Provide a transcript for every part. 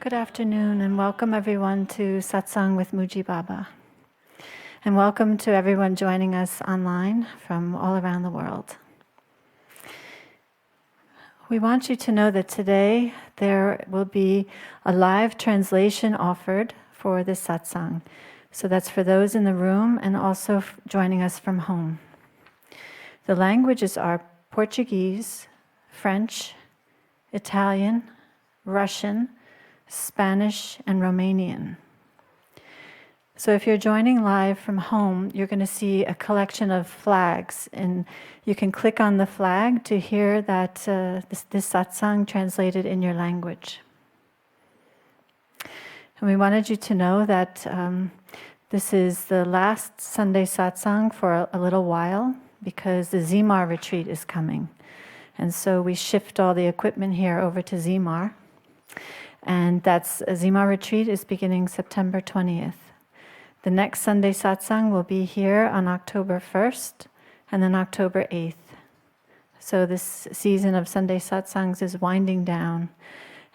Good afternoon and welcome everyone to Satsang with Muji Baba. And welcome to everyone joining us online from all around the world. We want you to know that today there will be a live translation offered for this Satsang. So that's for those in the room and also joining us from home. The languages are Portuguese, French, Italian, Russian, Spanish, and Romanian. So if you're joining live from home, you're going to see a collection of flags, and you can click on the flag to hear that this satsang translated in your language. And we wanted you to know that this is the last Sunday satsang for a little while, because the Zimar retreat is coming. And so we shift all the equipment here over to Zimar. And that's Zimar retreat is beginning September 20th. The next Sunday satsang will be here on October 1st and then October 8th. So this season of Sunday satsangs is winding down.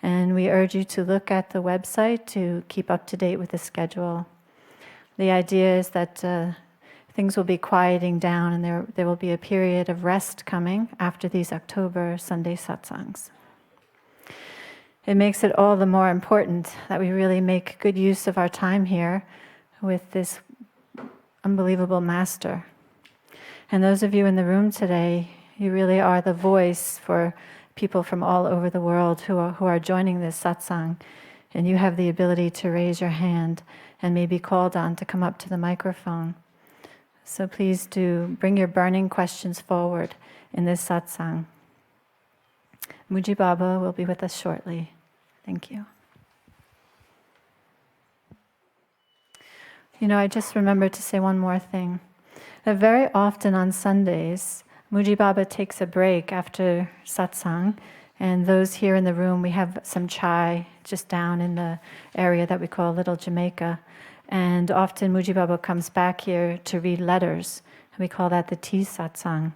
And we urge you to look at the website to keep up to date with the schedule. The idea is that things will be quieting down and there will be a period of rest coming after these October Sunday satsangs. It makes it all the more important that we really make good use of our time here with this unbelievable master. And those of you in the room today, you really are the voice for people from all over the world who are joining this satsang. And you have the ability to raise your hand and may be called on to come up to the microphone. So please do bring your burning questions forward in this satsang. Muji Baba will be with us shortly. Thank you. You know, I just remembered to say one more thing. That very often on Sundays, Muji Baba takes a break after satsang, and those here in the room, we have some chai just down in the area that we call Little Jamaica. And often Muji Baba comes back here to read letters. We call that the tea satsang.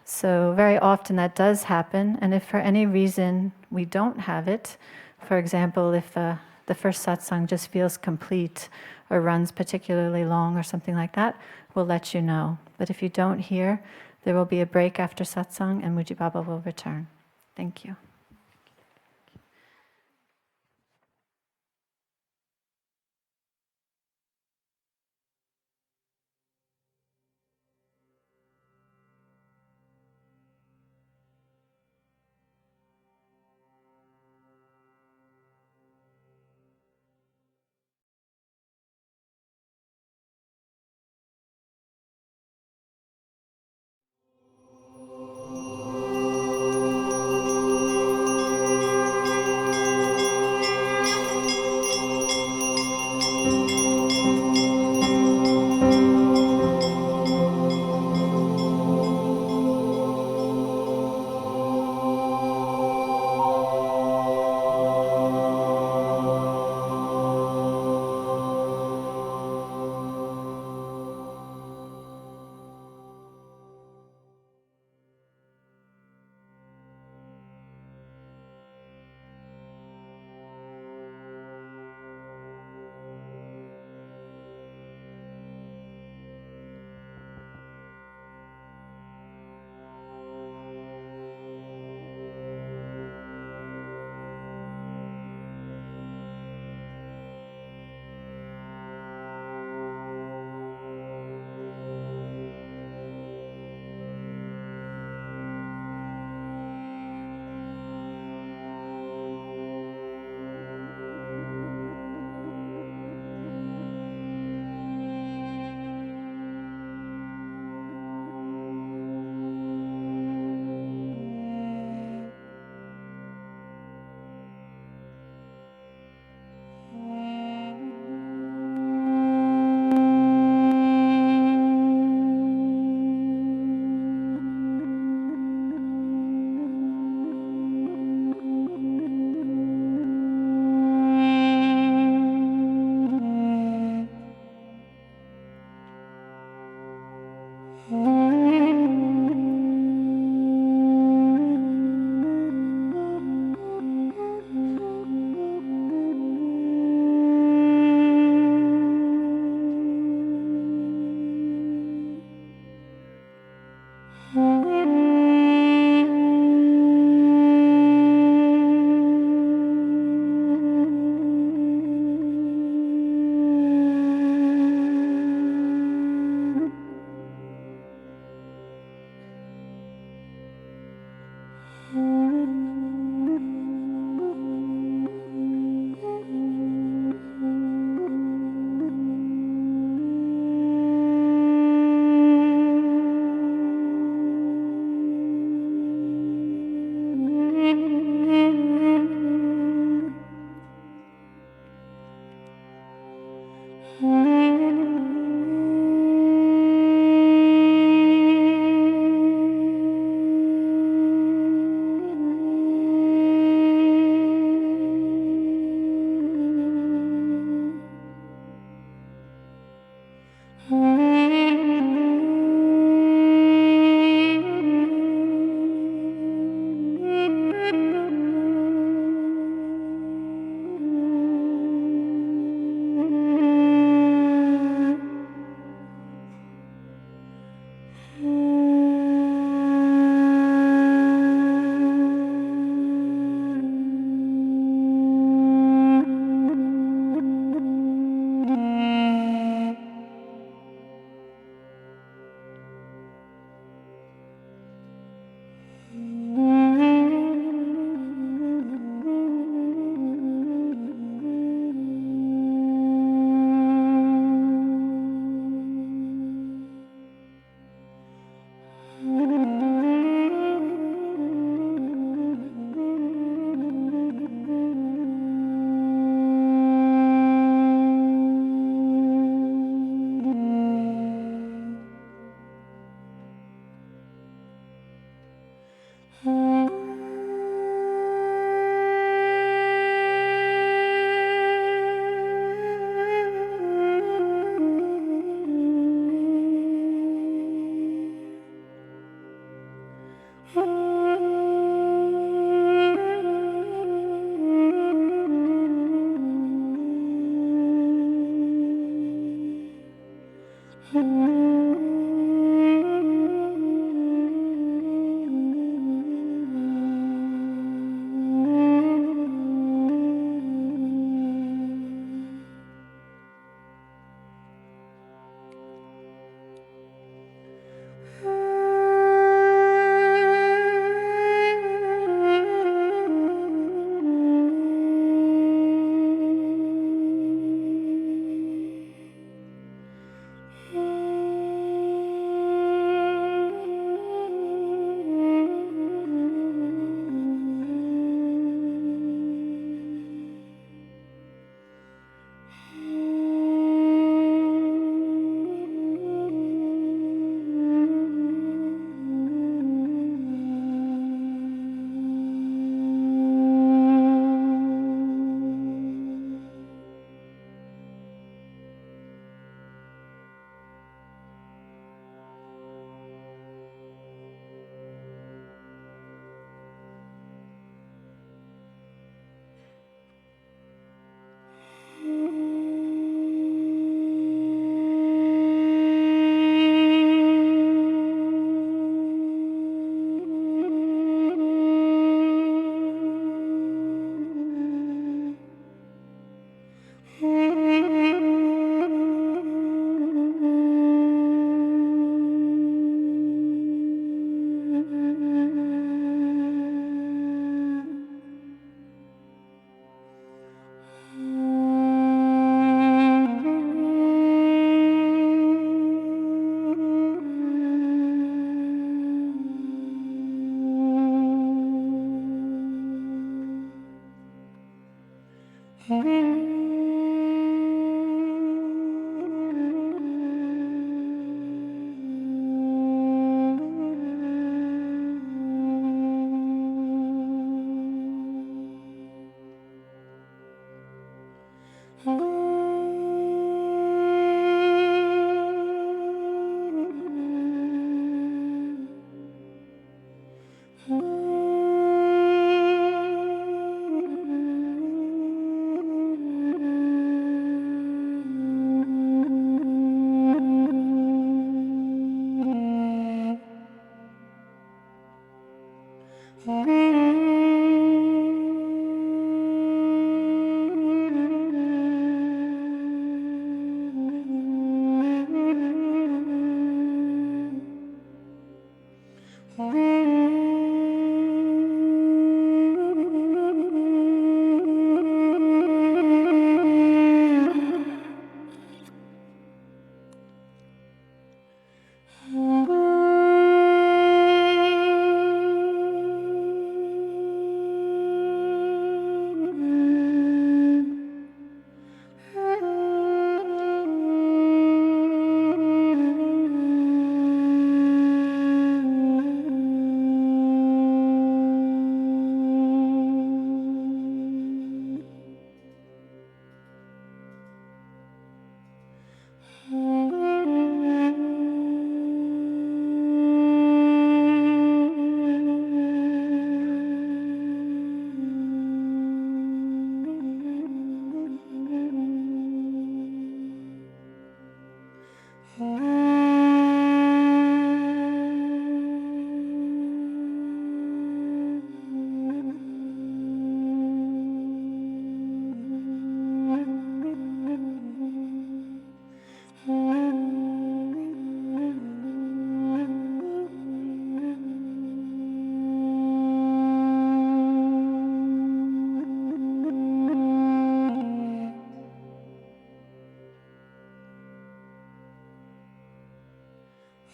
So very often that does happen, and if for any reason we don't have it, for example, if the first satsang just feels complete or runs particularly long or something like that, we'll let you know. But if you don't hear, there will be a break after satsang and Muji Baba will return. Thank you.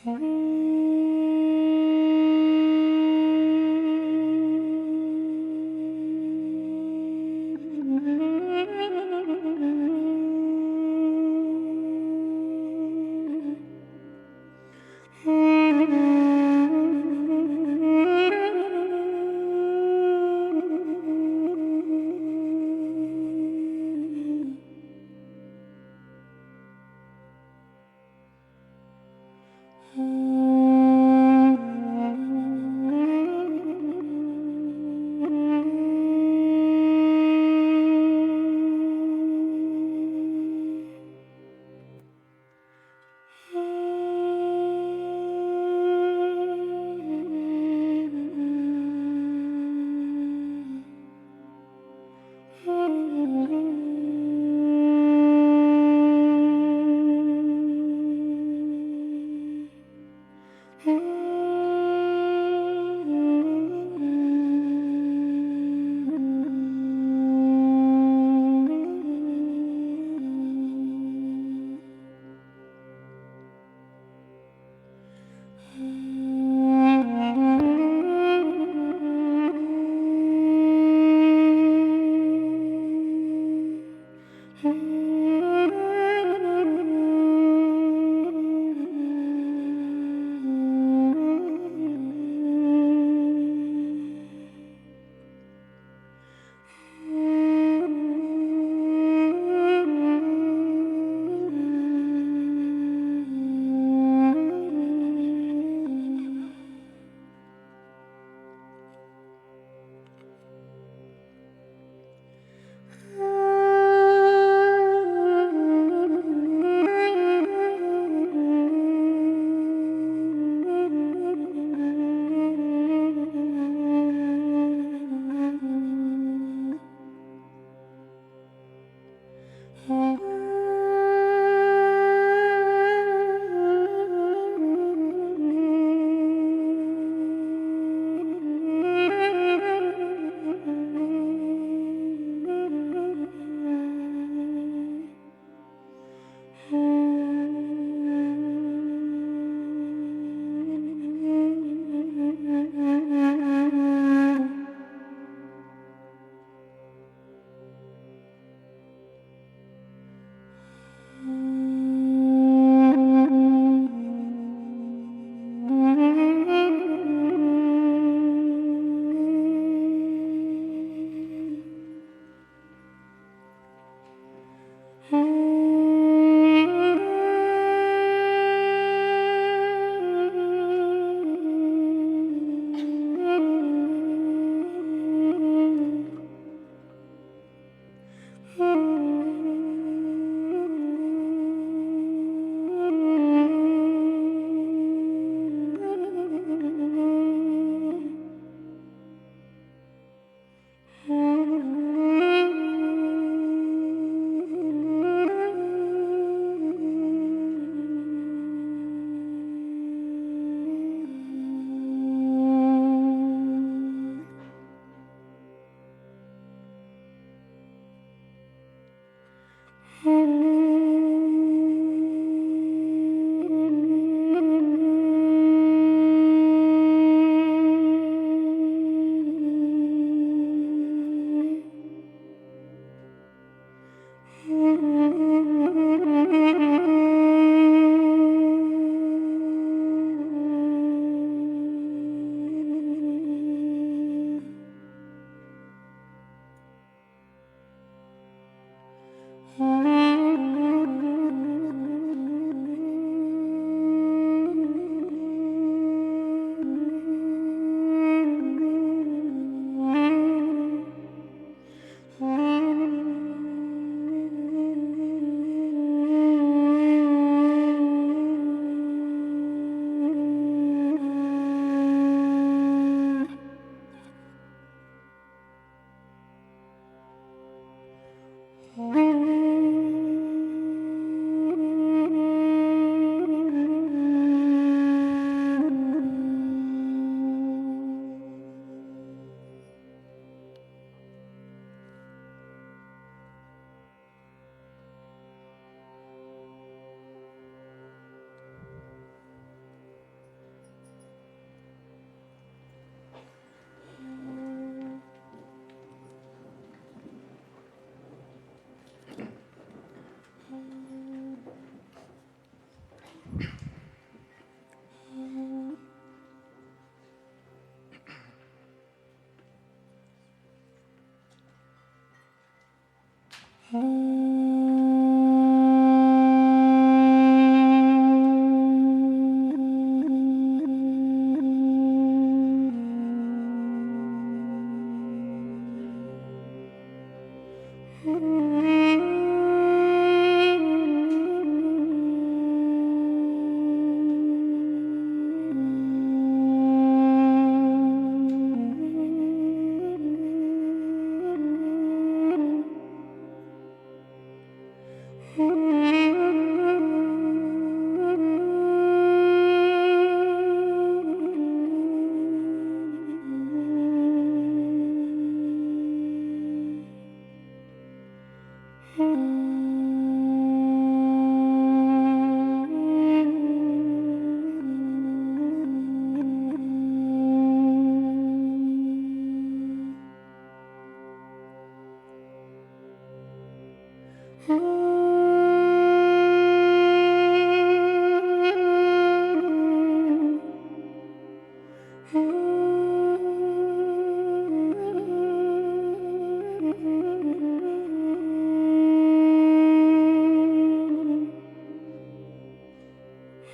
Mm-hmm.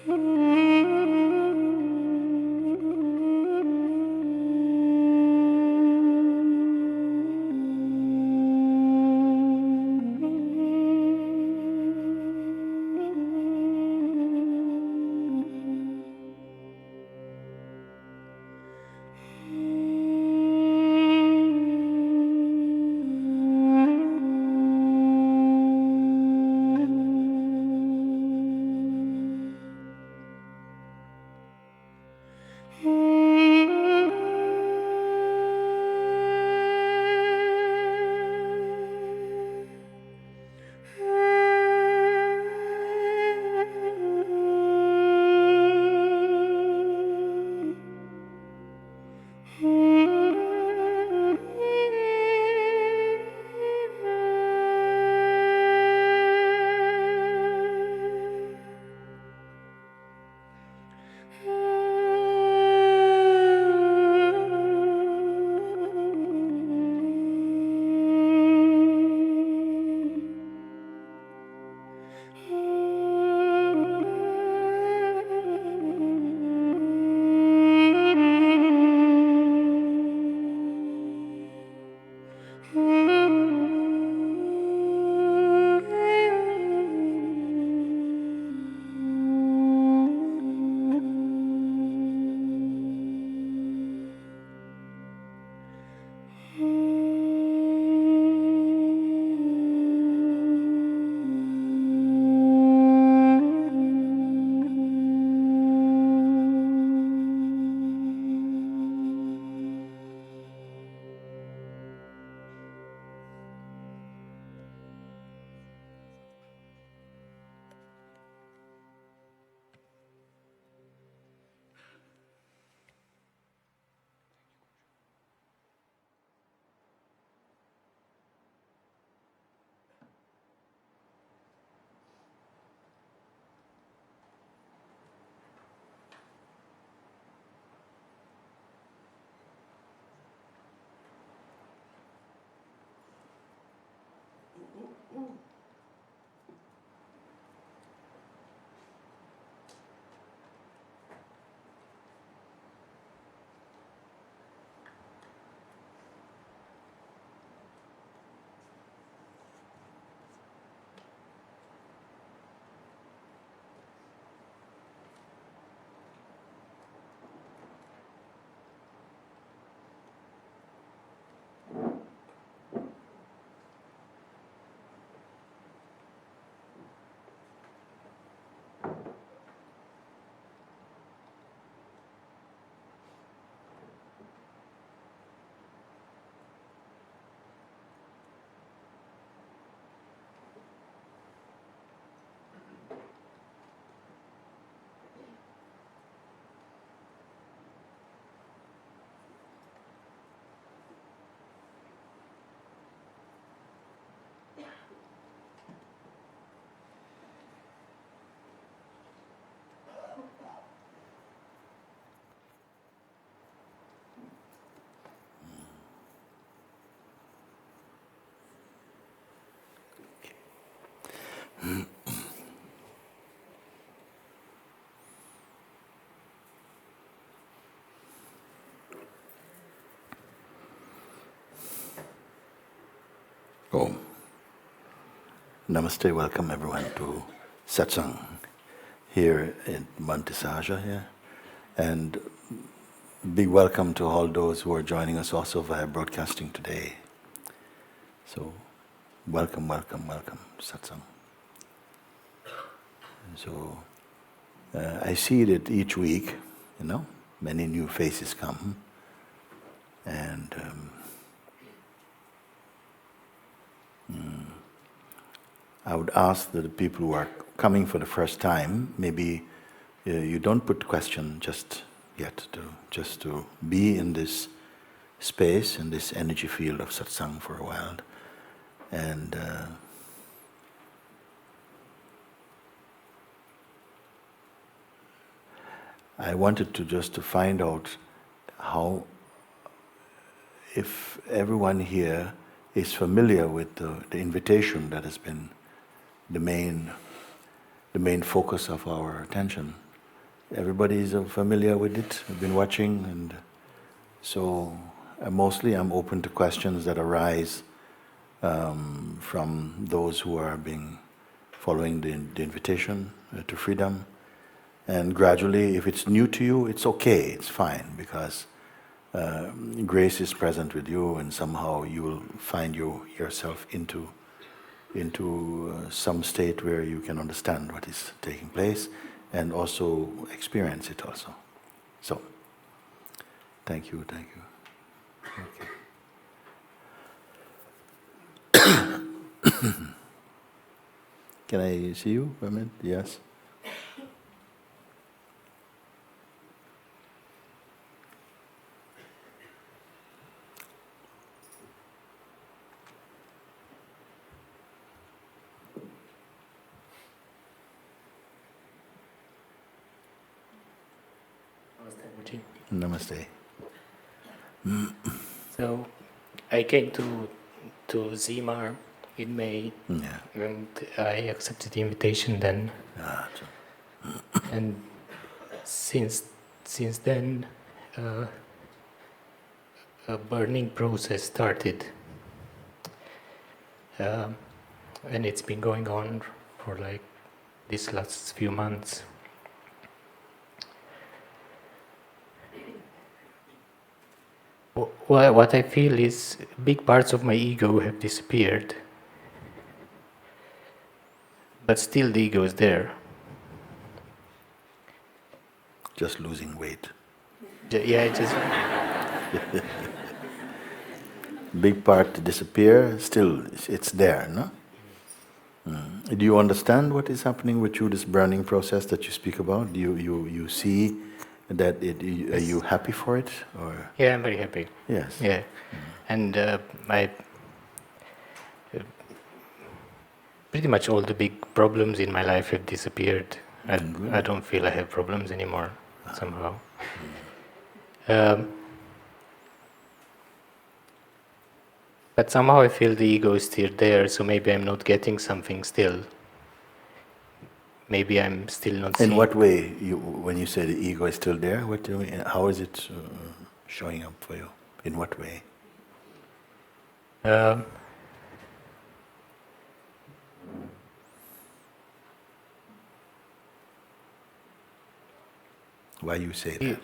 Om. Namaste, welcome everyone to Satsang here in Monte, Sahaja here. And big welcome to all those who are joining us also via broadcasting today. So, welcome, welcome, welcome, Satsang. So, I see that each week, many new faces come. And I would ask that the people who are coming for the first time, maybe you don't put question just yet, just to be in this space, in this energy field of satsang for a while. And I wanted to find out how, if everyone here is familiar with the invitation that has been the main focus of our attention Everybody is familiar with it, I've been watching, and so mostly I'm open to questions that arise from those who are following the invitation to freedom. And gradually, if it's new to you, it's okay, it's fine, because grace is present with you, and somehow you will find yourself into some state where you can understand what is taking place and also experience it also. So, thank you. Okay. Can I see you for a minute? Yes. Namaste. So, I came to Zimar in May, and I accepted the invitation then. And since then, a burning process started, and it's been going on for like these last few months. What I feel is big parts of my ego have disappeared, but still the ego is there. Just losing weight. Yeah, just Big part disappear, still it's there, no? Do you understand what is happening with you, this burning process that you speak about? Do you see that are you happy for it, or? Yeah, I'm very happy. Yes. Yeah, and pretty much all the big problems in my life have disappeared. I don't feel I have problems anymore somehow. But somehow I feel the ego is still there, so maybe I'm not getting something still. Maybe I'm still not seeing. In what way, when you say the ego is still there, what do you mean? How is it showing up for you? In what way? Why you say that?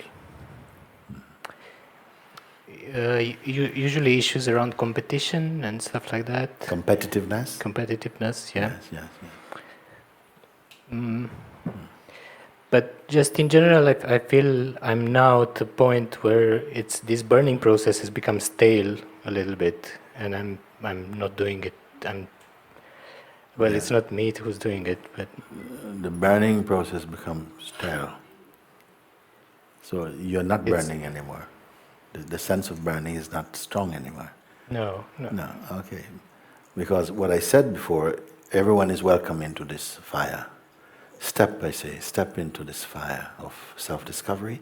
Usually issues around competition and stuff like that. Competitiveness? Yeah. Yes. But just in general, I feel I'm now at the point where this burning process has become stale a little bit, and I'm not doing it. It's not me who's doing it, but the burning process becomes stale. So you're not burning anymore. The sense of burning is not strong anymore. No. Okay. Because what I said before, everyone is welcome into this fire. Step into this fire of self-discovery.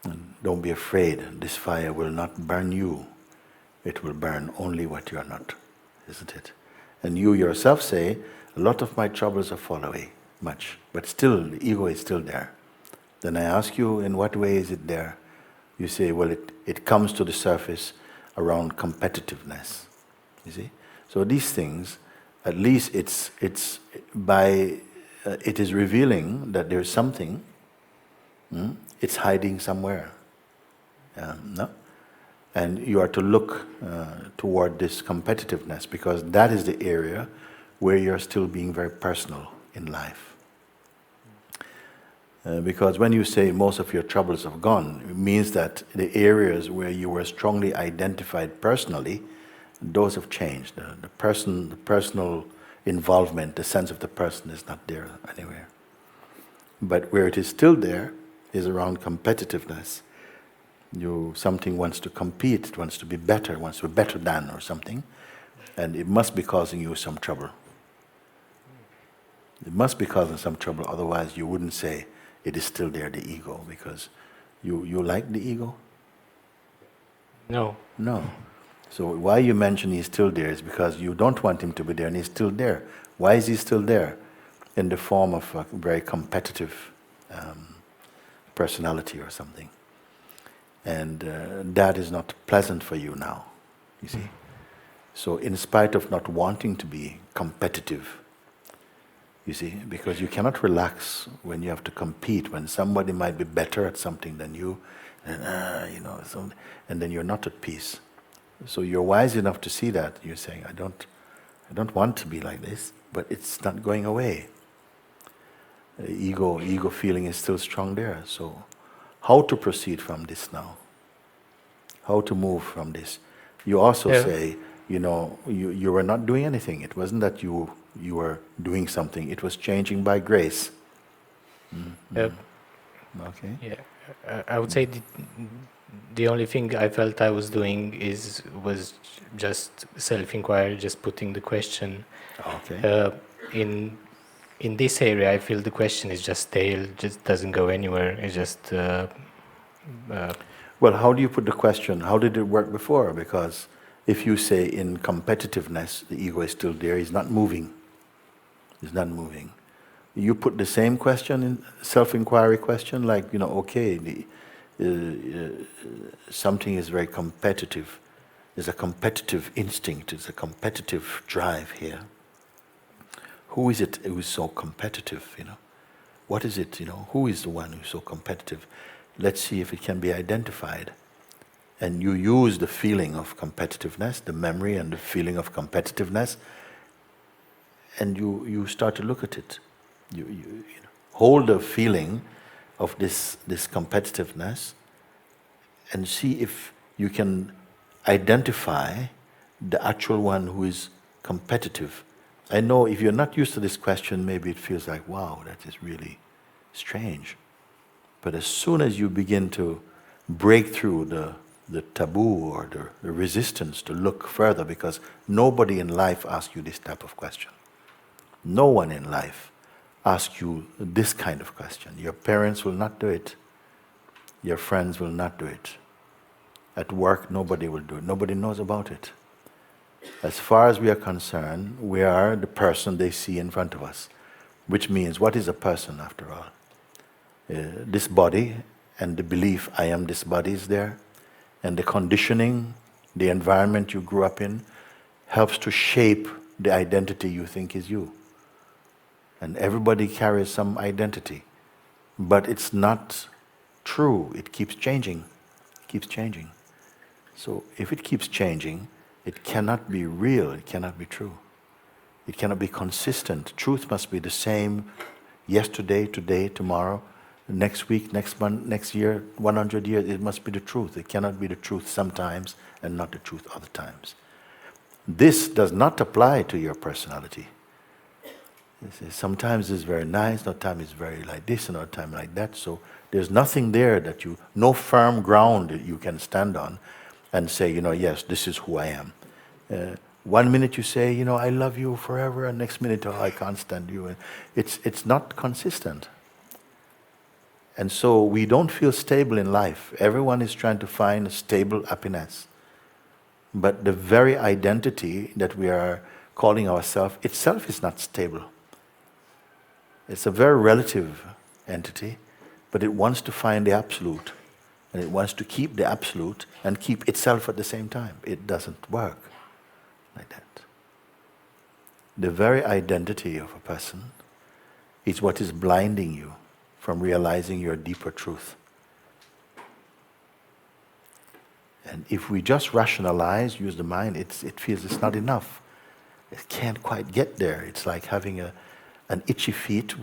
And don't be afraid, this fire will not burn you. It will burn only what you are not, isn't it? And you yourself say, a lot of my troubles are fall away, much. But still, the ego is still there. Then I ask you, in what way is it there? You say, well, it comes to the surface around competitiveness. You see? So these things, at least it is revealing that there's something, it's hiding somewhere. No? And you are to look toward this competitiveness, because that is the area where you're still being very personal in life. Because when you say most of your troubles have gone, it means that the areas where you were strongly identified personally, those have changed. The personal involvement, the sense of the person is not there anywhere. But where it is still there is around competitiveness. Something wants to compete, it wants to be better, wants to be better than or something, and it must be causing you some trouble. It must be causing some trouble, otherwise you wouldn't say it is still there, the ego, because you like the ego? No. So why you mention he's still there is because you don't want him to be there, and he's still there. Why is he still there? In the form of a very competitive personality or something. And that is not pleasant for you now, you see. So in spite of not wanting to be competitive, you see, because you cannot relax when you have to compete, when somebody might be better at something than you, and and then you're not at peace. So you're wise enough to see that. You're saying, I don't want to be like this, but it's not going away. Ego feeling is still strong there. So how to proceed from this now? How to move from this? You also say, you were not doing anything. It wasn't that you were doing something. It was changing by grace. Okay. Yeah, I would say the only thing I felt I was doing was just self-inquiry, just putting the question. Okay. In this area, I feel the question is just stale, just doesn't go anywhere. It's just. Well, how do you put the question? How did it work before? Because if you say in competitiveness, the ego is still there, it's not moving. It's not moving. You put the same question in self-inquiry question, like, something is very competitive. There's a competitive instinct, there's a competitive drive here. Who is it who is so competitive, What is it, Who is the one who's so competitive? Let's see if it can be identified. And you use the feeling of competitiveness, the memory and the feeling of competitiveness, and you start to look at it. You hold the feeling of this competitiveness and see if you can identify the actual one who is competitive. I know if you're not used to this question, maybe it feels like, wow, that is really strange. But as soon as you begin to break through the taboo or the resistance to look further, because nobody in life asks you this type of question. No one in life asks you this kind of question. Your parents will not do it. Your friends will not do it. At work, nobody will do it. Nobody knows about it. As far as we are concerned, we are the person they see in front of us. Which means, what is a person after all? This body and the belief I am this body is there, and the conditioning, the environment you grew up in, helps to shape the identity you think is you. And everybody carries some identity, but it's not true. It keeps changing. It keeps changing. So if it keeps changing, it cannot be real. It cannot be true. It cannot be consistent. Truth must be the same yesterday, today, tomorrow, next week, next month, next year, 100 years. It must be the truth. It cannot be the truth sometimes and not the truth other times. This does not apply to your personality. Sometimes it's very nice, another time it's very like this, another time like that. So there's nothing there that no firm ground that you can stand on and say, yes, this is who I am. 1 minute you say, I love you forever, and next minute, oh, I can't stand you. It's not consistent. And so we don't feel stable in life. Everyone is trying to find a stable happiness. But the very identity that we are calling ourselves itself is not stable. It's a very relative entity, but it wants to find the absolute. And it wants to keep the absolute and keep itself at the same time. It doesn't work like that. The very identity of a person is what is blinding you from realizing your deeper truth. And if we just rationalize, use the mind, it feels it's not enough. It can't quite get there. It's like having an itchy feet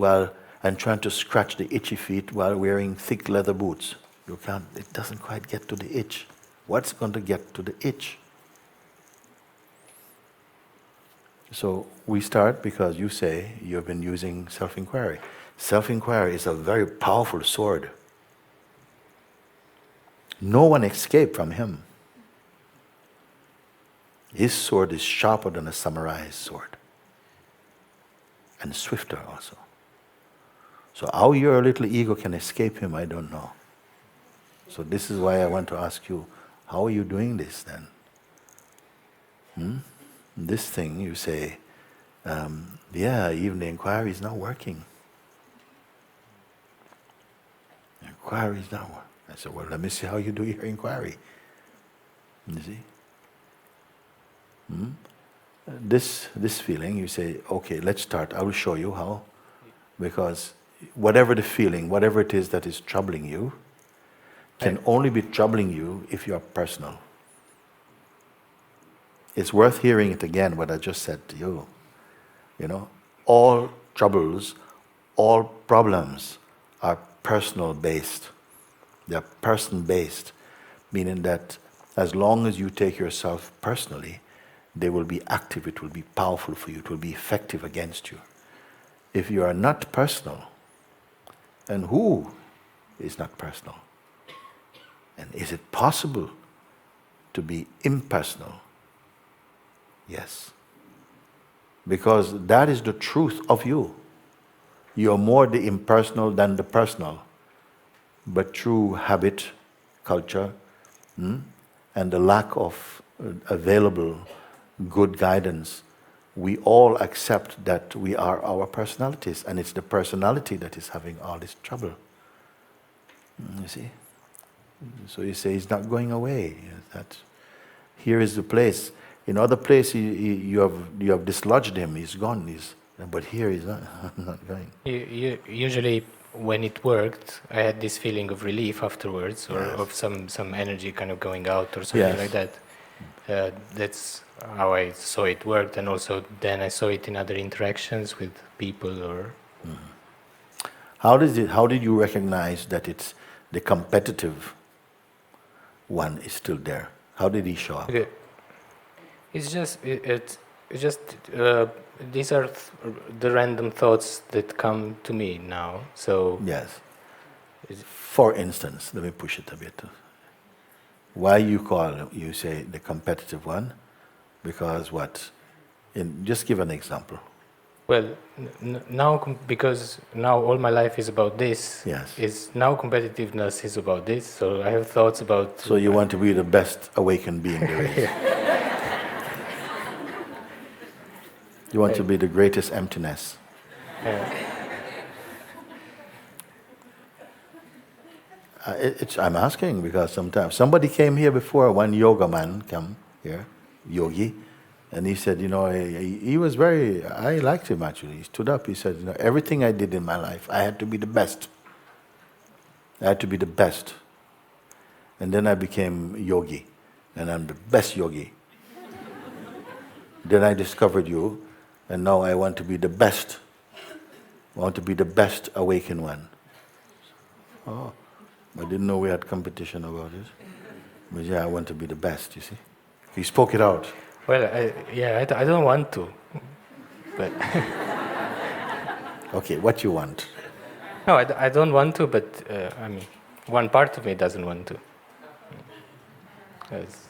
and trying to scratch the itchy feet while wearing thick leather boots. You can't. It doesn't quite get to the itch. What's going to get to the itch? So we start because you say you've been using self-inquiry. Self-inquiry is a very powerful sword. No one escaped from him. His sword is sharper than a samurai's sword. And swifter also. So how your little ego can escape him, I don't know. So this is why I want to ask you, how are you doing this then? This thing, you say, even the inquiry is not working. inquiry is not one. I said, well, let me see how you do your inquiry. You see? This feeling, you say, okay, let's start. I will show you how. Because whatever the feeling, whatever it is that is troubling you, can only be troubling you if you are personal. It's worth hearing it again, what I just said to you. You know, all troubles, all problems are personal based. They are person based, meaning that as long as you take yourself personally, they will be active, it will be powerful for you, it will be effective against you. If you are not personal, and who is not personal? And is it possible to be impersonal? Yes. Because that is the truth of you. You are more the impersonal than the personal. But through habit, culture, and the lack of available good guidance, we all accept that we are our personalities, and it's the personality that is having all this trouble. You see? So you say it's not going away. That here is the place. In other places you have dislodged him. He's gone. But here he's not going. Usually, when it worked, I had this feeling of relief afterwards, or Yes. of some energy kind of going out, or something Yes. like that. That's how I saw it worked, and also then I saw it in other interactions with people. Or How did you recognize that it's the competitive one is still there? How did he show up? okay. It's just these are the random thoughts that come to me now. So Yes. For instance, let me push it a bit. Why you say the competitive one? Because what? Just give an example. well, now because now all my life is about this. Yes. Is now competitiveness is about this. So I have thoughts about. So you want to be the best awakened being there is. You want to be the greatest emptiness. I'm asking because sometimes somebody came here before. One yoga man come here, yogi, and he said, he was I liked him actually. He stood up. He said, everything I did in my life, I had to be the best. I had to be the best. And then I became yogi, and I'm the best yogi. Then I discovered you, and now I want to be the best. I want to be the best awakened one. Oh, I didn't know we had competition about it. But yeah, I want to be the best, you see. He spoke it out. Well, I don't want to, but Okay, what you want? no, I don't want to. But I mean, one part of me doesn't want to. Yes.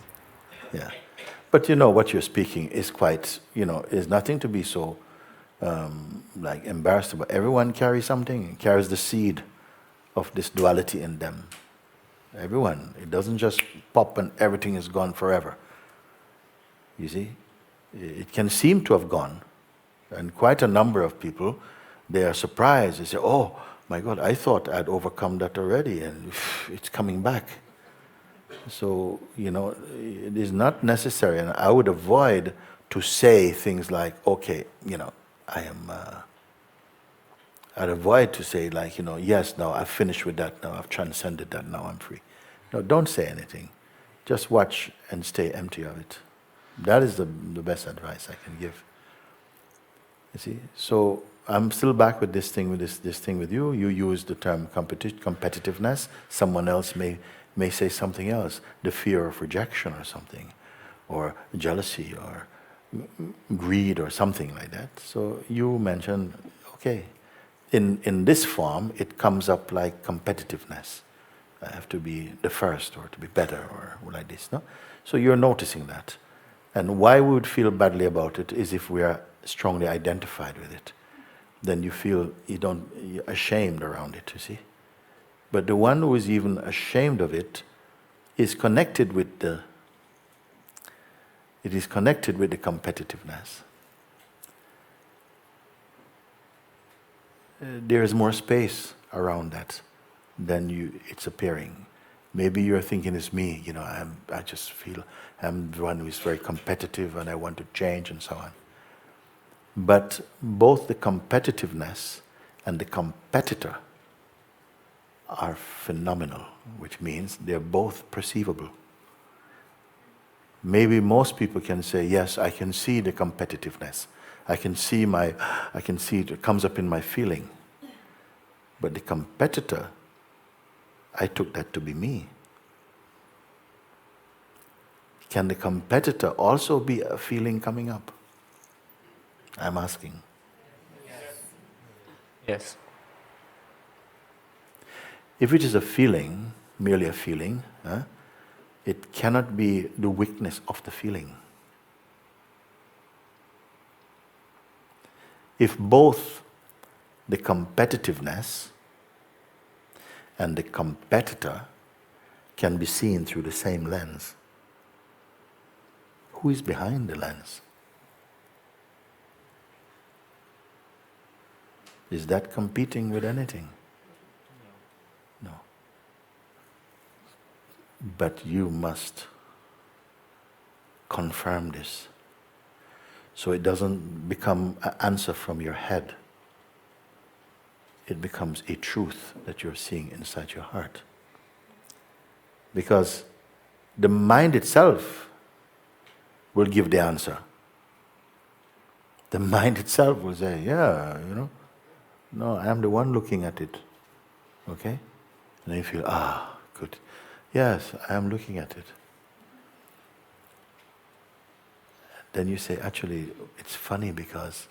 Yeah. But what you're speaking is quite, is nothing to be so embarrassed about. Everyone carries something, carries the seed of this duality in them. Everyone. It doesn't just pop and everything is gone forever. You see? It can seem to have gone. And quite a number of people, they are surprised. They say, oh my God, I thought I'd overcome that already, and it's coming back. So, it is not necessary, and I would avoid to say things like, okay, I'd avoid to say yes, now I've finished with that, now I've transcended that, now I'm free. No, don't say anything. Just watch and stay empty of it. That is the best advice I can give. You see? So I'm still back with this thing with you. You use the term competitiveness. Someone else may say something else, the fear of rejection or something, or jealousy or greed or something like that. So you mentioned, okay, in this form, it comes up like competitiveness. I have to be the first or to be better or like this. No? So you're noticing that. And why we would feel badly about it is if we are strongly identified with it. Then you feel you're ashamed around it, you see. But the one who is even ashamed of it is connected with the competitiveness. There is more space around that. then it's appearing. Maybe you're thinking it's me, I just feel I'm the one who is very competitive and I want to change and so on. But both the competitiveness and the competitor are phenomenal, which means they're both perceivable. Maybe most people can say, yes, I can see the competitiveness. I can see it comes up in my feeling. But the competitor, I took that to be me. Can the competitor also be a feeling coming up? I'm asking. Yes. If it is a feeling, merely a feeling, it cannot be the weakness of the feeling. If both the competitiveness and the competitor can be seen through the same lens, who is behind the lens? Is that competing with anything? No. But you must confirm this, so it doesn't become an answer from your head. It becomes a truth that you're seeing inside your heart. Because the mind itself will give the answer. The mind itself will say, yeah, no, I am the one looking at it. Okay? And then you feel, good. Yes, I am looking at it. Then you say, actually, it's funny because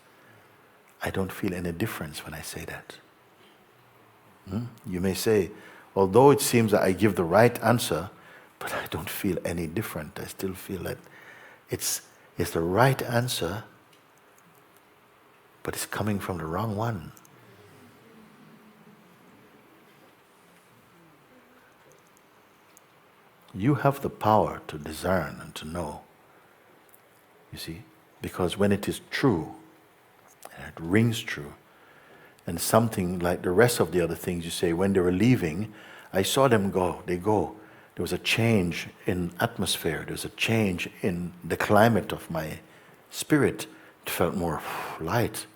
I don't feel any difference when I say that. You may say, although it seems that I give the right answer, but I don't feel any different. I still feel that it's the right answer, but it's coming from the wrong one. You have the power to discern and to know. You see? Because when it is true, and it rings true, and something like the rest of the other things you say, when they were leaving, I saw them go, they go. There was a change in atmosphere, there was a change in the climate of my spirit. It felt more light.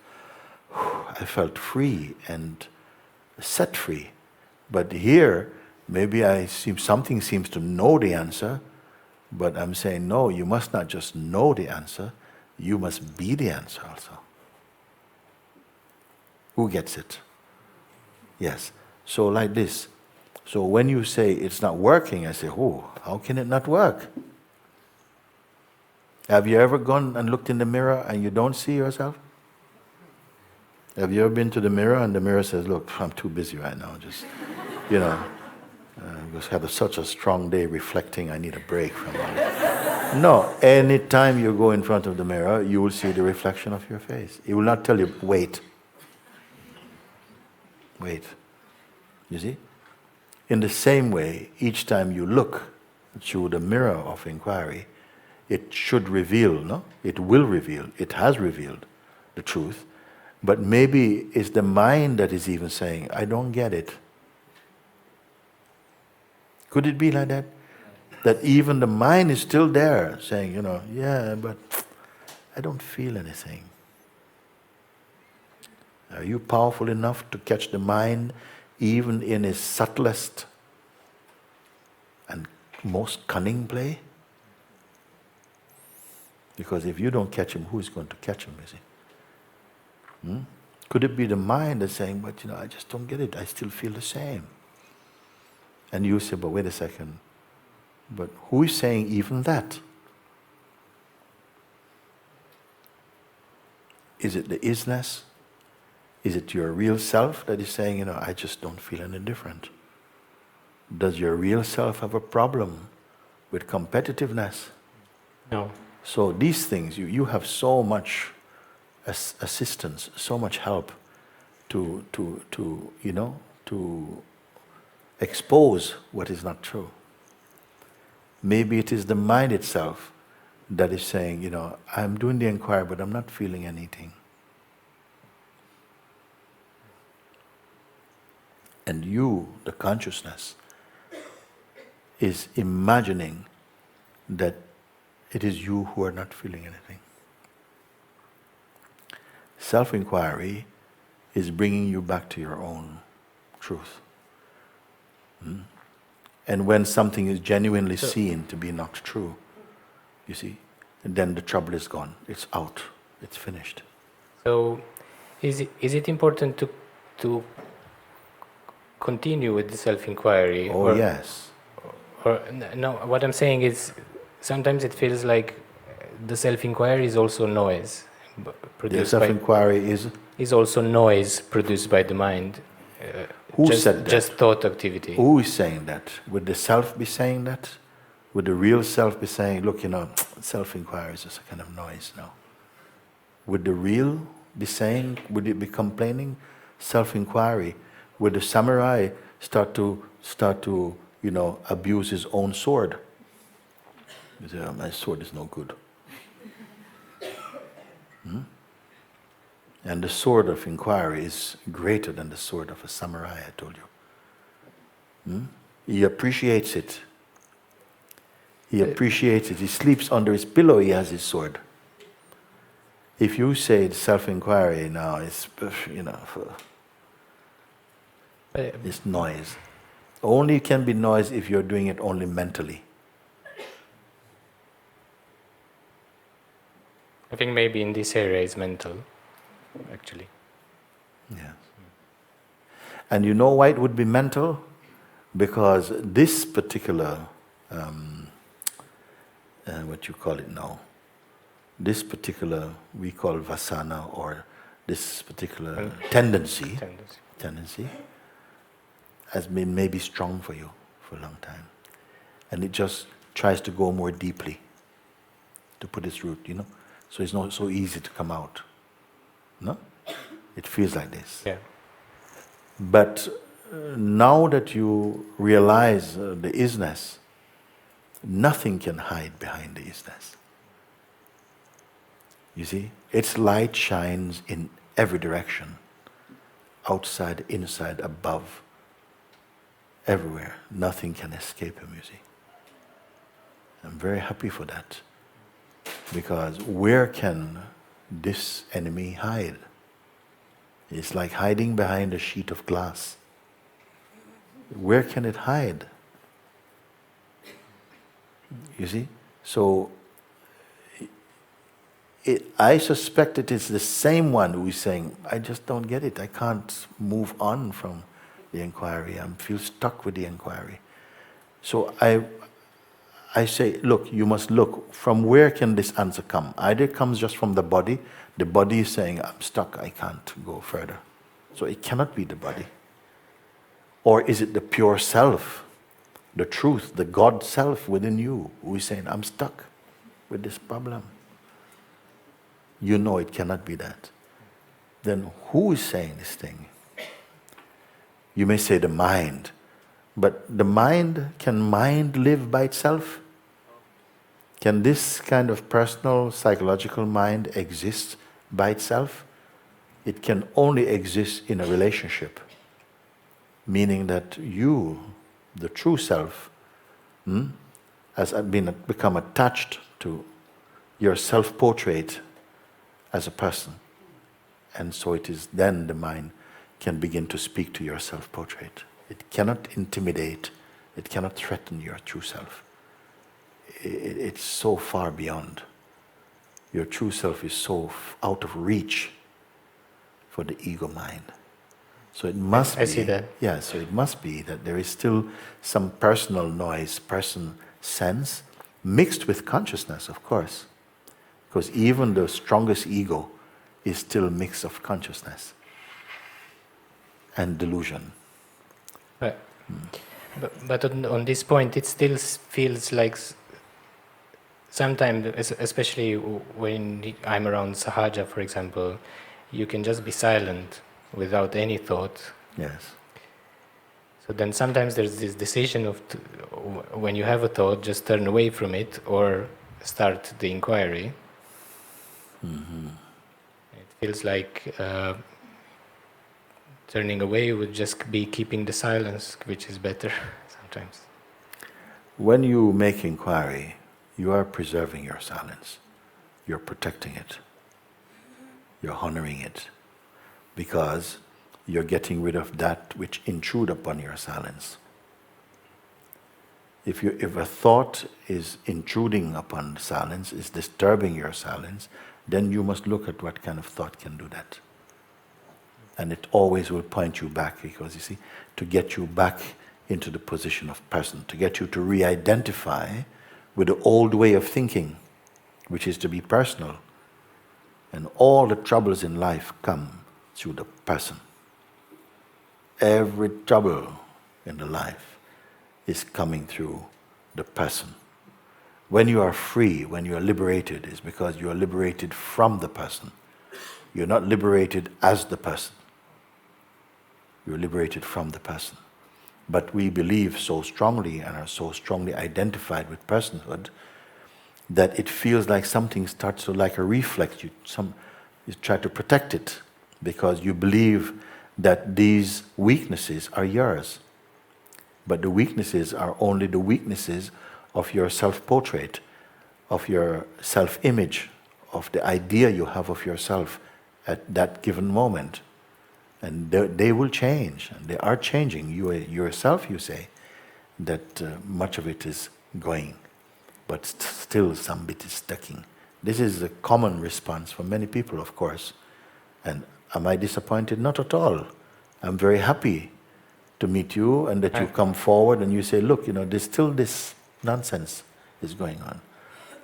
I felt free and set free. But here, maybe something seems to know the answer, but I'm saying, no, you must not just know the answer, you must be the answer also. Who gets it? Yes. So like this. So when you say it's not working, I say, how can it not work? Have you ever gone and looked in the mirror and you don't see yourself? Have you ever been to the mirror and the mirror says, look, I'm too busy right now, just, just have such a strong day reflecting, I need a break from it. No, anytime you go in front of the mirror, you will see the reflection of your face. It will not tell you, wait. Wait. You see? In the same way, each time you look through the mirror of inquiry, it should reveal, no? It will reveal, it has revealed the truth, but maybe it's the mind that is even saying, I don't get it. Could it be like that? That even the mind is still there, saying, yeah, but I don't feel anything. Are you powerful enough to catch the mind even in its subtlest and most cunning play? Because if you don't catch him, who is going to catch him, you see? Could it be the mind that's saying, but I just don't get it, I still feel the same. And you say, but wait a second, but who is saying even that? Is it the isness? Is it your real self that is saying, I just don't feel any different? Does your real self have a problem with competitiveness? No. So these things, you have so much assistance, so much help to expose what is not true. Maybe it is the mind itself that is saying, I'm doing the inquiry, but I'm not feeling anything. And you, the consciousness, is imagining that it is you who are not feeling anything. Self-inquiry is bringing you back to your own truth. And when something is genuinely seen to be not true, you see, then the trouble is gone. It's out. It's finished. So, is it important to continue with the self-inquiry? Oh, yes. Or no? What I'm saying is, sometimes it feels like the self-inquiry is also noise The produced self-inquiry is also noise produced by the mind. Who said that? Just thought activity. Who is saying that? Would the self be saying that? Would the real self be saying, look, self-inquiry is just a kind of noise now? Would the real be saying, would it be complaining? Self-inquiry. Would the samurai start to abuse his own sword? He say, oh, my sword is no good. And the sword of inquiry is greater than the sword of a samurai, I told you. He appreciates it. He appreciates it. He sleeps under his pillow, he has his sword. If you say self-inquiry now, it's noise. Only can be noise if you're doing it only mentally. I think maybe in this area is mental, actually. Yes. And you know why it would be mental? Because this particular, what you call it now, this particular, we call vasana, or this particular tendency has been maybe strong for you for a long time. And it just tries to go more deeply, to put its root, So it's not so easy to come out. No? It feels like this. Yeah. But now that you realize the isness, nothing can hide behind the isness. You see? Its light shines in every direction. Outside, inside, above. Everywhere. Nothing can escape him, you see. I'm very happy for that. Because where can this enemy hide? It's like hiding behind a sheet of glass. Where can it hide? You see? So, I suspect it is the same one who is saying, I just don't get it. I can't move on from the inquiry. I feel stuck with the inquiry. So I say, look, you must look, from where can this answer come? Either it comes just from the body is saying, I'm stuck, I can't go further. So it cannot be the body. Or is it the pure self, the truth, the God self within you, who is saying, I'm stuck with this problem? You know it cannot be that. Then who is saying this thing? You may say the mind. But can mind live by itself? Can this kind of personal, psychological mind exist by itself? It can only exist in a relationship. Meaning that you, the true self, has become attached to your self-portrait as a person. And so it is then the mind can begin to speak to your self-portrait. It cannot intimidate, it cannot threaten your true self. It's so far beyond. Your true self is so out of reach for the ego mind. So it must be. I see that. Yeah, so it must be that there is still some personal noise, person sense, mixed with consciousness, of course. Because even the strongest ego is still a mix of consciousness and delusion. But on this point, it still feels like sometimes, especially when I'm around Sahaja, for example, you can just be silent without any thought. Yes. So then sometimes there's this decision of, when you have a thought, just turn away from it or start the inquiry. It feels like turning away would just be keeping the silence, which is better sometimes. When you make inquiry, you are preserving your silence. You're protecting it. You're honoring it. Because you're getting rid of that which intrude upon your silence. If a thought is intruding upon silence, is disturbing your silence, then you must look at what kind of thought can do that. And it always will point you back, because you see, to get you back into the position of person, to get you to re-identify with the old way of thinking, which is to be personal. And all the troubles in life come through the person. Every trouble in the life is coming through the person. When you are free, when you are liberated, it's because you are liberated from the person. You're not liberated as the person. You're liberated from the person. But we believe so strongly and are so strongly identified with personhood that it feels like something starts to, like a reflex. You try to protect it because you believe that these weaknesses are yours. But the weaknesses are only the weaknesses of your self-portrait, of your self-image, of the idea you have of yourself at that given moment. And they will change, and they are changing. You yourself, you say, that much of it is going, but still some bit is sticking. This is a common response for many people, of course. And am I disappointed? Not at all. I'm very happy to meet you and that you come forward and you say, look, there's still this nonsense is going on.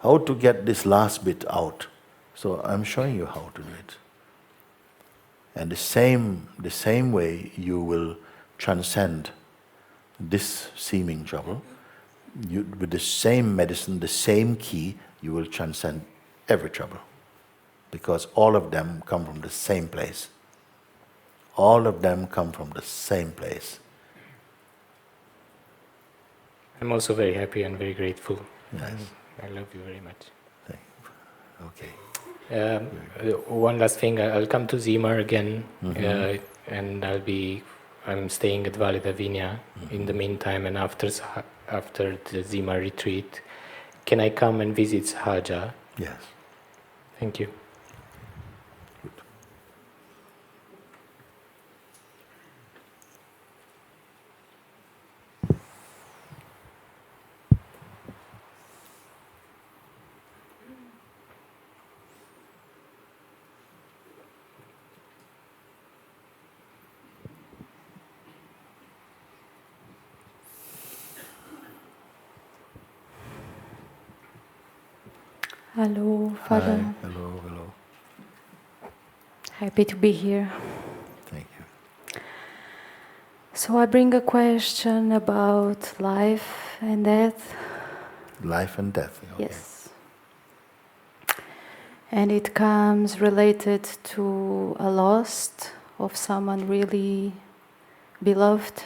How to get this last bit out? So I'm showing you how to do it. And the same way you will transcend this seeming trouble, with the same medicine, the same key, you will transcend every trouble. Because all of them come from the same place. All of them come from the same place. I'm also very happy and very grateful. Yes. I love you very much. Okay. One last thing, I'll come to Zimar again, and I'm staying at Valida Vinya in the meantime, and after the Zimar retreat, can I come and visit Sahaja? Yes. Thank you. Hello, Father. Hi. Hello. Happy to be here. Thank you. So I bring a question about life and death. Life and death. Okay. Yes. And it comes related to a loss of someone really beloved.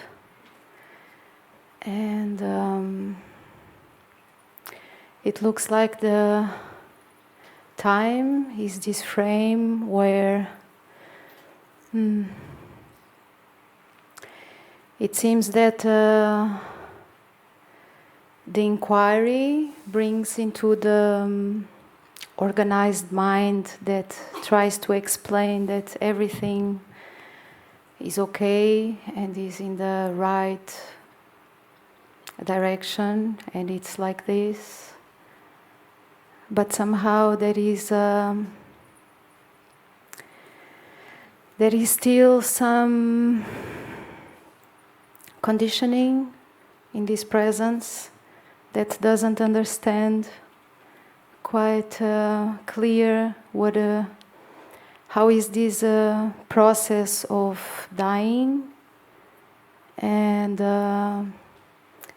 And it looks like the time is this frame where it seems that the inquiry brings into the organized mind that tries to explain that everything is okay and is in the right direction, and it's like this. But somehow there is still some conditioning in this presence that doesn't understand quite clear how is this process of dying, and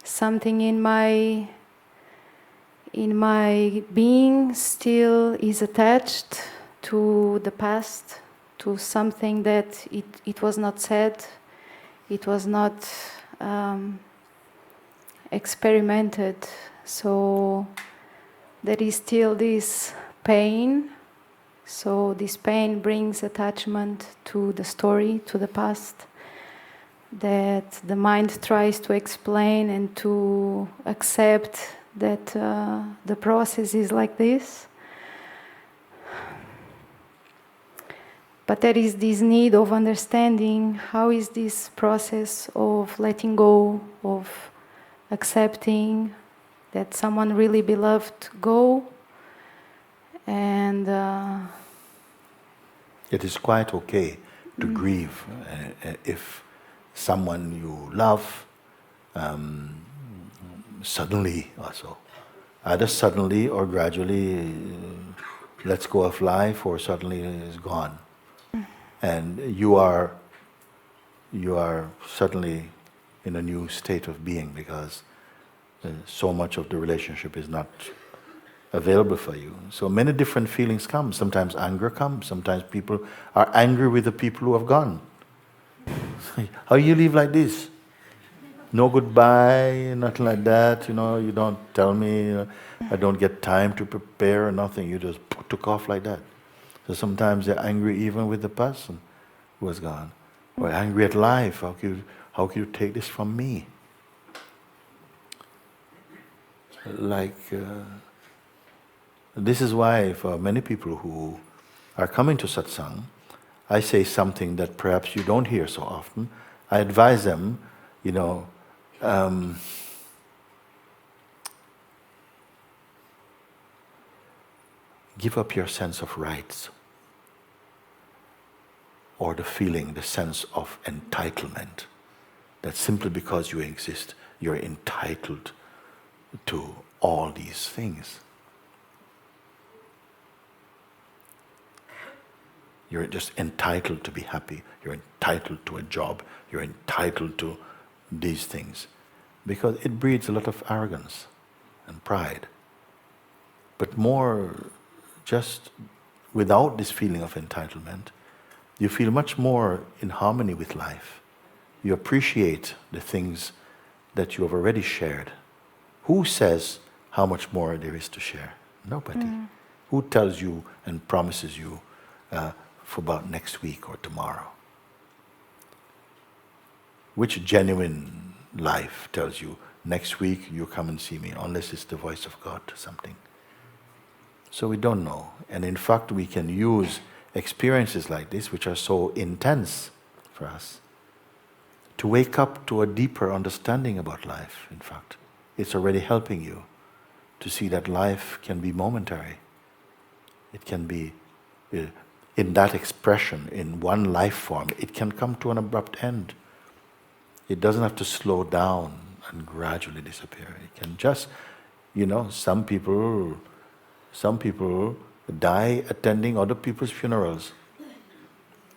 something in my being still is attached to the past, to something that it was not said, it was not experimented. So there is still this pain. So this pain brings attachment to the story, to the past. that the mind tries to explain and to accept that the process is like this. But there is this need of understanding how is this process of letting go, of accepting that someone really beloved go, and it is quite okay to grieve if someone you love suddenly also, either suddenly or gradually lets go of life or suddenly is gone. And you are suddenly in a new state of being because so much of the relationship is not available for you. So many different feelings come. Sometimes anger comes. Sometimes people are angry with the people who have gone. How you live like this? No goodbye, nothing like that. You don't tell me. I don't get time to prepare. Nothing. You just took off like that. So sometimes they're angry even with the person who has gone. Or angry at life. How can you take this from me? This is why for many people who are coming to satsang, I say something that perhaps you don't hear so often. I advise them, give up your sense of rights or the feeling, the sense of entitlement, that simply because you exist, you're entitled to all these things. You're just entitled to be happy. You're entitled to a job. You're entitled to these things. Because it breeds a lot of arrogance and pride. But more, just without this feeling of entitlement, you feel much more in harmony with life. You appreciate the things that you have already shared. Who says how much more there is to share? Nobody. Who tells you and promises you for about next week or tomorrow? Which genuine life tells you, next week you come and see me, unless it's the voice of God or something? So we don't know. And in fact, we can use experiences like this, which are so intense for us, to wake up to a deeper understanding about life, in fact. It's already helping you to see that life can be momentary. It can be, in that expression, in one life form, it can come to an abrupt end. It doesn't have to slow down and gradually disappear. It can just, some people die attending other people's funerals.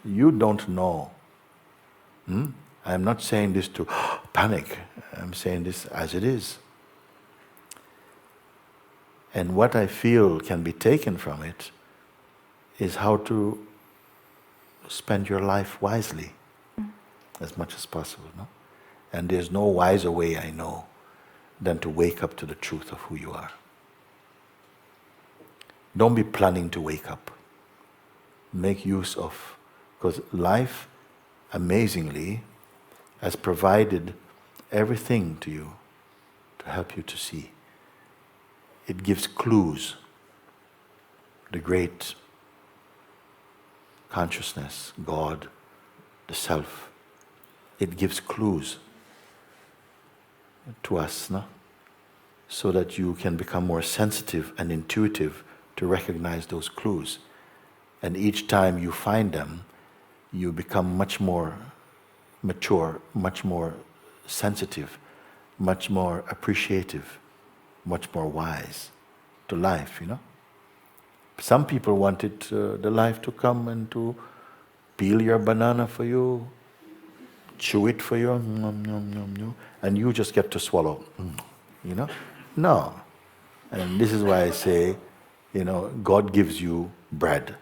You don't know. I'm not saying this to panic. I'm saying this as it is. And what I feel can be taken from it is how to spend your life wisely as much as possible. No? And there's no wiser way, I know, than to wake up to the truth of who you are. Don't be planning to wake up. Make use of, because life, amazingly, has provided everything to you to help you to see. It gives clues. The great consciousness, God, the self, it gives clues to us, no? So that you can become more sensitive and intuitive to recognize those clues. And each time you find them, you become much more mature, much more sensitive, much more appreciative, much more wise to life, Some people wanted the life to come and to peel your banana for you, chew it for you, and you just get to swallow, No. And this is why I say, God gives you bread.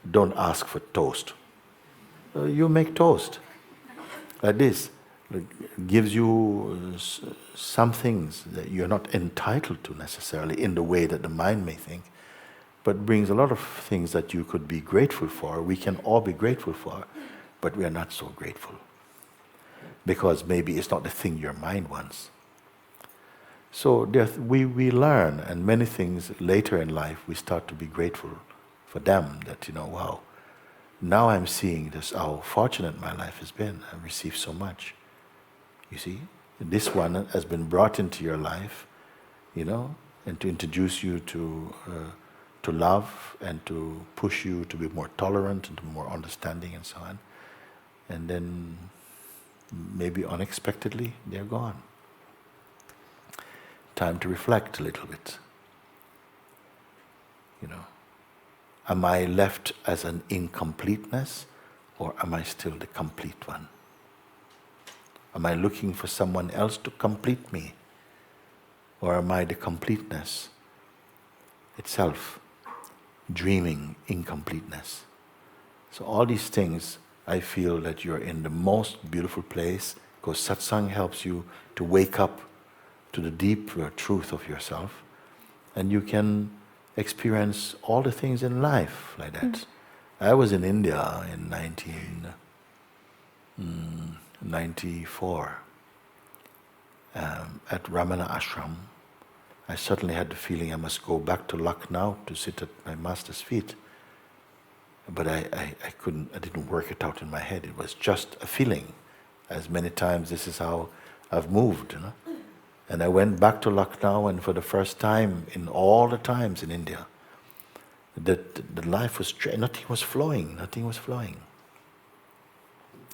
Don't ask for toast. You make toast. Like this. It gives you some things that you're not entitled to necessarily in the way that the mind may think, but brings a lot of things that you could be grateful for. We can all be grateful for, but we are not so grateful. because maybe it's not the thing your mind wants. So we learn, and many things later in life we start to be grateful for them, that, wow, now I'm seeing this, how fortunate my life has been. I've received so much. You see, this one has been brought into your life, and to introduce you to love, and to push you to be more tolerant and to more understanding and so on. And then maybe unexpectedly they're gone. Time to reflect a little bit. Am I left as an incompleteness, or am I still the complete one? Am I looking for someone else to complete me, or am I the completeness itself, dreaming incompleteness? So all these things, I feel that you're in the most beautiful place, because satsang helps you to wake up to the deep truth of yourself, and you can experience all the things in life like that. I was in India in 1994 at Ramana Ashram. I suddenly had the feeling I must go back to Lucknow to sit at my master's feet. But I didn't work it out in my head. It was just a feeling. As many times, this is how I've moved, And I went back to Lucknow, and for the first time in all the times in India, that the life was nothing was flowing. And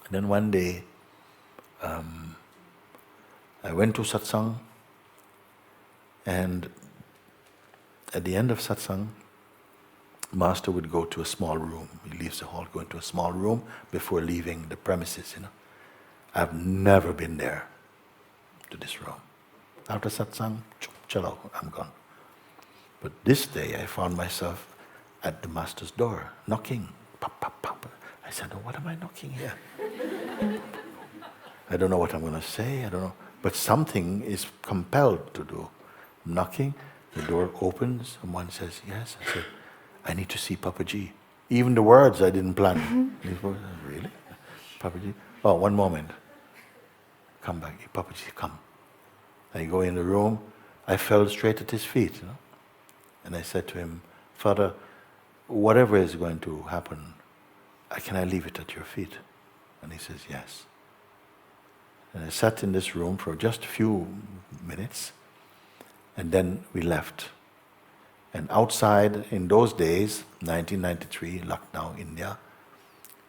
then one day, I went to satsang, and at the end of satsang, Master would go to a small room. He leaves the hall, go into a small room before leaving the premises. I've never been there, to this room. After satsang, chalo, I'm gone. But this day I found myself at the Master's door, knocking. Pop, pop, pop. I said, oh, what am I knocking here? I don't know what I'm going to say, I don't know. But something is compelled to do. Knocking, the door opens, someone says, yes. I said, I need to see Papaji. Even the words I didn't plan. Really? Papaji? Oh, one moment. Come back. Papaji, come. I go in the room. I fell straight at his feet. And I said to him, Father, whatever is going to happen, can I leave it at your feet? And he says, yes. And I sat in this room for just a few minutes, and then we left. And outside, in those days, 1993, Lucknow, India,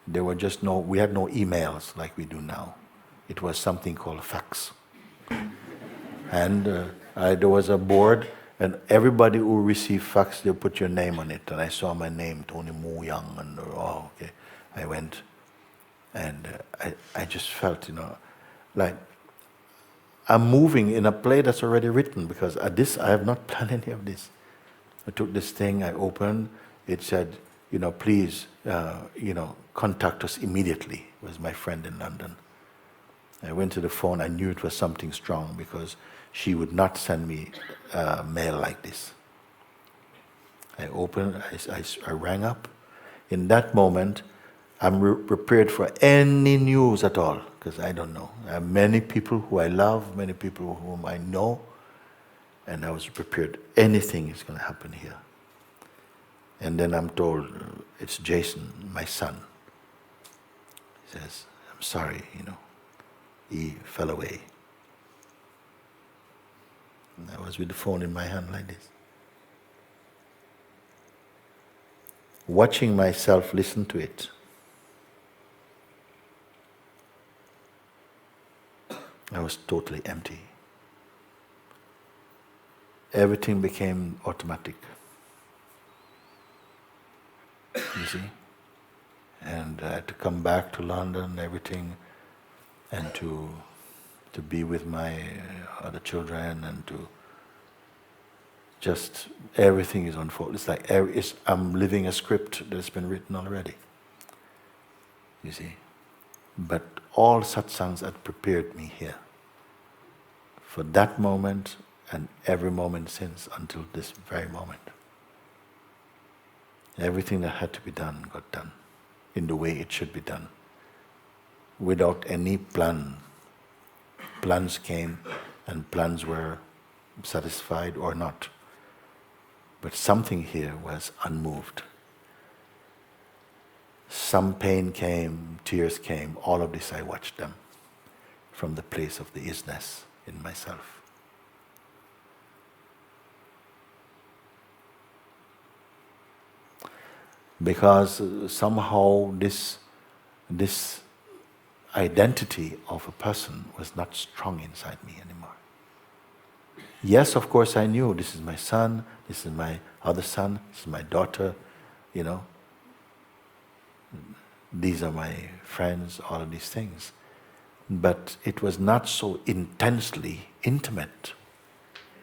we had no emails like we do now. It was something called fax. And there was a board, and everybody who received fax, they put your name on it. And I saw my name, Tony Mu Young, and okay. I went, and I just felt, like I'm moving in a play that's already written, because I have not planned any of this. I took this thing, I opened, it said, please, contact us immediately. It was my friend in London. I went to the phone, I knew it was something strong, because she would not send me mail like this. I opened, I rang up. In that moment, I'm prepared for any news at all, because I don't know. I have many people who I love, many people whom I know, and I was prepared. Anything is going to happen here. And then I'm told, it's Jason, my son. He says, I'm sorry, he fell away. And I was with the phone in my hand like this. Watching myself listen to it. I was totally empty. Everything became automatic. You see? And I had to come back to London, everything, and to be with my other children, and to just, everything is unfolding. It's like I'm living a script that's been written already. You see? But all satsangs had prepared me here for that moment and every moment since, until this very moment. Everything that had to be done got done in the way it should be done, without any plan plans came and plans were satisfied or not. But something here was unmoved. Some pain came, tears came, all of this I watched them from the place of the isness in myself. Because somehow this identity of a person was not strong inside me anymore. Yes, of course I knew this is my son, this is my other son, this is my daughter, you know. These are my friends, all of these things. But it was not so intensely intimate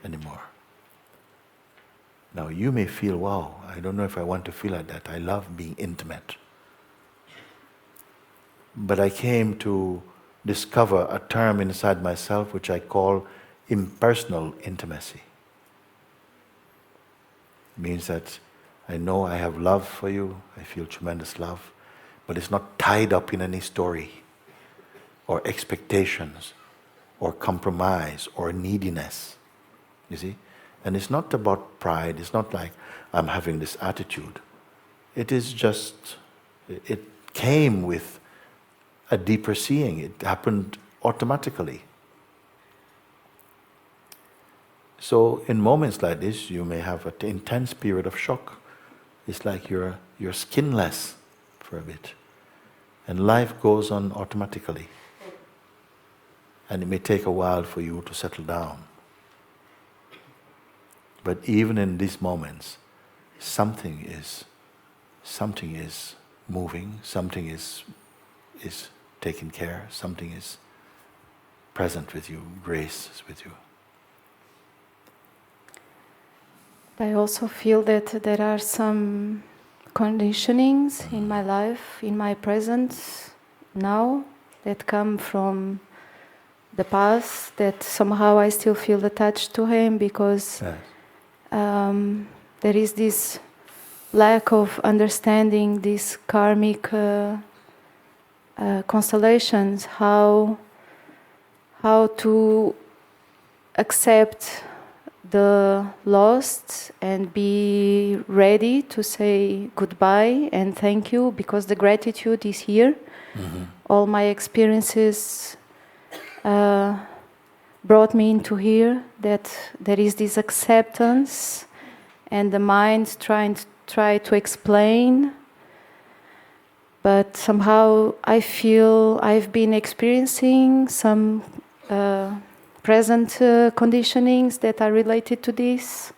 anymore. Now you may feel, wow, I don't know if I want to feel like that. I love being intimate. But I came to discover a term inside myself which I call impersonal intimacy. It means that I know I have love for you, I feel tremendous love, but it's not tied up in any story or expectations or compromise or neediness. You see? And it's not about pride, it's not like I'm having this attitude. It is just, it came with a deeper seeing. It happened automatically. So in moments like this, you may have an intense period of shock. It's like you're skinless for a bit. And life goes on automatically. And it may take a while for you to settle down. But even in these moments, something is moving, something is taken care, something is present with you, grace is with you. I also feel that there are some conditionings in my life, in my presence now, that come from the past, that somehow I still feel attached to him because Yes. There is this lack of understanding these karmic constellations, how to accept the lost and be ready to say goodbye and thank you, because the gratitude is here. Mm-hmm. All my experiences brought me into here, that there is this acceptance and the mind try to explain, but somehow I feel I've been experiencing some present conditionings that are related to this,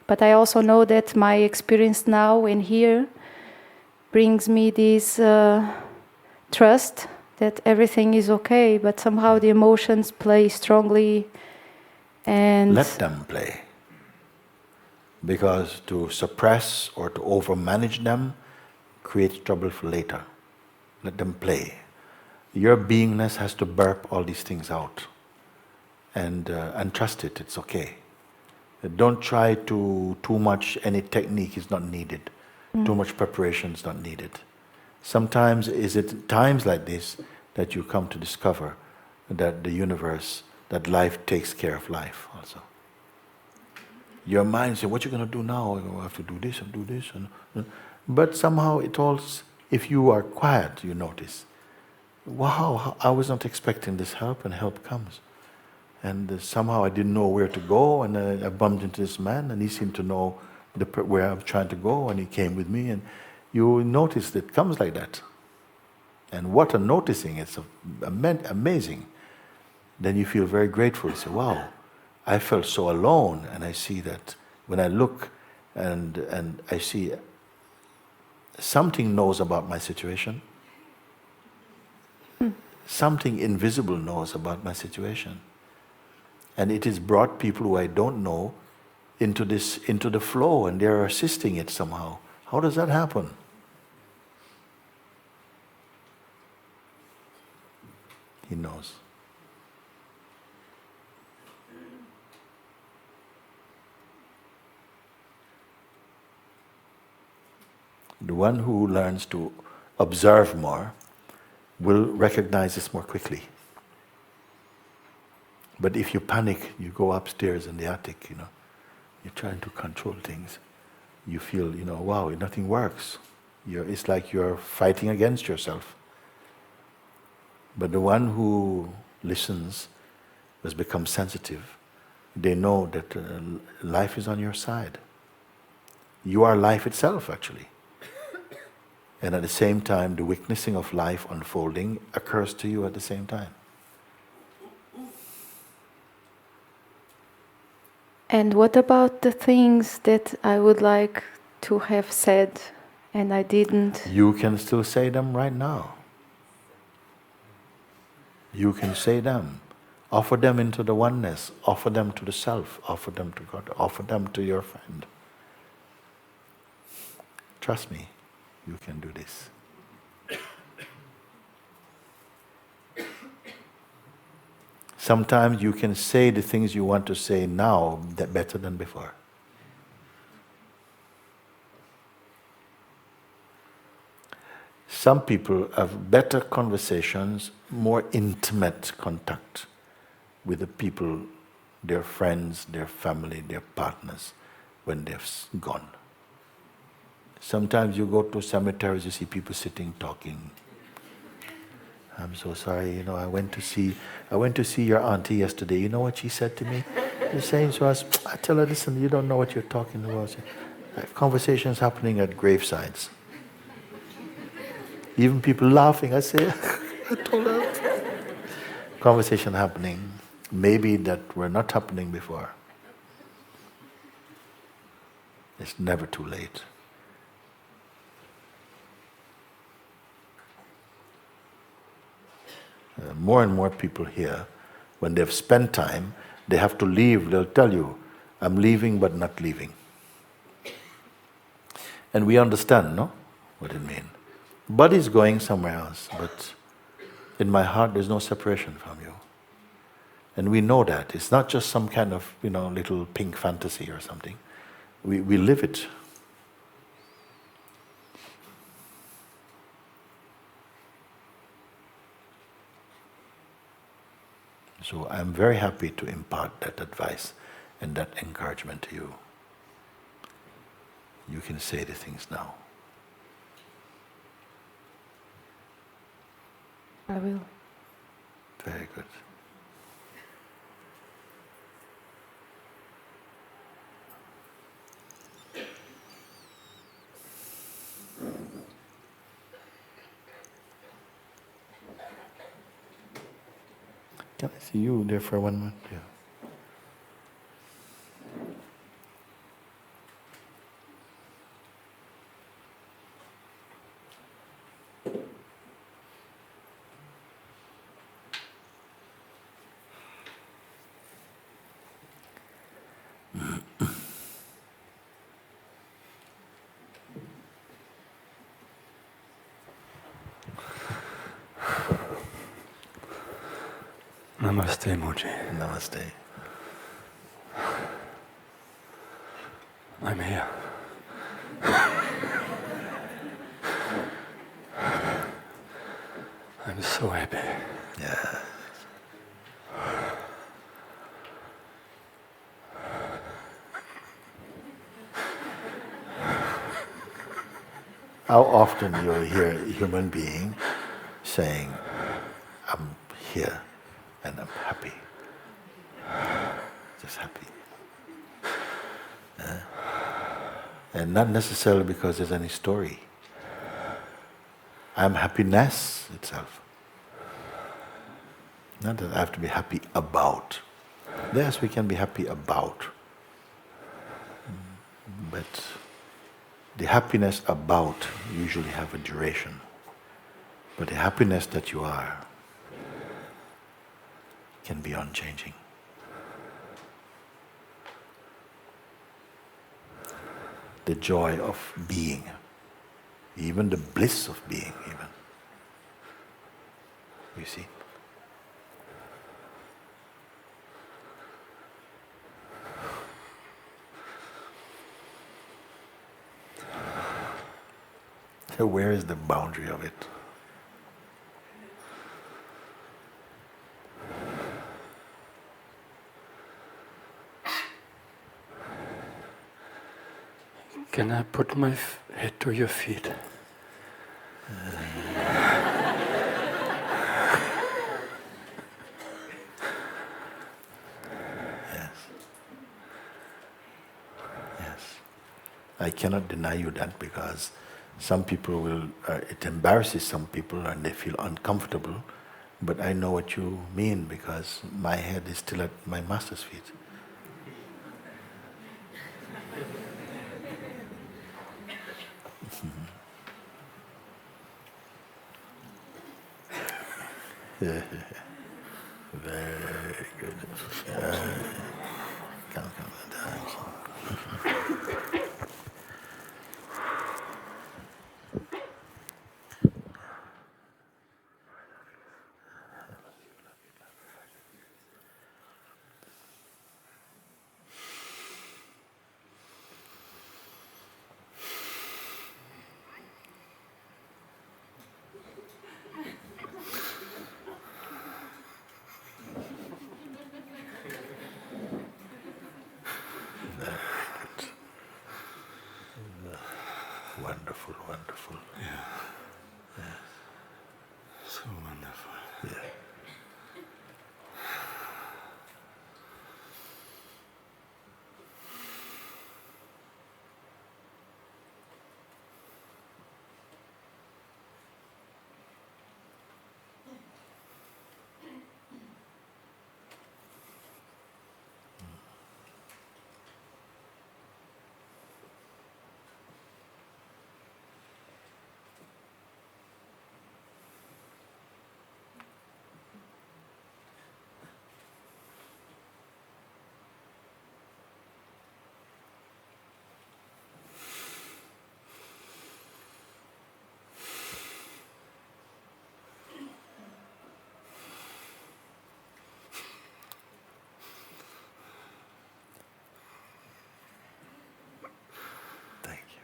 but I also know that my experience now and here brings me this trust that everything is okay, but somehow the emotions play strongly. And let them play. Because to suppress or to overmanage them creates trouble for later. Let them play. Your beingness has to burp all these things out. And trust it, it's okay. Don't try too much, any technique is not needed. Too much preparation is not needed. Sometimes is it times like this that you come to discover that the universe, that life takes care of life also. Your mind says, what are you going to do now? You have to do this and do this. But somehow it all, if you are quiet, you notice, wow, I was not expecting this help, and help comes. And somehow I didn't know where to go, and I bumped into this man, and he seemed to know where I was trying to go, and he came with me, and you notice that it comes like that. And what a noticing, it's amazing. Then you feel very grateful. You say, wow, I felt so alone, and I see that when I look and I see something knows about my situation, something invisible knows about my situation. And it has brought people who I don't know into the flow, and they're assisting it somehow. How does that happen? He knows. The one who learns to observe more will recognize this more quickly. But if you panic, you go upstairs in the attic, you're trying to control things. You feel, wow, nothing works. It's like you're fighting against yourself. But the one who listens, has become sensitive, they know that life is on your side. You are life itself, actually. And at the same time, the witnessing of life unfolding occurs to you at the same time. And what about the things that I would like to have said and I didn't? You can still say them right now. You can say them. Offer them into the oneness. Offer them to the self. Offer them to God. Offer them to your friend. Trust me, you can do this. Sometimes you can say the things you want to say now that better than before. Some people have better conversations, more intimate contact with the people, their friends, their family, their partners, when they've gone. Sometimes you go to cemeteries, you see people sitting, talking. I'm so sorry, I went to see your auntie yesterday. You know what she said to me? She's saying to us, I tell her, listen, you don't know what you're talking about. Conversations happening at gravesides. Even people laughing, I say, I told her. Conversation happening, maybe that were not happening before. It's never too late. More and more people here, when they've spent time, they have to leave, they'll tell you, I'm leaving but not leaving. And we understand, no? What it means. Body's going somewhere else, but in my heart there's no separation from you. And we know that. It's not just some kind of, little pink fantasy or something. We live it. So I'm very happy to impart that advice and that encouragement to you. You can say the things now. I will. Very good. Can I see you there for 1 minute? Yeah. Namaste, Monte. Namaste. I'm here. I'm so happy. Yeah. How often you hear a human being saying, I'm here and I'm happy. Just happy. And not necessarily because there's any story. I'm happiness itself. Not that I have to be happy about. Yes, we can be happy about. But the happiness about usually have a duration. But the happiness that you are can be unchanging. The joy of being, even the bliss of being, even. You see? So where is the boundary of it? Can I put my head to your feet? Yes. Yes. I cannot deny you that because some people will, it embarrasses some people and they feel uncomfortable, but I know what you mean because my head is still at my master's feet. Very good. Come. Wonderful, wonderful. Yeah. So wonderful. Yeah. Thank you.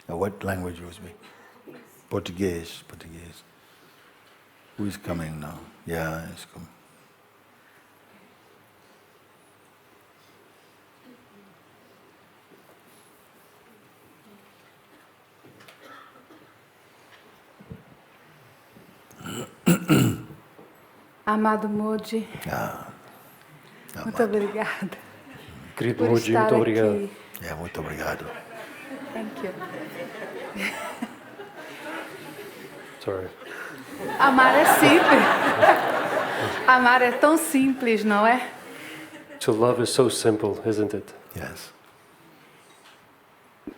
What language you speak? Portuguese. Who is coming now? Yeah, it's coming. Amado Monte, muito Amado. obrigada Querido por Monte, estar muito obrigado. aqui. Muito obrigado. Thank you. Sorry. Amar é simples. Amar é tão simples, não é? To love is so simple, isn't it? Yes.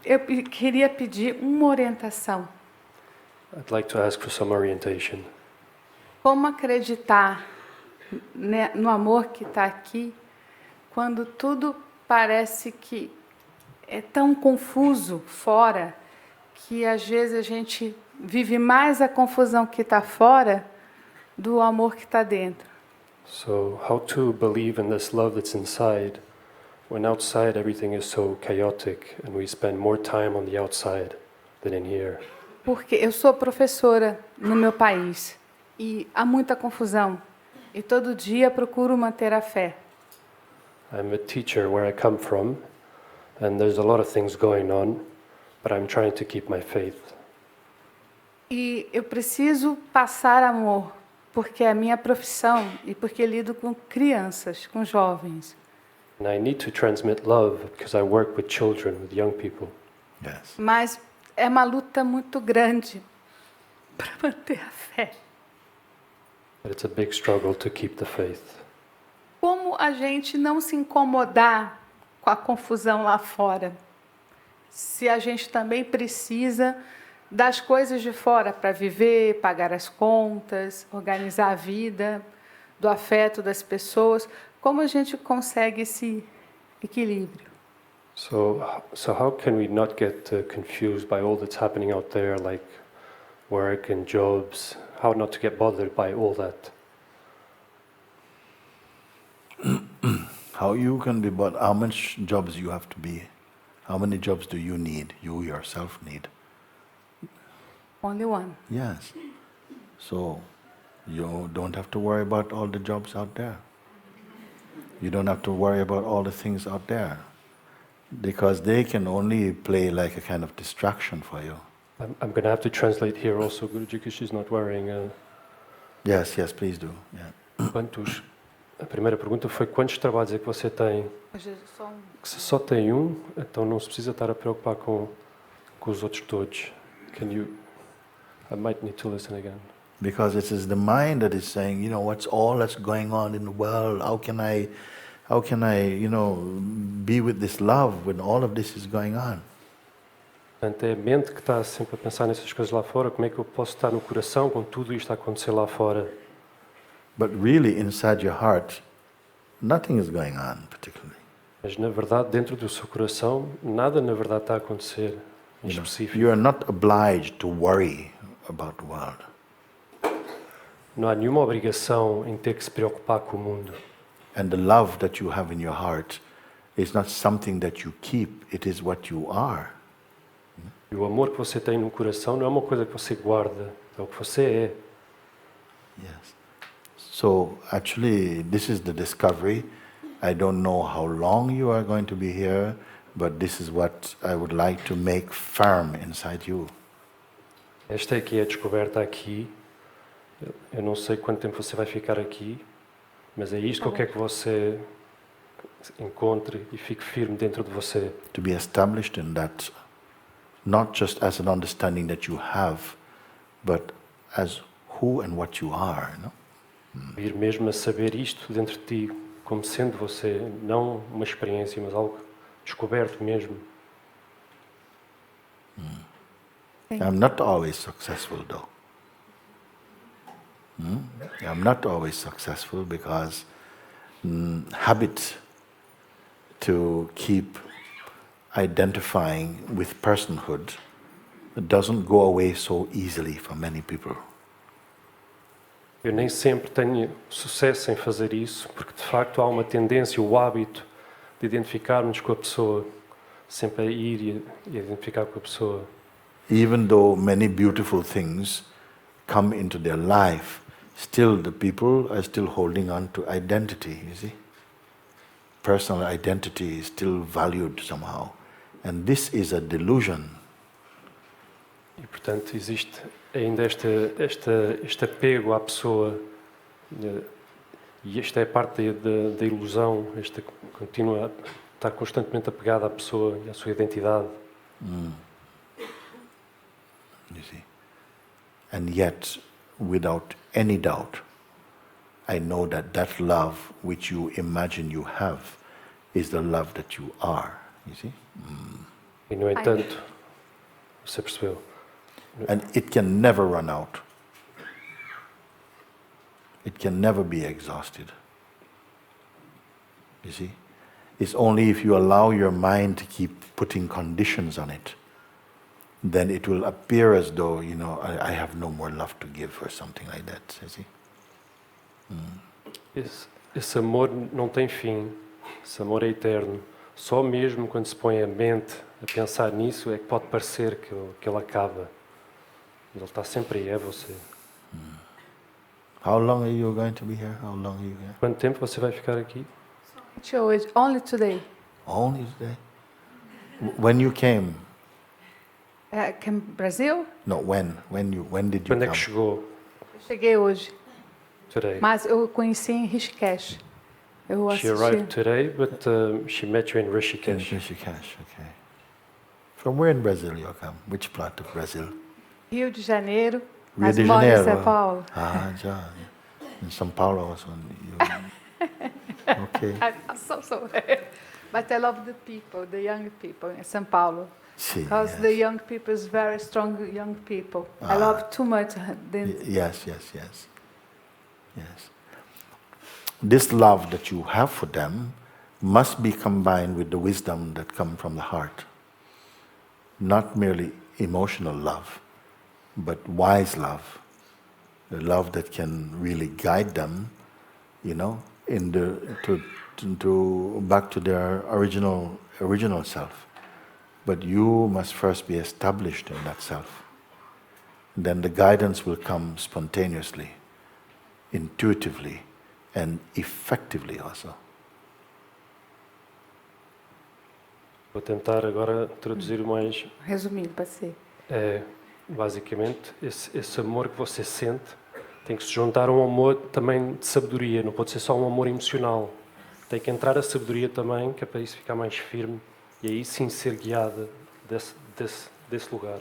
Eu queria pedir uma orientação. I'd like to ask for some orientation. Como acreditar no amor que está aqui quando tudo parece que é tão confuso fora que às vezes a gente vive mais a confusão que está fora do amor que está dentro. So, how to believe in this love that's inside when outside everything is so chaotic and we spend more time on the outside than in here? Porque eu sou professora no meu país e há muita confusão. E todo dia procuro manter a fé. I'm a teacher where I come from, and there's a lot of things going on, but I'm trying to keep my faith. E eu preciso passar amor, porque é a minha profissão e porque lido com crianças, com jovens. And I need to transmit love because I work with children, with young people. Yes. Mas é uma luta muito grande para manter a fé. But it's a big struggle to keep the faith. Como a gente não se incomodar com a confusão lá fora? Se a gente também precisa das coisas de fora para viver, pagar as contas, organizar a vida, do afeto das pessoas, como a gente consegue esse equilíbrio? So how can we not get confused by all that's happening out there, like work and jobs? How not to get bothered by all that? How you can be, but how much jobs you have to be? How many jobs do you need? You yourself need. Only one. Yes. So you don't have to worry about all the jobs out there. You don't have to worry about all the things out there, because they can only play like a kind of distraction for you. I'm going to have to translate here also, Guruji, because she's not wearing. Yes, please do. Yeah. A primeira pergunta foi quantos trabalhos é que você tem? Hoje só Que se só tem um, então não se precisa estar a preocupar com os outros todos. Can you? I might need to listen again. Because it is the mind that is saying, what's all that's going on in the world? How can I, be with this love when all of this is going on? Portanto, é a mente que está sempre a pensar nessas coisas lá fora. Como é que eu posso estar no coração com tudo isto a acontecer lá fora? But really, inside your heart, nothing is going on particularly. Mas na verdade, dentro do seu coração, nada na verdade está a acontecer em You específico. are not obliged to worry about the world. Não há nenhuma obrigação em ter que se preocupar com o mundo. And the love that you have in your heart is not something that you keep, it is what you are. E o amor que você tem no coração não é uma coisa que você guarda, é o que você é. Yes. So actually, this is the discovery. I don't know how long you are going to be here, but this is what I would like to make firm inside you. Esta aqui é a descoberta aqui. Eu não sei quanto tempo você vai ficar aqui, mas é isto que eu quero que você encontre e fique firme dentro de você. To be established in that, not just as an understanding that you have, but as who and what you are. Ir mesmo a saber isto dentro de ti, como sendo você, não uma experiência, mas algo descoberto mesmo. I'm not always successful though. I'm not always successful because habit to keep identifying with personhood doesn't go away so easily for many people. Eu nem sempre tenho sucesso em fazer isso, porque de facto há uma tendência, o hábito de identificarmos com a pessoa, sempre a ir e identificar com a pessoa. Even though many beautiful things come into their life, still the people are still holding on to identity, you see. Personal identity is still valued somehow. And this is a delusion. E portanto existe ainda este apego à pessoa, e esta é parte da ilusão, esta continua a estar constantemente apegada à pessoa e à sua identidade. You see. And yet, without any doubt, I know that that love which you imagine you have is the love that you are. You see? E no entanto, você percebeu? And it can never run out. It can never be exhausted. You see? It's only if you allow your mind to keep putting conditions on it then it will appear as though, I have no more love to give or something like that, says he. Esse amor não tem fim, esse amor é eterno. Só mesmo quando se põe a mente a pensar nisso é que pode parecer que ele acaba. Mas ele está sempre aí, é você. How long are you going to be here? How long are you here? Quanto tempo você vai ficar aqui? Hoje, only today. Only today? When you came? Came Brasil? No, when did you Quando come? é que chegou? Eu cheguei hoje, Today. mas eu conheci em Rishikesh. Eu She arrived assisti. today, but she met you in In Rishikesh. Rishikesh, okay. From where in Brazil you come? Which part of Brazil? Rio de Janeiro, Rio mas de moro em Janeiro. São Paulo. Já. In São Paulo also. Okay. So. But I love the people, the young people in São Paulo. See, Because yes. the young people is very strong young people. I love too much them. Yes. This love that you have for them must be combined with the wisdom that comes from the heart. Not merely emotional love, but wise love. The love that can really guide them, to back to their original self. But you must first be established in that self. Then the guidance will come spontaneously, intuitively, and effectively also. Vou tentar agora traduzir mais. Resumindo, pode ser. Basicamente, esse amor que você sente tem que se juntar a um amor também de sabedoria, não pode ser só um amor emocional. Tem que entrar a sabedoria também, que é para isso ficar mais firme e aí sim ser guiada desse lugar.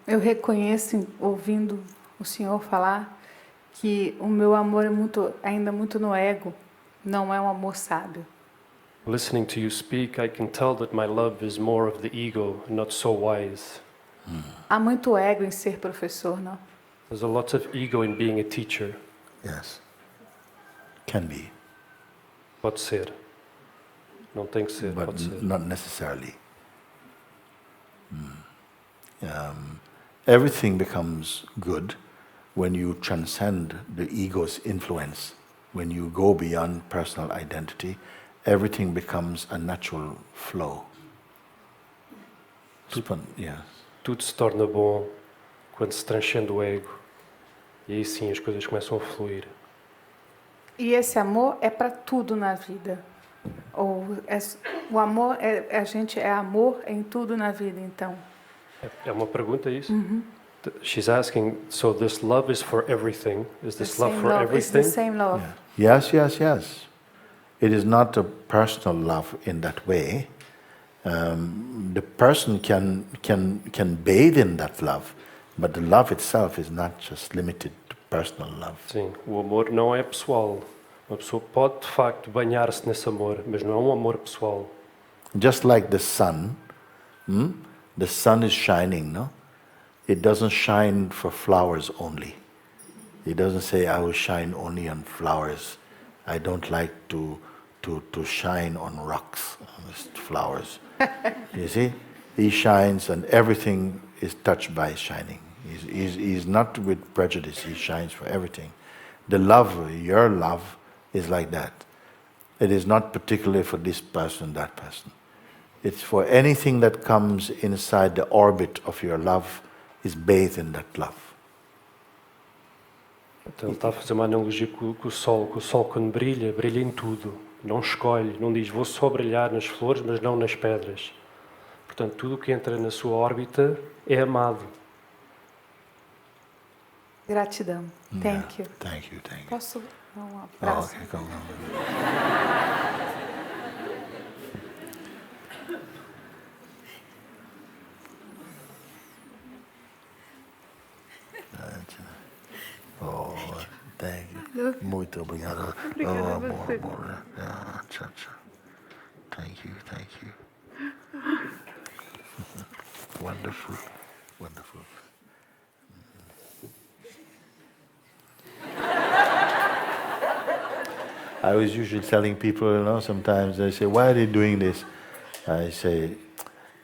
Eu reconheço, ouvindo o senhor falar, que o meu amor é ainda muito no ego, não é um amor sábio. Listening to you speak, I can tell that my love is more of the ego, not so wise. Há muito ego em ser professor, não? There's a lot of ego in being a teacher. Yes. Can be. Pode ser. Não tem que ser, But pode ser. not necessarily. Everything becomes good when you transcend the ego's influence. When you go beyond personal identity, everything becomes a natural flow. Yes. Tudo se torna bom quando se transcende o ego. E aí sim as coisas começam a fluir. E esse amor é para tudo na vida. O amor, a gente é amor em tudo na vida, então. É uma pergunta isso? She's asking, so this love is for everything? Is this love for It's everything? the same love. Yeah. Yes. It is not a personal love in that way. The person can bathe in that love, but the love itself is not just limited to personal love. Sim, o amor não é pessoal. Uma pessoa pode, de facto, banhar-se nesse amor, mas não é um amor pessoal. Just like the sun is shining, no? It doesn't shine for flowers only. It doesn't say, I will shine only on flowers. I don't like to shine on rocks, on flowers. You see? He shines and everything is touched by his shining. He's not with prejudice, he shines for everything. The love, your love, is like that. It is not particularly for this person, that person. It's for anything that comes inside the orbit of your love is bathed in that love. Então ele está a fazer uma analogia com o sol. Que o sol, quando brilha, brilha em tudo. Não escolhe, não diz, vou só brilhar nas flores, mas não nas pedras. Portanto, tudo o que entra na sua órbita é amado. Gratidão. Thank you. Thank you. Posso dar um Oh, abraço? okay, come on. Oh, thank you. Muito obrigado. Obrigada a você. Amor. Tchau. Thank you. Wonderful. I was usually telling people, sometimes they say, why are they doing this? I say,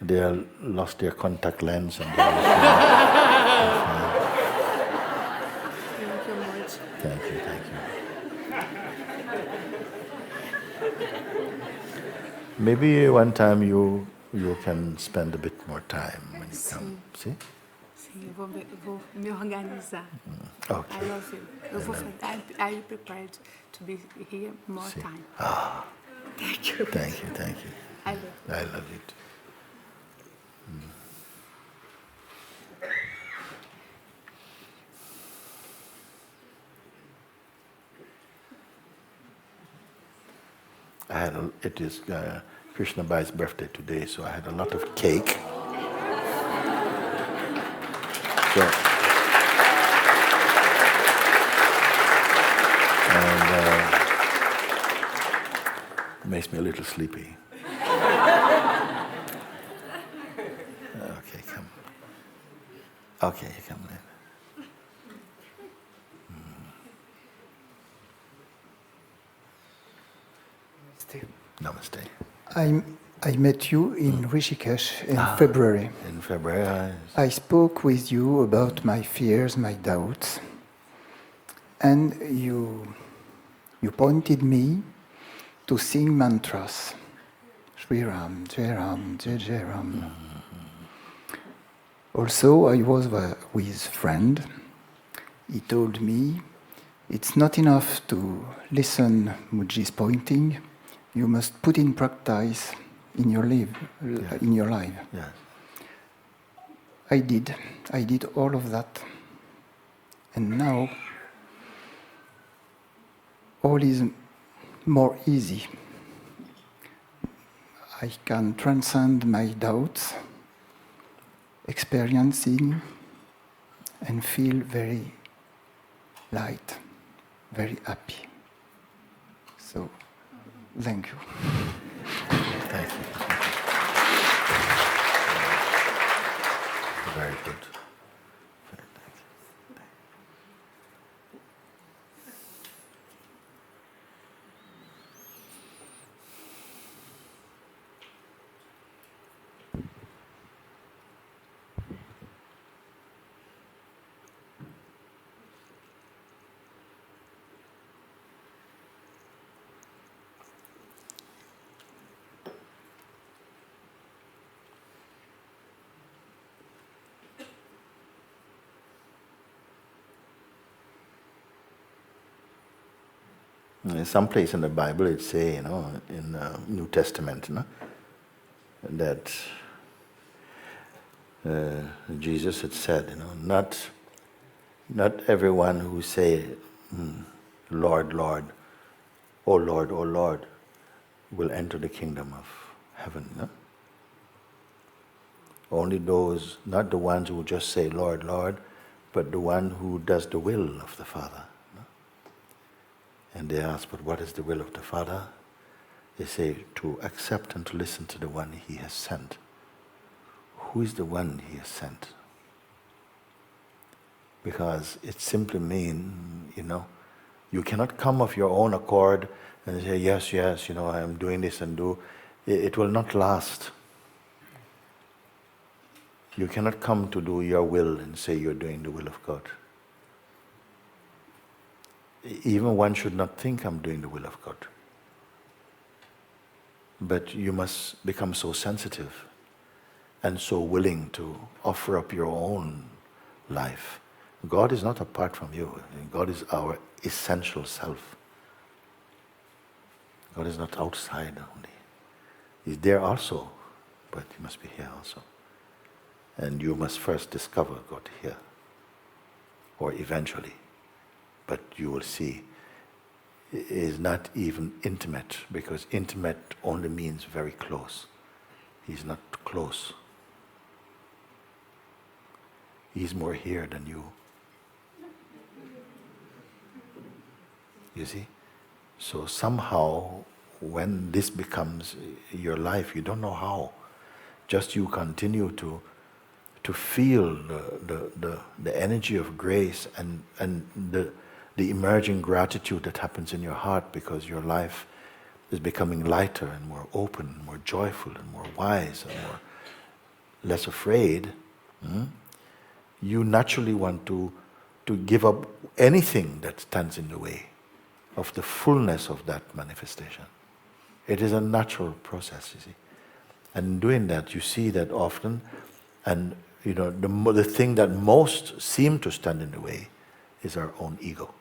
they lost their contact lens and Thank you much. Thank you. Maybe one time you can spend a bit more time when you come. See? Sim, eu vou me organizar. Okay. I love you. I'm prepared to be here more See. time. Ah, Thank you. thank you. I love you. I love it. It is Krishna Bai's birthday today, so I had a lot of cake. It makes me a little sleepy. Okay, come. Okay, you come in. Namaste. I met you in Rishikesh in February. In February, I spoke with you about my fears, my doubts, and you pointed me to sing mantras. Shri Ram, Jai Ram, Jai Jai Ram. Also, I was with a friend. He told me, it's not enough to listen Muji's pointing. You must put in practice in your life. yes. I did all of that. And now, all is more easy. I can transcend my doubts, experiencing and feel very light, very happy. So, thank you. Thank you. Very good. Some place in the Bible it say, in New Testament, that Jesus had said, not everyone who say, Lord, Lord, oh Lord, will enter the kingdom of heaven. Only those, not the ones who just say, Lord, Lord, but the one who does the will of the Father. And they ask, but what is the will of the Father? They say, to accept and to listen to the one He has sent. Who is the one He has sent? Because it simply means, you cannot come of your own accord and say, yes, I am doing this and do. It will not last. You cannot come to do your will and say you're doing the will of God. Even one should not think I'm doing the will of God. But you must become so sensitive and so willing to offer up your own life. God is not apart from you. God is our essential self. God is not outside only. He's there also, but He must be here also. And you must first discover God here, or eventually. But you will see, it is not even intimate, because intimate only means very close. He's not close. He's more here than you. You see? So somehow, when this becomes your life, you don't know how. Just you continue to feel the energy of grace and the emerging gratitude that happens in your heart, because your life is becoming lighter and more open, more joyful and more wise and more less afraid, you naturally want to give up anything that stands in the way of the fullness of that manifestation. It is a natural process, you see. And in doing that, you see that often, and the thing that most seem to stand in the way is our own ego.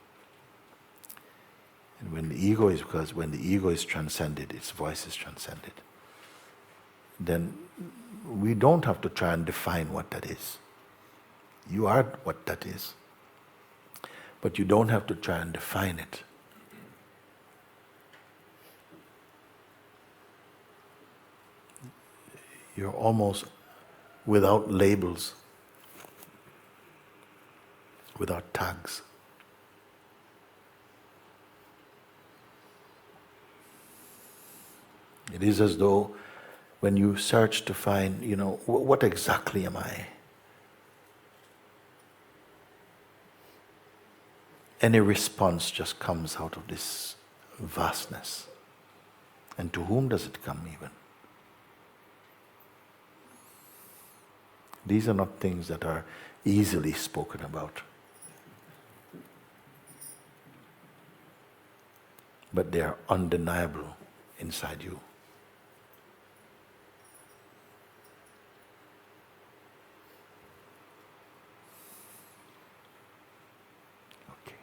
And when the ego is transcended, its voice is transcended, then we don't have to try and define what that is. You are what that is. But you don't have to try and define it. You're almost without labels, without tags. It is as though when you search to find, what exactly am I? Any response just comes out of this vastness. And to whom does it come even? These are not things that are easily spoken about. But they are undeniable inside you. Okay.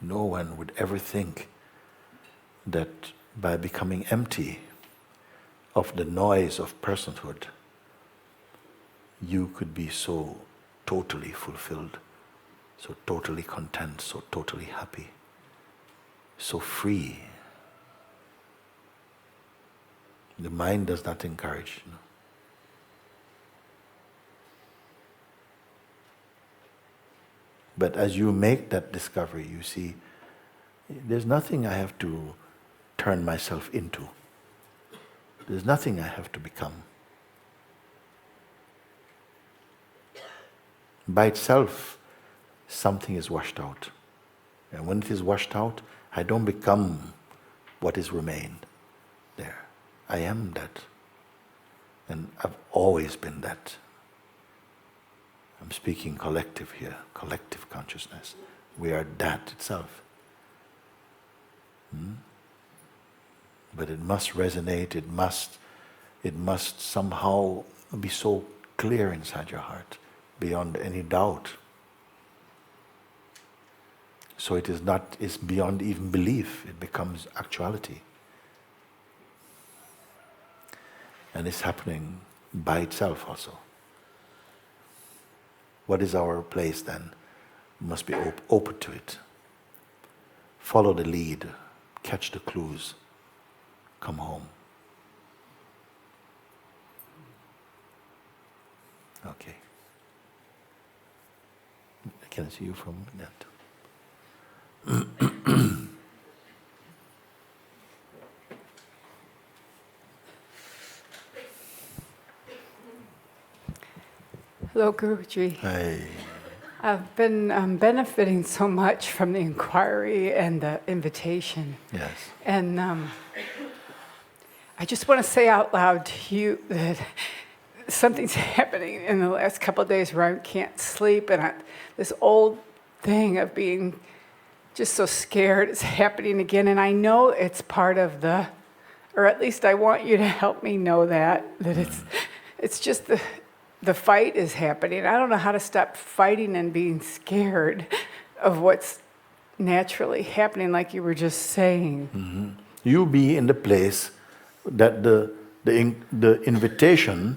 No one would ever think that by becoming empty of the noise of personhood, you could be so totally fulfilled, so totally content, so totally happy, so free. The mind does not encourage. But as you make that discovery, you see, there's nothing I have to turn myself into. There's nothing I have to become. By itself, something is washed out. And when it is washed out, I don't become what is remained there. I am that. And I've always been that. I'm speaking collective here, collective consciousness. We are that itself. But it must resonate, it must somehow be so clear inside your heart, beyond any doubt. So it's beyond even belief, it becomes actuality. And it's happening by itself also. What is our place then? We must be open to it. Follow the lead, catch the clues. Come home. Okay. Can I see you from that? Hello, Guruji. Hi. I've been benefiting so much from the inquiry and the invitation. Yes. And I just want to say out loud to you that something's happening in the last couple of days where I can't sleep, and this old thing of being just so scared is happening again. And I know it's part of or at least I want you to help me know that it's just the fight is happening. I don't know how to stop fighting and being scared of what's naturally happening, like you were just saying. Mm-hmm. You be in the place that the invitation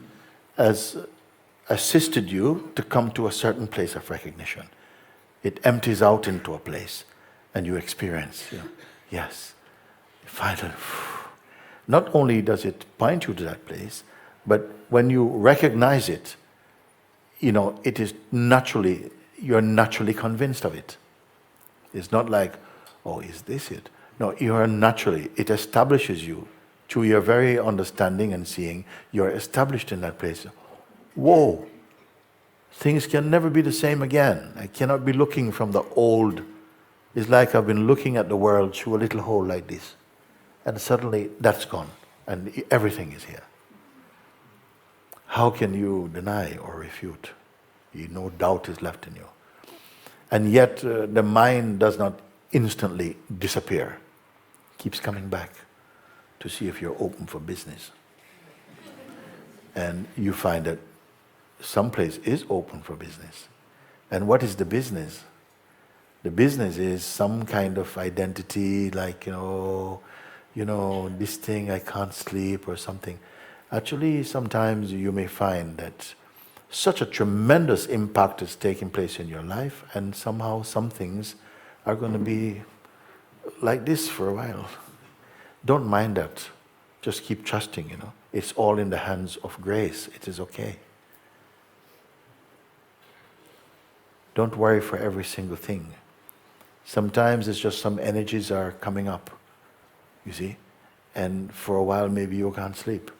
has assisted you to come to a certain place of recognition. It empties out into a place, and you experience, yes, finally. Not only does it point you to that place, but when you recognize it, it is you're naturally convinced of it. It's not like, oh, is this it? No, it establishes you through your very understanding and seeing, you're established in that place. Whoa, things can never be the same again. I cannot be looking from the old. It's like I've been looking at the world through a little hole like this. and suddenly that's gone, and everything is here. How can you deny or refute? No doubt is left in you. And yet the mind does not instantly disappear. Keeps coming back to see if you're open for business. And you find that some place is open for business. And what is the business? The business is some kind of identity, like, this thing, I can't sleep or something. Actually, sometimes you may find that such a tremendous impact is taking place in your life, and somehow some things are going to be like this for a while. Don't mind that. Just keep trusting, It's all in the hands of grace. It is okay. Don't worry for every single thing. Sometimes it's just some energies are coming up, you see, and for a while maybe you can't sleep.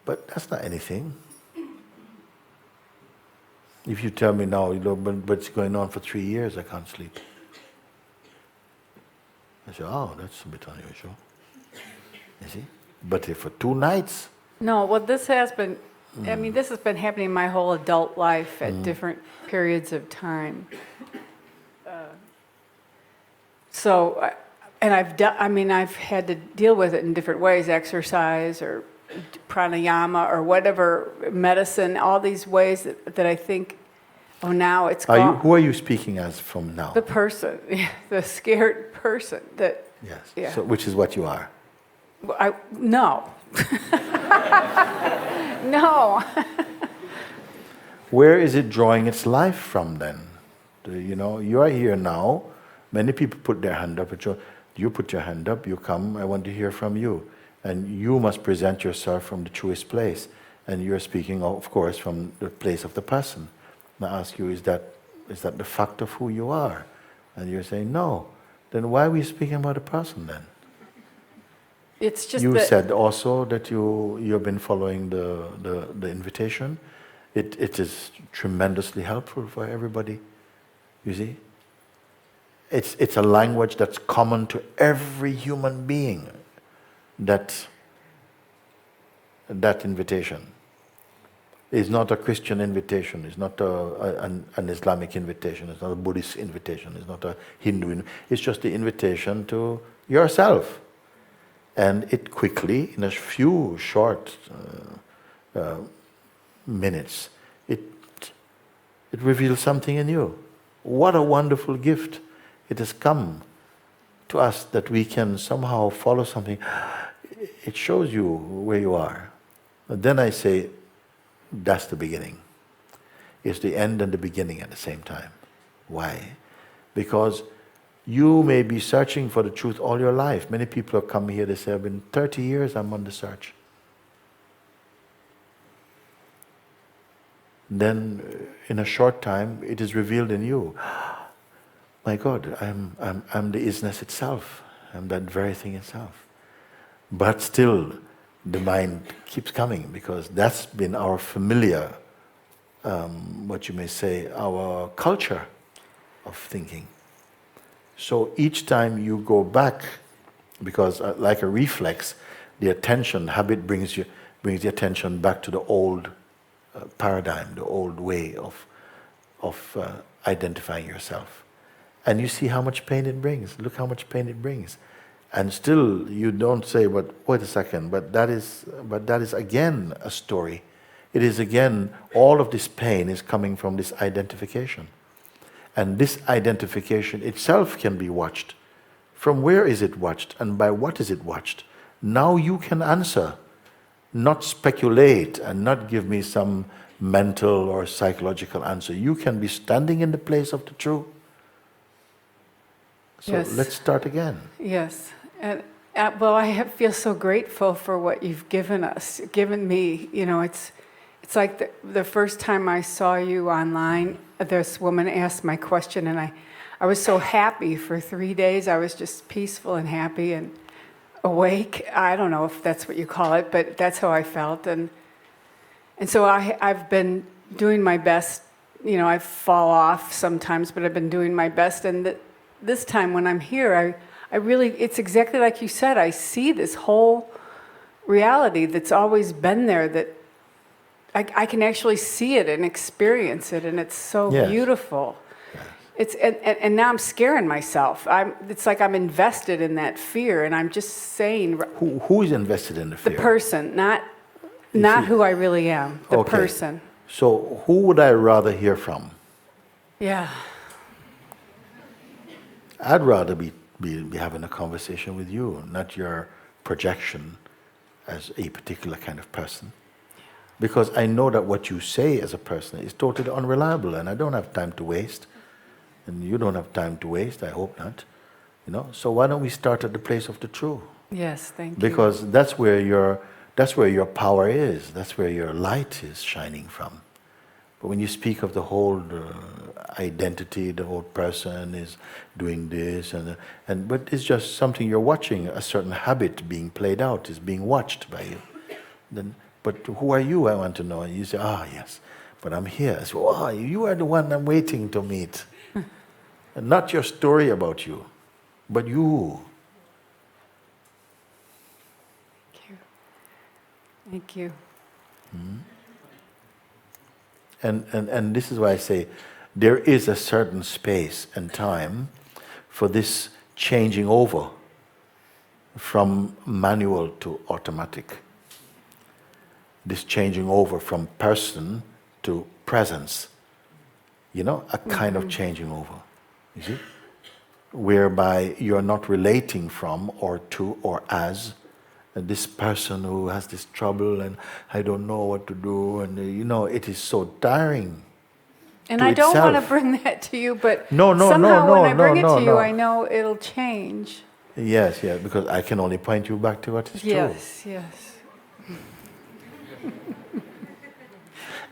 But that's not anything. If you tell me now, but it's going on for 3 years, I can't sleep. I say, oh, that's a bit unusual. You see? But if for 2 nights... No, well, this has been, this has been happening my whole adult life at different periods of time. I've had to deal with it in different ways, exercise or pranayama or whatever, medicine, all these ways that I think, now it's gone. Who are you speaking as from now? The person, the scared person that... Yes, yeah. so, which is what you are. No. No. Where is it drawing its life from then? You are here now. Many people put their hand up. You put your hand up, you come, I want to hear from you. And you must present yourself from the truest place. And you're speaking, of course, from the place of the person. And I ask you, is that the fact of who you are? And you're saying, no. Then why are we speaking about a person then? It's just you said also that you've been following the invitation. It is tremendously helpful for everybody. You see? It's a language that's common to every human being. That invitation is not a Christian invitation. It's not an Islamic invitation. It's not a Buddhist invitation. It's not a Hindu. It's just the invitation to yourself. And it quickly, in a few short minutes, it reveals something in you. What a wonderful gift it has come to us that we can somehow follow something. It shows you where you are. But then I say, that's the beginning. It's the end and the beginning at the same time. Why? Because you may be searching for the truth all your life. Many people have come here, they say, I've been 30 years, I'm on the search. Then, in a short time, it is revealed in you. My God, I'm the isness itself. I'm that very thing itself. But still, the mind keeps coming because that's been our familiar, what you may say, our culture of thinking. So each time you go back, because like a reflex, the attention habit brings the attention back to the old paradigm, the old way of identifying yourself. And you see how much pain it brings. Look how much pain it brings. And still you don't say, but wait a second, but that is again a story. It is again, all of this pain is coming from this identification. And this identification itself can be watched. From where is it watched and by what is it watched? Now you can answer, not speculate and not give me some mental or psychological answer. You can be standing in the place of the truth. So yes. Let's start again. Yes. And I feel so grateful for what you've given me. It's like the first time I saw you online, this woman asked my question, and I was so happy for 3 days. I was just peaceful and happy and awake. I don't know if that's what you call it, but that's how I felt. And so I've been doing my best. I fall off sometimes, but I've been doing my best. And this time when I'm here, it's exactly like you said, I see this whole reality that's always been there, that I can actually see it and experience it, and it's so Yes. beautiful. It's and now I'm scaring myself. It's like I'm invested in that fear, and I'm just saying Who is invested in the the fear? person, not who I really am. The Okay. person. So who would I rather hear from? Yeah. I'd rather be having a conversation with you, not your projection as a particular kind of person. Because I know that what you say as a person is totally unreliable, and I don't have time to waste. And you don't have time to waste, I hope not. So why don't we start at the place of the true? Yes, thank you. Because that's where your power is, that's where your light is shining from. But when you speak of the whole identity, the whole person is doing this, but it's just something you're watching, a certain habit being played out, is being watched by you. But who are you, I want to know. And you say, yes, but I'm here. So, you are the one I'm waiting to meet. And not your story about you, but you. Thank you. And this is why I say there is a certain space and time for this changing over from manual to automatic. This changing over from person to presence. A kind of changing over. You see? Whereby you're not relating from or to or as this person who has this trouble and I don't know what to do, and it is so tiring. And to I don't want to itself. bring that to you, but No, somehow when I bring it to you, no. I know it'll change. Yes, because I can only point you back to what is true. Yes.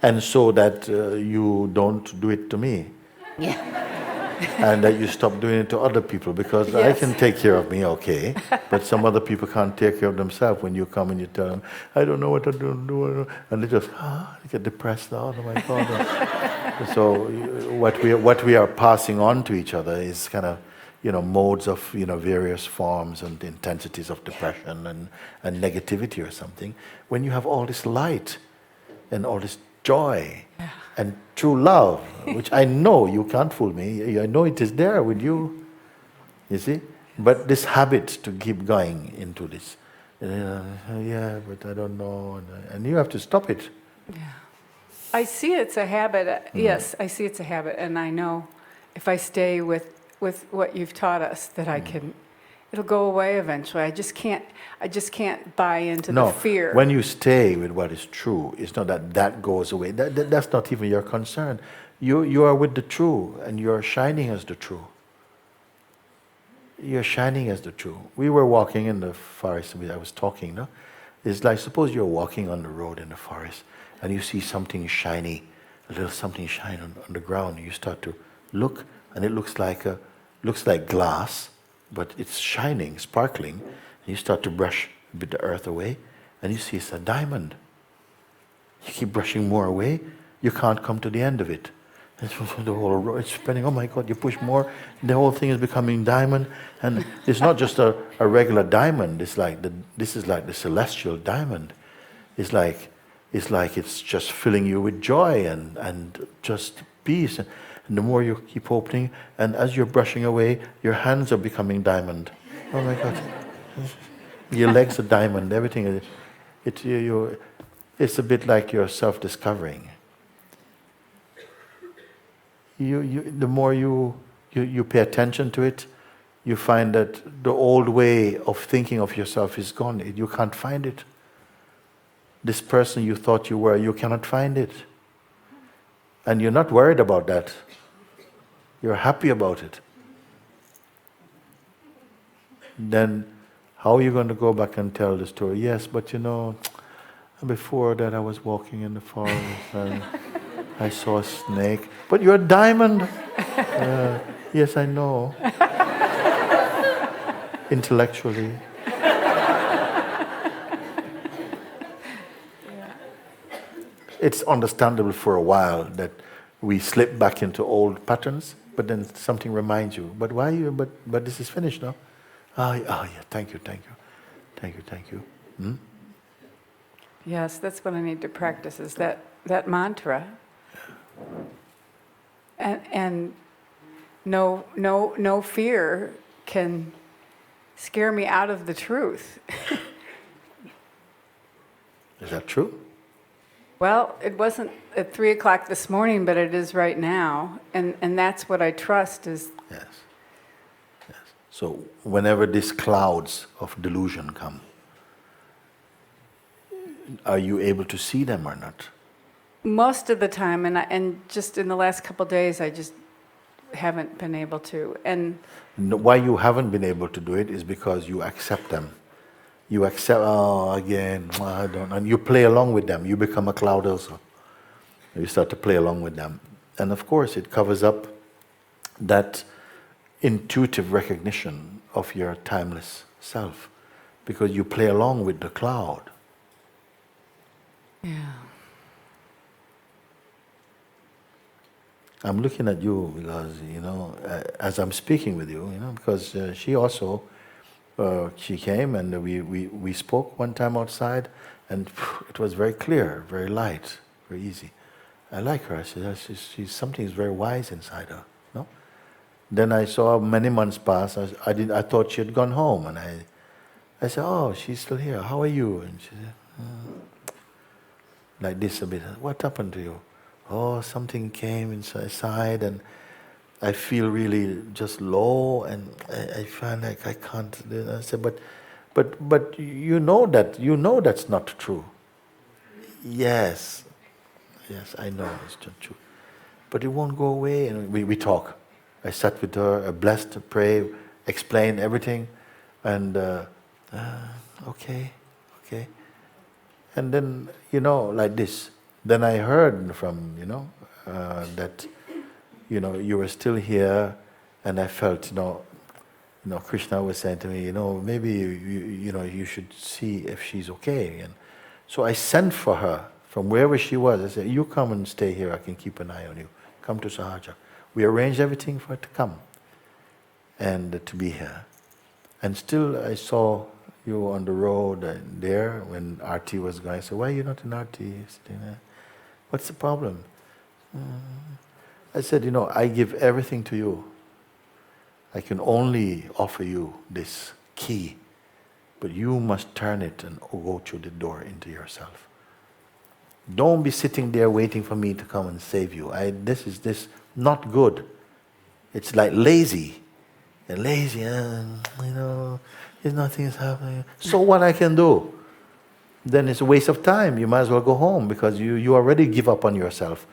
And so that you don't do it to me. And that you stop doing it to other people, because I can take care of me, okay, but some other people can't take care of themselves. When you come and you tell them, I don't know what to do, and they just they get depressed out. Oh my God! So what we are passing on to each other is kind of modes of various forms and intensities of depression and negativity or something. When you have all this light and all this joy and true love, which I know you can't fool me. I know it is there with you. You see? But this habit to keep going into this, but I don't know, and you have to stop it. Yeah. I see it's a habit. Yes, I see it's a habit, and I know if I stay with what you've taught us, that I can. It'll go away eventually. I just can't buy into the fear. When you stay with what is true, it's not that goes away. That's not even your concern. You are with the true, and you're shining as the true. You're shining as the true. We were walking in the forest, I was talking, no? It's like, suppose you're walking on the road in the forest, and you see something shiny, a little something shiny on the ground, and you start to look, and it looks like glass, but it's shining, sparkling, and you start to brush a bit the earth away, and you see it's a diamond. You keep brushing more away, you can't come to the end of it. And the whole road is spinning. Oh my God! You push more, the whole thing is becoming diamond, and it's not just a regular diamond. This is like the celestial diamond. It's like it's just filling you with joy and just peace. And the more you keep opening, and as you're brushing away, your hands are becoming diamond. Oh my God! Your legs are diamond. Everything. It's a bit like you're self-discovering. The more you pay attention to it, you find that the old way of thinking of yourself is gone. You can't find it. This person you thought you were, you cannot find it. And you're not worried about that. You're happy about it. Then how are you going to go back and tell the story? Yes, but before that I was walking in the forest and I saw a snake. But you're a diamond. Yes, I know. Intellectually. It's understandable for a while that we slip back into old patterns, but then something reminds you. But why you? But this is finished now. yeah, thank you. Hmm? Yes, that's what I need to practice, is that mantra. And no fear can scare me out of the truth. Is that true? Well, it wasn't at 3 o'clock this morning, but it is right now. And that's what I trust is. Yes. So whenever these clouds of delusion come, are you able to see them or not? Most of the time, and just in the last couple of days, I just haven't been able to. And Why you haven't been able to do it is because you accept them. You accept, I don't, and you play along with them. You become a cloud also. You start to play along with them. And of course, it covers up that intuitive recognition of your timeless self, because you play along with the cloud. yeah. I'm looking at you because, as I'm speaking with you, because she also, she came and we spoke one time outside, and it was very clear, very light, very easy. I like her. She's something's very wise inside her. No? Then I saw many months pass. I thought she had gone home, and I said, "Oh, she's still here. How are you?" And she said, like this a bit. "What happened to you?" "Oh, something came inside, and I feel really just low, and I find like I can't do it." I said, but you know that's not true." Yes, I know it's not true, but it won't go away. And we talk. I sat with her, blessed, pray, explain everything, and okay, and then like this. Then I heard from that you were still here, and I felt Krishna was saying to me, maybe you should see if she's okay. And so I sent for her from wherever she was. I said, "You come and stay here. I can keep an eye on you. Come to Sahaja." We arranged everything for her to come and to be here. And still I saw you on the road there when Arti was going. I said, "Why are you not in Arti?" Sitting there? "What's the problem?" I said, I give everything to you. I can only offer you this key, but you must turn it and go through the door into yourself. Don't be sitting there waiting for me to come and save you. This is not good. It's like lazy. And lazy, if nothing is happening. So what I can do? Then it's a waste of time. You might as well go home because you already give up on yourself.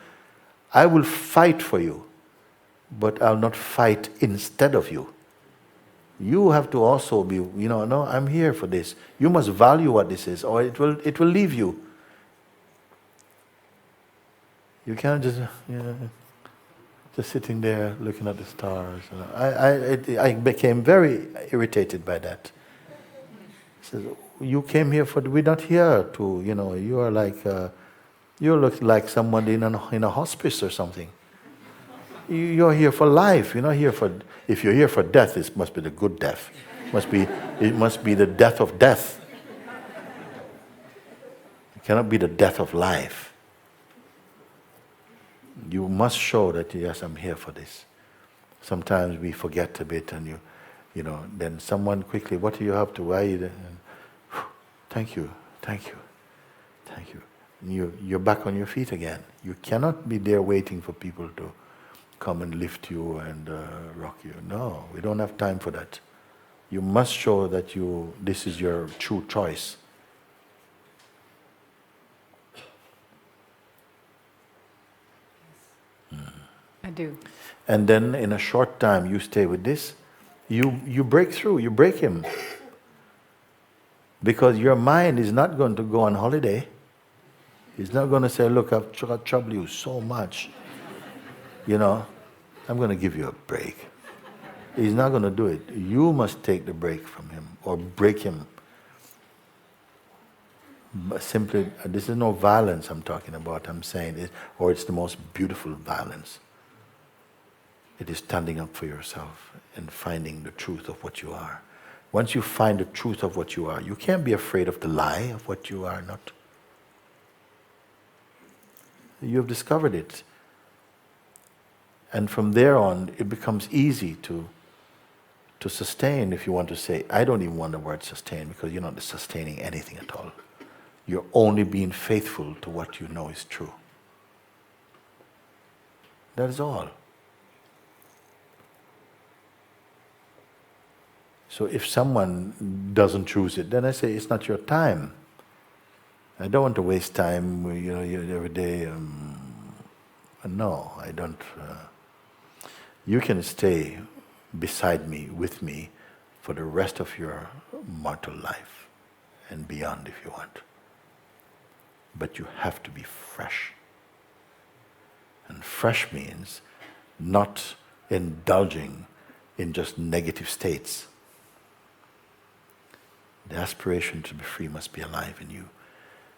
I will fight for you, but I'll not fight instead of you. You have to also be, no, I'm here for this. You must value what this is, or it will leave you. You can't just sitting there looking at the stars. I became very irritated by that. Says, "You came here we're not here to, you are like, you look like someone in a hospice or something. You're here for life. You're not here for, if you're here for death, it must be the good death. It must be the death of death. It cannot be the death of life. You must show that, yes, I'm here for this." Sometimes we forget a bit, and then someone quickly, "What do you have to? Why are you there?" Thank you. You're back on your feet again. You cannot be there waiting for people to come and lift you and rock you. No, we don't have time for that. You must show that this is your true choice. I do. And then in a short time you stay with this, you break through, you break him. Because your mind is not going to go on holiday. It's not going to say, "Look, I've troubled you so much. I'm going to give you a break." He's not going to do it. You must take the break from him or break him. But simply, this is no violence I'm talking about. I'm saying it, or it's the most beautiful violence. It is standing up for yourself and finding the truth of what you are. Once you find the truth of what you are, you can't be afraid of the lie of what you are not. You have discovered it. And from there on, it becomes easy to sustain, if you want to say. I don't even want the word sustain, because you're not sustaining anything at all. You're only being faithful to what you know is true. That is all. So if someone doesn't choose it, then I say, it's not your time. I don't want to waste time, every day. No, I don't. You can stay beside me, with me, for the rest of your mortal life and beyond if you want. But you have to be fresh. And fresh means not indulging in just negative states. The aspiration to be free must be alive in you.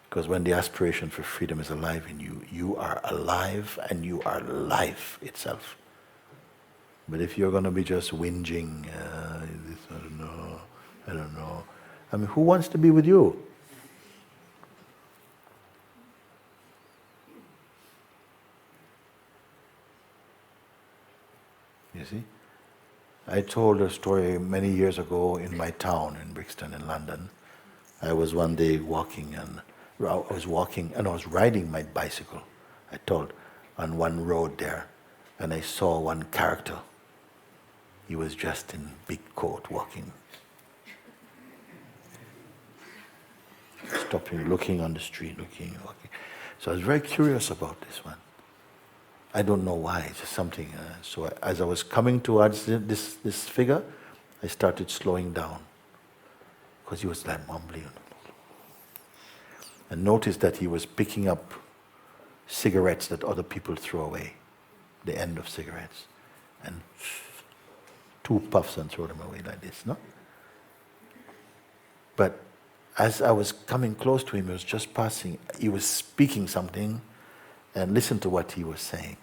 Because when the aspiration for freedom is alive in you, you are alive and you are life itself. But if you're going to be just whinging, I don't know. I mean, who wants to be with you? You see? I told a story many years ago in my town, in Brixton, in London. I was one day walking, and I was riding my bicycle, I told, on one road there, and I saw one character. He was dressed in big coat, walking. Stopping, looking on the street, walking. So I was very curious about this one. I don't know why, it's just something. So as I was coming towards this figure, I started slowing down. Because he was like mumbling. And noticed that he was picking up cigarettes that other people throw away. The end of cigarettes. And 2 puffs and throw them away like this, no? But as I was coming close to him, he was just passing, he was speaking something, and listen to what he was saying.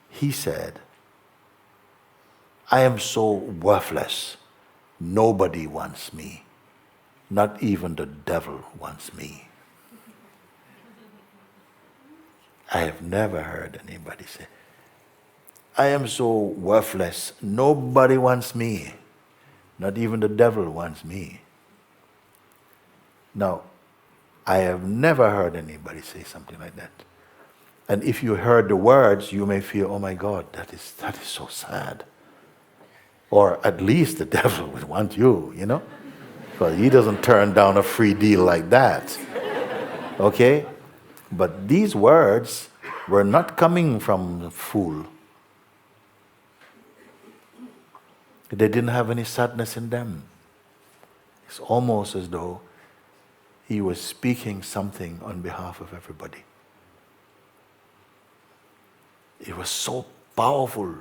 He said, I am so worthless, nobody wants me. Not even the devil wants me. I have never heard anybody say, I am so worthless, nobody wants me. Not even the devil wants me. Now, I have never heard anybody say something like that. And if you heard the words, you may feel, oh my God, that is so sad. Or at least the devil would want you, Because he doesn't turn down a free deal like that. Okay? But these words were not coming from the fool. They didn't have any sadness in them. It's almost as though he was speaking something on behalf of everybody. It was so powerful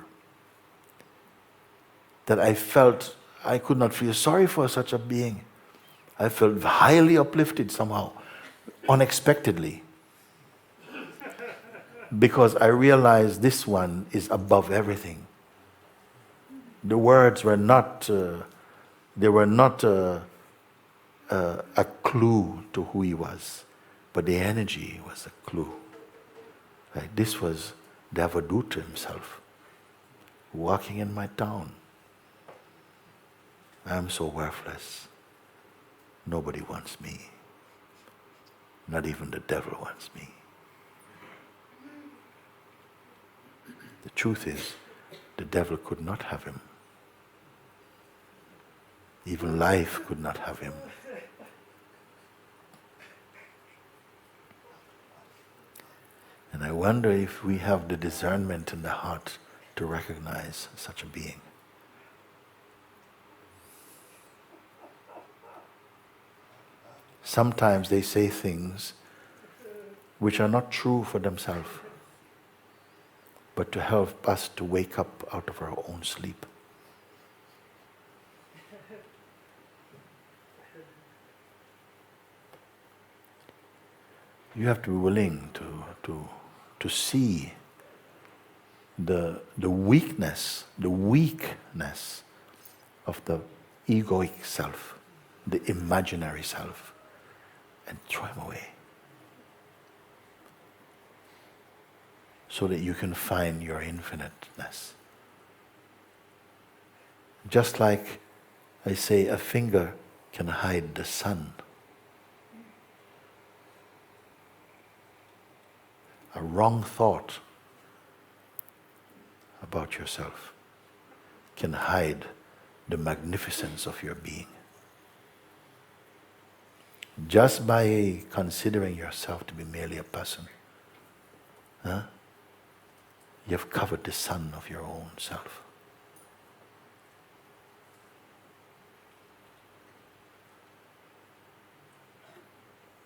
that I felt I could not feel sorry for such a being. I felt highly uplifted somehow, unexpectedly. Because I realized this one is above everything. The words were not, a clue to who he was, but the energy was a clue. Like this was Devadutta himself, walking in my town. I am so worthless. Nobody wants me. Not even the devil wants me. The truth is, the devil could not have him. Even life could not have him. And I wonder if we have the discernment in the heart to recognize such a being. Sometimes they say things which are not true for themselves, but to help us to wake up out of our own sleep. You have to be willing to see the weakness of the egoic self, the imaginary self, and throw him away. So that you can find your infiniteness. Just like I say, a finger can hide the sun. A wrong thought about yourself can hide the magnificence of your being. Just by considering yourself to be merely a person, you have covered the sun of your own self.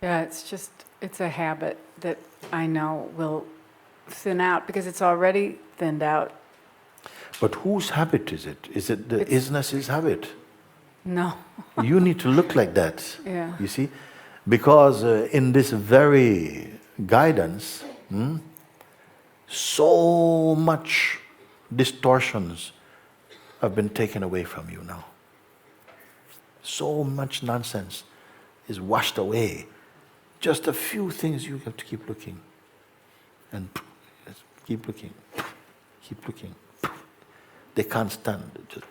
Yeah, it's a habit that I know will thin out because it's already thinned out. But whose habit is it? Is it the isness' habit? No. You need to look like that, Yeah. you see? Because in this very guidance, so much distortions have been taken away from you now. So much nonsense is washed away. Just a few things you have to keep looking. And keep looking. Keep looking. They can't stand it. Just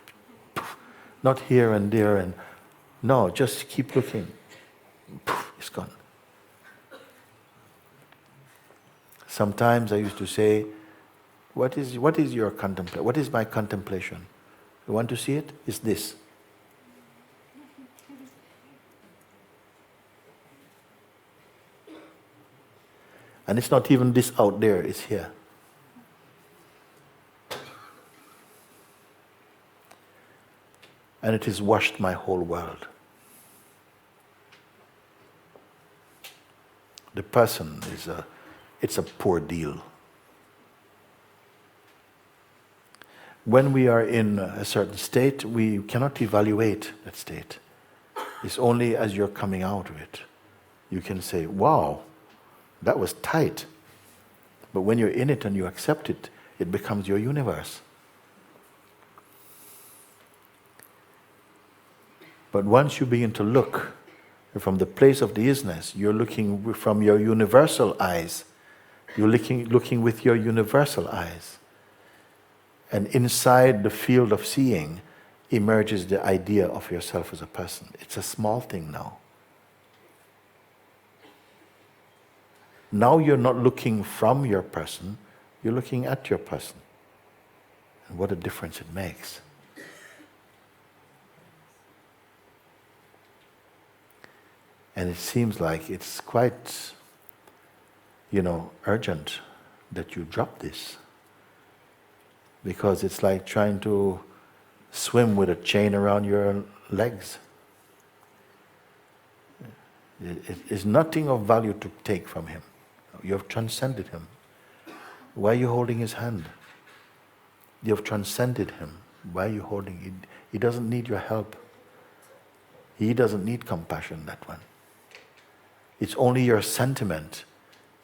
not here and there and no, just keep looking. It's gone. Sometimes I used to say, what is your contemplation? What is my contemplation? You want to see it? It's this. And it's not even this out there, it's here. And it has washed my whole world. The person it's a poor deal. When we are in a certain state, we cannot evaluate that state. It's only as you're coming out of it. You can say, wow, that was tight. But when you're in it and you accept it, it becomes your universe. But once you begin to look from the place of the isness, you're looking from your universal eyes. You're looking with your universal eyes. And inside the field of seeing emerges the idea of yourself as a person. It's a small thing now. Now you're not looking from your person, you're looking at your person. And what a difference it makes. And it seems like it's quite, urgent that you drop this. Because it's like trying to swim with a chain around your legs. It is nothing of value to take from him. You have transcended him. Why are you holding his hand? You have transcended him. Why are you holding him? He doesn't need your help. He doesn't need compassion, that one. It's only your sentiment.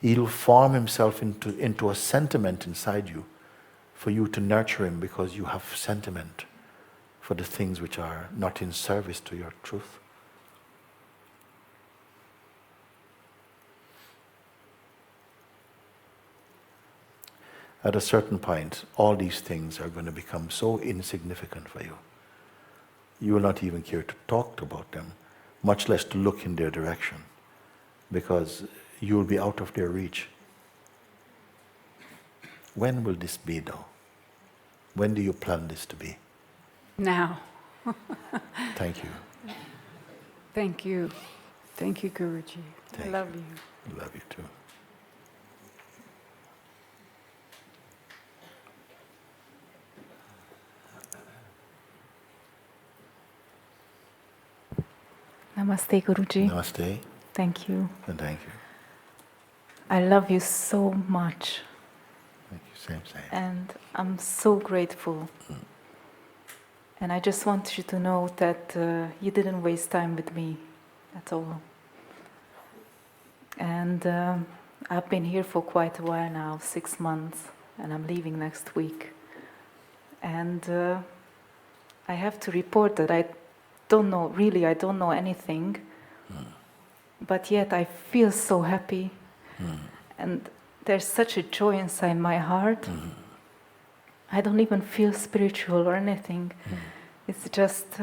He'll form himself into a sentiment inside you for you to nurture him because you have sentiment for the things which are not in service to your truth. At a certain point, all these things are going to become so insignificant for you. You will not even care to talk about them, much less to look in their direction, because you will be out of their reach. When will this be, though? When do you plan this to be? Now. Thank you. Thank you. Thank you, Guruji. I love you. I love you too. Namaste, Guruji. Namaste, Thank you. and thank you. I love you so much. Thank you, same. And I'm so grateful. And I just want you to know that you didn't waste time with me. That's all. And I've been here for quite a while now, 6 months, and I'm leaving next week. And I have to report that don't know, really, I don't know anything. But yet I feel so happy. And there's such a joy inside my heart. I don't even feel spiritual or anything. It's just,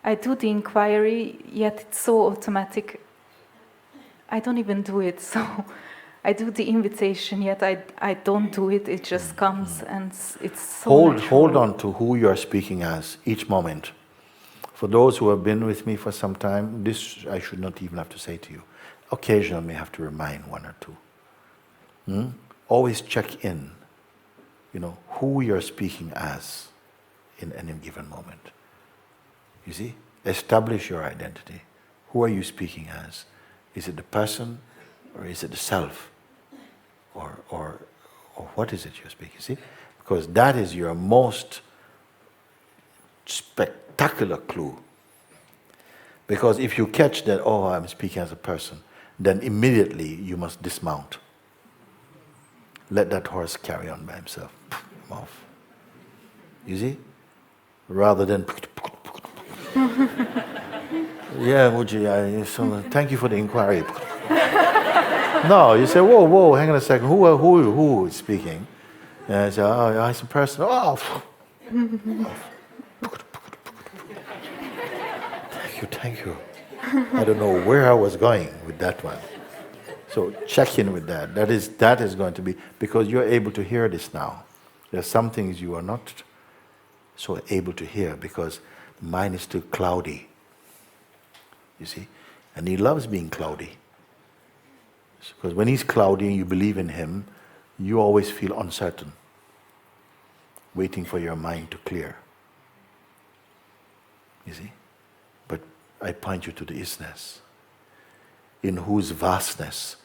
I do the inquiry, yet it's so automatic. I don't even do it. So I do the invitation, yet I don't do it. It just comes, and it's so Hold on to who you are speaking as each moment. For those who have been with me for some time, this I should not even have to say to you. Occasionally I may have to remind one or two. Always check in, who you're speaking as in any given moment. You see? Establish your identity. Who are you speaking as? Is it the person, or is it the self? Or what is it you're speaking? See? Because that is your most spectacular clue. Because if you catch that, oh, I'm speaking as a person, then immediately you must dismount. Let that horse carry on by himself. Off. You see? Rather than yeah, Muji, so thank you for the inquiry. No, you say, whoa, hang on a second. Who is speaking? And I say, oh, it's a person. Oh. Thank you. I don't know where I was going with that one. So check in with that. That is going to be, because you're able to hear this now. There are some things you are not so able to hear because mine is too cloudy. You see? And he loves being cloudy. Because when he's cloudy and you believe in him, you always feel uncertain, waiting for your mind to clear. You see? But I point you to the isness, in whose vastness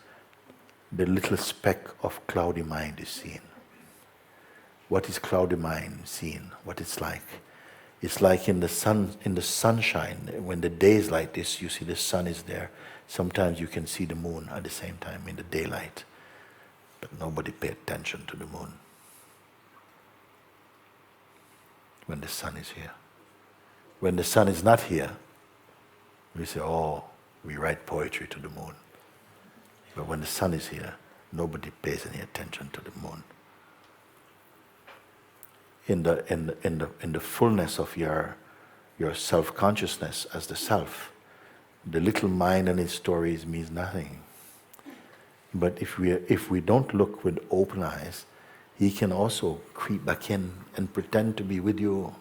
the little speck of cloudy mind is seen. What is cloudy mind seen? What it's like? It's like in the sun, in the sunshine, when the day is like this, you see the sun is there. Sometimes you can see the moon at the same time in the daylight, but nobody pay attention to the moon when the sun is here. When the sun is not here, we say, oh, we write poetry to the moon. But when the sun is here, nobody pays any attention to the moon. In the fullness of your self-consciousness as the self, the little mind and its stories means nothing. But if we don't look with open eyes, he can also creep back in and pretend to be with you.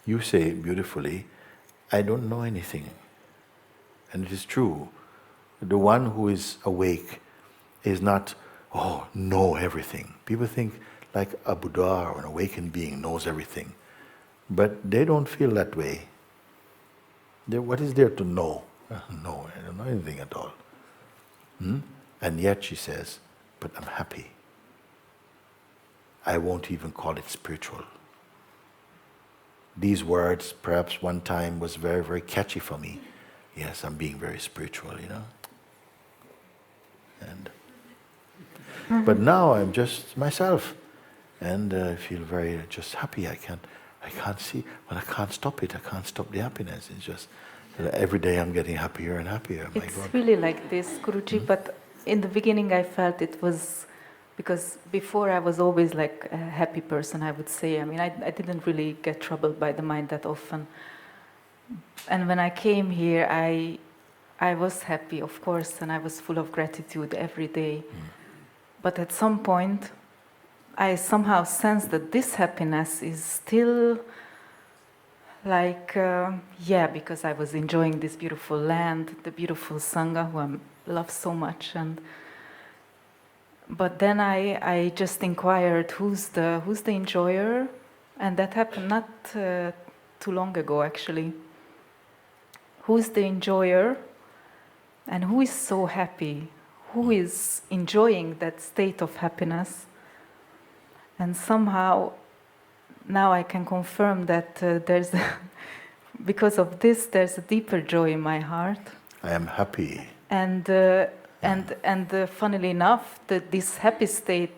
You say beautifully, I don't know anything. And it is true. The one who is awake is not, know everything. People think like a Buddha or an awakened being knows everything. But they don't feel that way. What is there to know? No, I don't know anything at all. And yet she says, but I'm happy. I won't even call it spiritual. These words, perhaps one time, was very, very catchy for me. Yes, I'm being very spiritual, And but now I'm just myself, and I feel very just happy. I can't see, I can't stop it. I can't stop the happiness. It's just every day I'm getting happier and happier. It's really like this, Guruji. But in the beginning, I felt it was because before I was always like a happy person, I would say. I mean, I didn't really get troubled by the mind that often. And when I came here, I was happy, of course, and I was full of gratitude every day. But at some point, I somehow sensed that this happiness is still like, because I was enjoying this beautiful land, the beautiful Sangha, who I love so much. But then I just inquired, who's the enjoyer? And that happened not too long ago, actually. Who's the enjoyer? And who is so happy? Who is enjoying that state of happiness? And somehow, now I can confirm that because of this, there's a deeper joy in my heart. I am happy. And funnily enough, this happy state,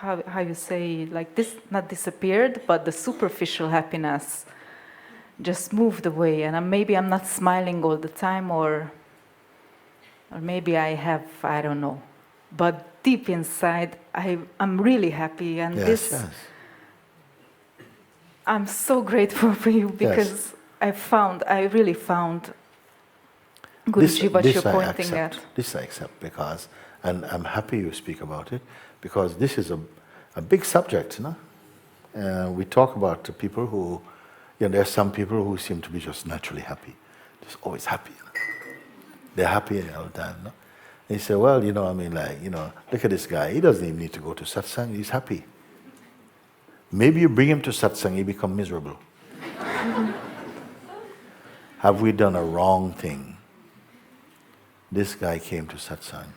how you say, like this, not disappeared, but the superficial happiness just moved away, and maybe I'm not smiling all the time, or maybe I have, I don't know, but deep inside I'm really happy, and Yes. I'm so grateful for you, because I really found Guruji, what you're pointing at. This I accept, because, and I'm happy you speak about it, because this is a big subject, you know. We talk about the people who, you know, there are some people who seem to be just naturally happy, just always happy. You know? They're happy all the time. No? And you say, well, you know, I mean, like, you know, look at this guy. He doesn't even need to go to satsang. He's happy. Maybe you bring him to satsang, he becomes miserable. Have we done a wrong thing? This guy came to satsang.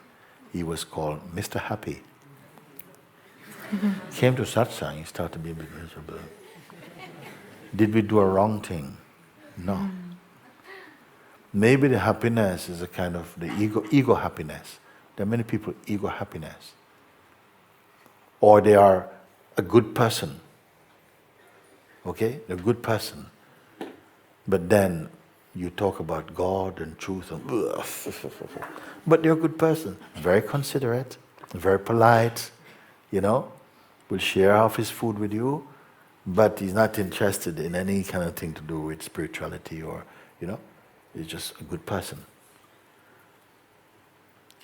He was called Mr. Happy. Came to satsang, he started to be a bit miserable. Did we do a wrong thing? No. Maybe the happiness is a kind of the ego happiness. There are many people ego happiness. Or they are a good person. Okay? They're a good person. But then you talk about God and truth and but they're a good person. Very considerate, very polite, you know, will share half his food with you, but he's not interested in any kind of thing to do with spirituality or, you know, he's just a good person.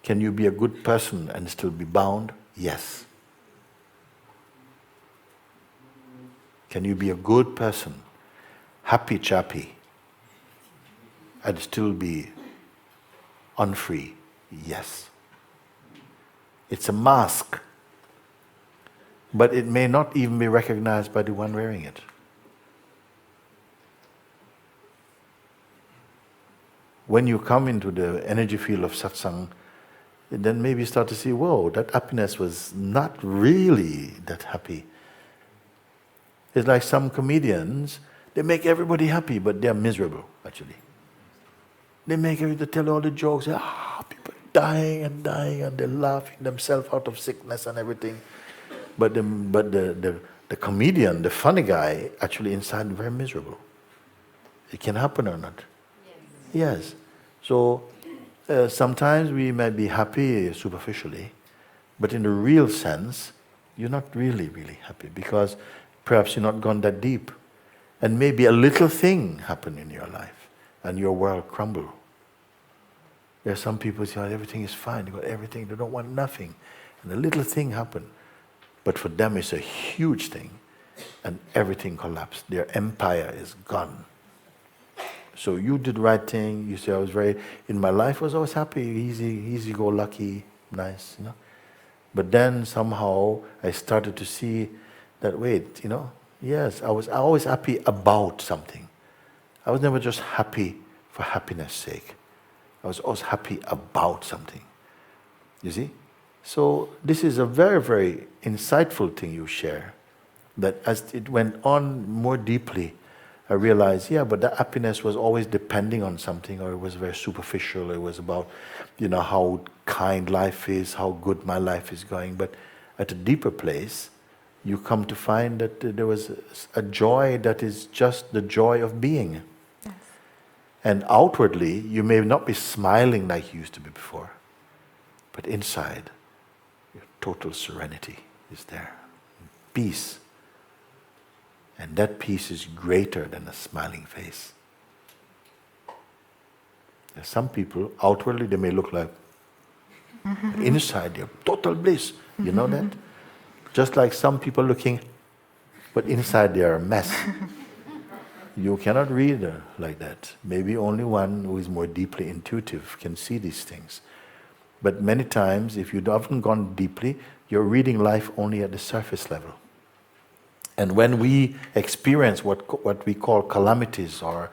Can you be a good person and still be bound? Yes. Can you be a good person, happy chappy, and still be unfree? Yes. It's a mask, but it may not even be recognized by the one wearing it. When you come into the energy field of satsang, then maybe you start to see, whoa, that happiness was not really that happy. It's like some comedians, they make everybody happy, but they're miserable, actually. They make everybody tell all the jokes, people dying, and they're laughing themselves out of sickness and everything. But the comedian, the funny guy, actually inside very miserable. It can happen or not. Yes. So sometimes we might be happy superficially, but in the real sense, you're not really, really happy, because perhaps you're not gone that deep. And maybe a little thing happened in your life and your world crumbled. There are some people who say, everything is fine, they got everything, they don't want nothing. And a little thing happened. But for them it's a huge thing. And everything collapsed. Their empire is gone. So you did the right thing. You say, in my life I was always happy, easy go lucky, nice, you know. But then somehow I started to see that, wait, you know, yes, I was always happy about something. I was never just happy for happiness' sake. I was always happy about something. You see? So this is a very, very insightful thing you share. That as it went on more deeply, I realized, but that happiness was always depending on something, or it was very superficial. It was about, you know, how kind life is, how good my life is going. But at a deeper place, you come to find that there was a joy that is just the joy of being. Yes. And outwardly, you may not be smiling like you used to be before, but inside, your total serenity is there. Peace. And that peace is greater than a smiling face. There's some people, outwardly they may look like, inside they're total bliss. You know that? Just like some people looking, but inside they are a mess. You cannot read like that. Maybe only one who is more deeply intuitive can see these things. But many times, if you haven't gone deeply, you're reading life only at the surface level. And when we experience what we call calamities or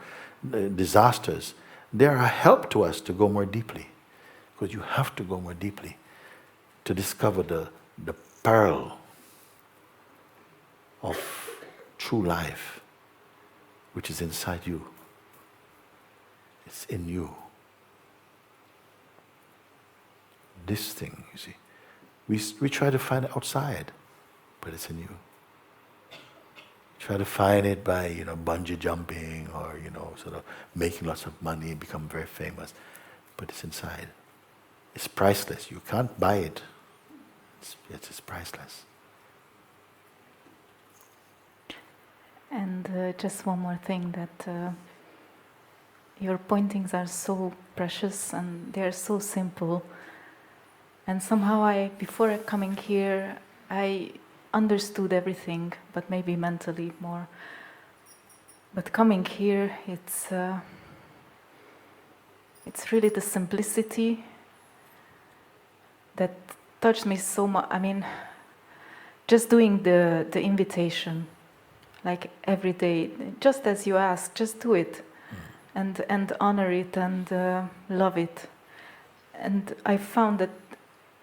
disasters, they are a help to us to go more deeply. Because you have to go more deeply to discover the pearl of true life, which is inside you. It's in you. This thing, you see. We try to find it outside. but it's in you. Try to find it by, bungee jumping or, sort of making lots of money, become very famous. But it's inside. It's priceless. You can't buy it. It's priceless. And just one more thing, that your pointings are so precious and they are so simple. And somehow before coming here, I understood everything, but maybe mentally more. But coming here, it's really the simplicity that touched me so much. I mean, just doing the invitation, like every day, just as you ask, just do it, and honor it and love it. And I found that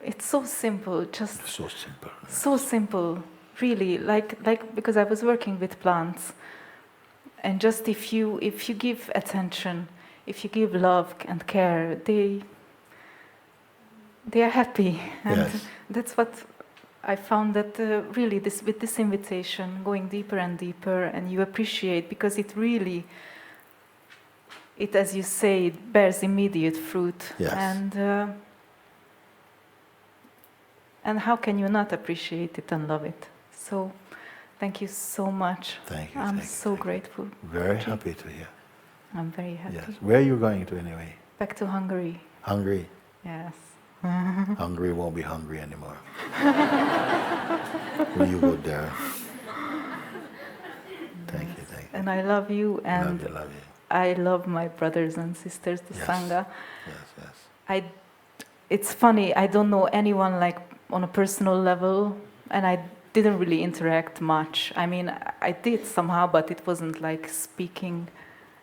it's so simple, just so simple. So simple, really. Like because I was working with plants, and just if you give attention, if you give love and care, they are happy, and Yes. That's what I found. That really, with this invitation, going deeper and deeper, and you appreciate, because it really, as you say, it bears immediate fruit. Yes. And how can you not appreciate it and love it? So, thank you so much. Thank you. I'm so grateful. Very happy to hear. I'm very happy. Yes. Where are you going to anyway? Back to Hungary. Hungary? Yes. Hungary won't be hungry anymore. When you go there. Thank you. And I love you, and love you. I love my brothers and sisters, the Yes. Sangha. Yes. It's funny, I don't know anyone like on a personal level, and I didn't really interact much. I mean, I did somehow, but it wasn't like speaking.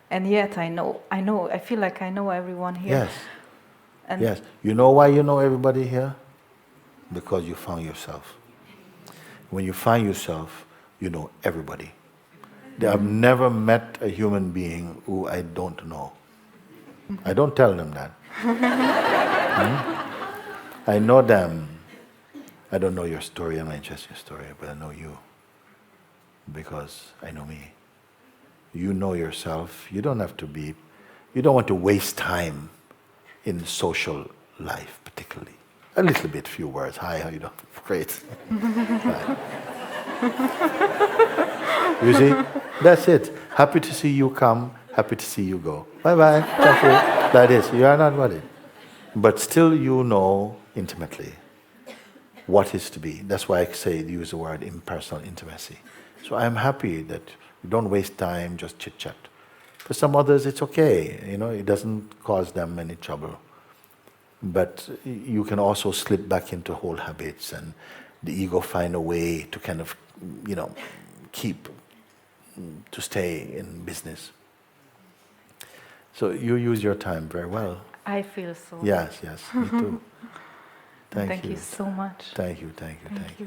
And yet I feel like I know everyone here. Yes. And Yes. You know why you know everybody here? Because you found yourself. When you find yourself, you know everybody. I've never met a human being who I don't know. I don't tell them that. I know them. I don't know your story, I'm not interested in your story, but I know you. Because I know me. You know yourself. You don't want to waste time in social life, particularly. A little bit, few words. Hi, how you doing? Great. Right. You see? That's it. Happy to see you come. Happy to see you go. Bye-bye. Thank you. That is. You are not worried. But still you know intimately what is to be. That's why I use the word impersonal intimacy. So I'm happy that you don't waste time, just chit-chat. For some others, it's okay. It doesn't cause them any trouble. But you can also slip back into old habits, and the ego find a way to kind of, to stay in business. So you use your time very well. I feel so. Yes, me too. Thank you so much. Thank you.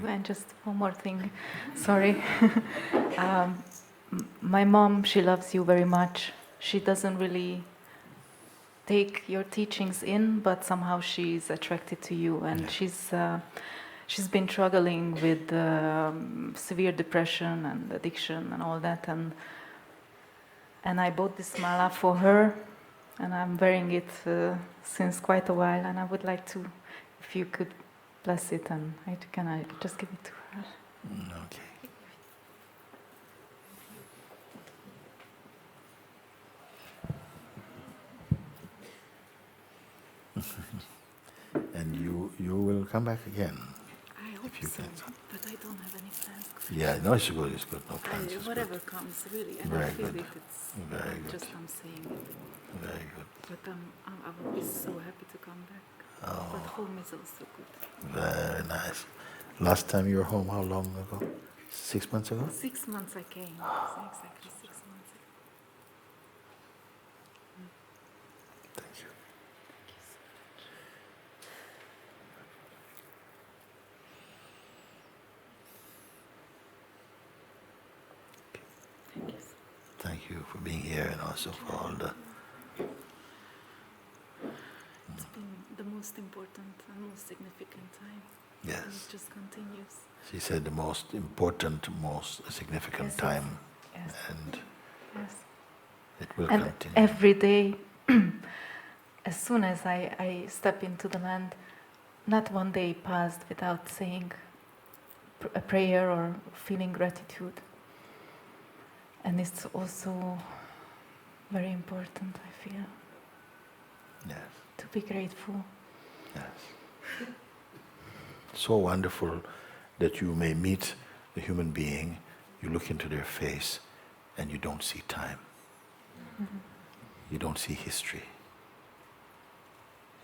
And just one more thing. Sorry. My mom, she loves you very much. She doesn't really take your teachings in, but somehow she's attracted to you, and she's been struggling with severe depression and addiction and all that, and I bought this mala for her, and I'm wearing it since quite a while, and I would like to, if you could bless it, and can I just give it to her? Okay. And you will come back again. I hope if you so, can. but I don't have any plans. Yeah, no, it's good. No plans. Whatever comes, really, and Very I feel good. it's Very good. just I'm saying it. Very good. But I will be so happy to come back. Oh. But home is also good. Very nice. Last time you were home, how long ago? 6 months ago? 6 months I came. Exactly 6 months ago. Thank you. Thank you. Thank you for being here and also for all the... It's been the most important and most significant time. Yes. It just continues. She said the most important, most significant time, Yes. and Yes. it will And continue. every day, as soon as I step into the land, not one day passed without saying a prayer or feeling gratitude. And it's also very important, I feel, Yes. to be grateful. Yes. So wonderful that you may meet a human being, you look into their face, and you don't see time. Mm-hmm. You don't see history.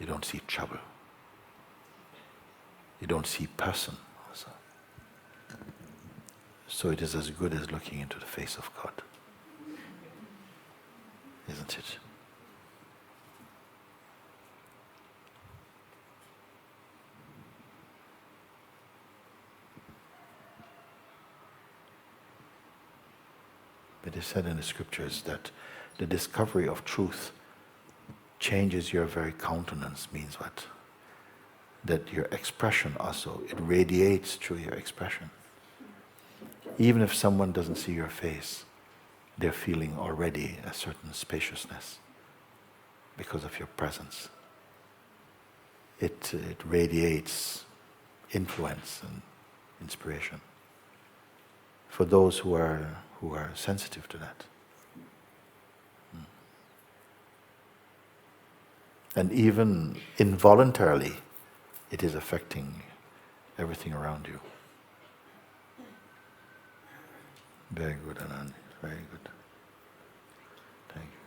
You don't see trouble. You don't see person also. So it is as good as looking into the face of God. Isn't it? It is said in the scriptures that the discovery of truth changes your very countenance. Means what? That your expression also, it radiates through your expression. Even if someone doesn't see your face, they're feeling already a certain spaciousness because of your presence. It radiates influence and inspiration for those who are sensitive to that. And even involuntarily, it is affecting everything around you. Very good, Anand. Very good. Thank you.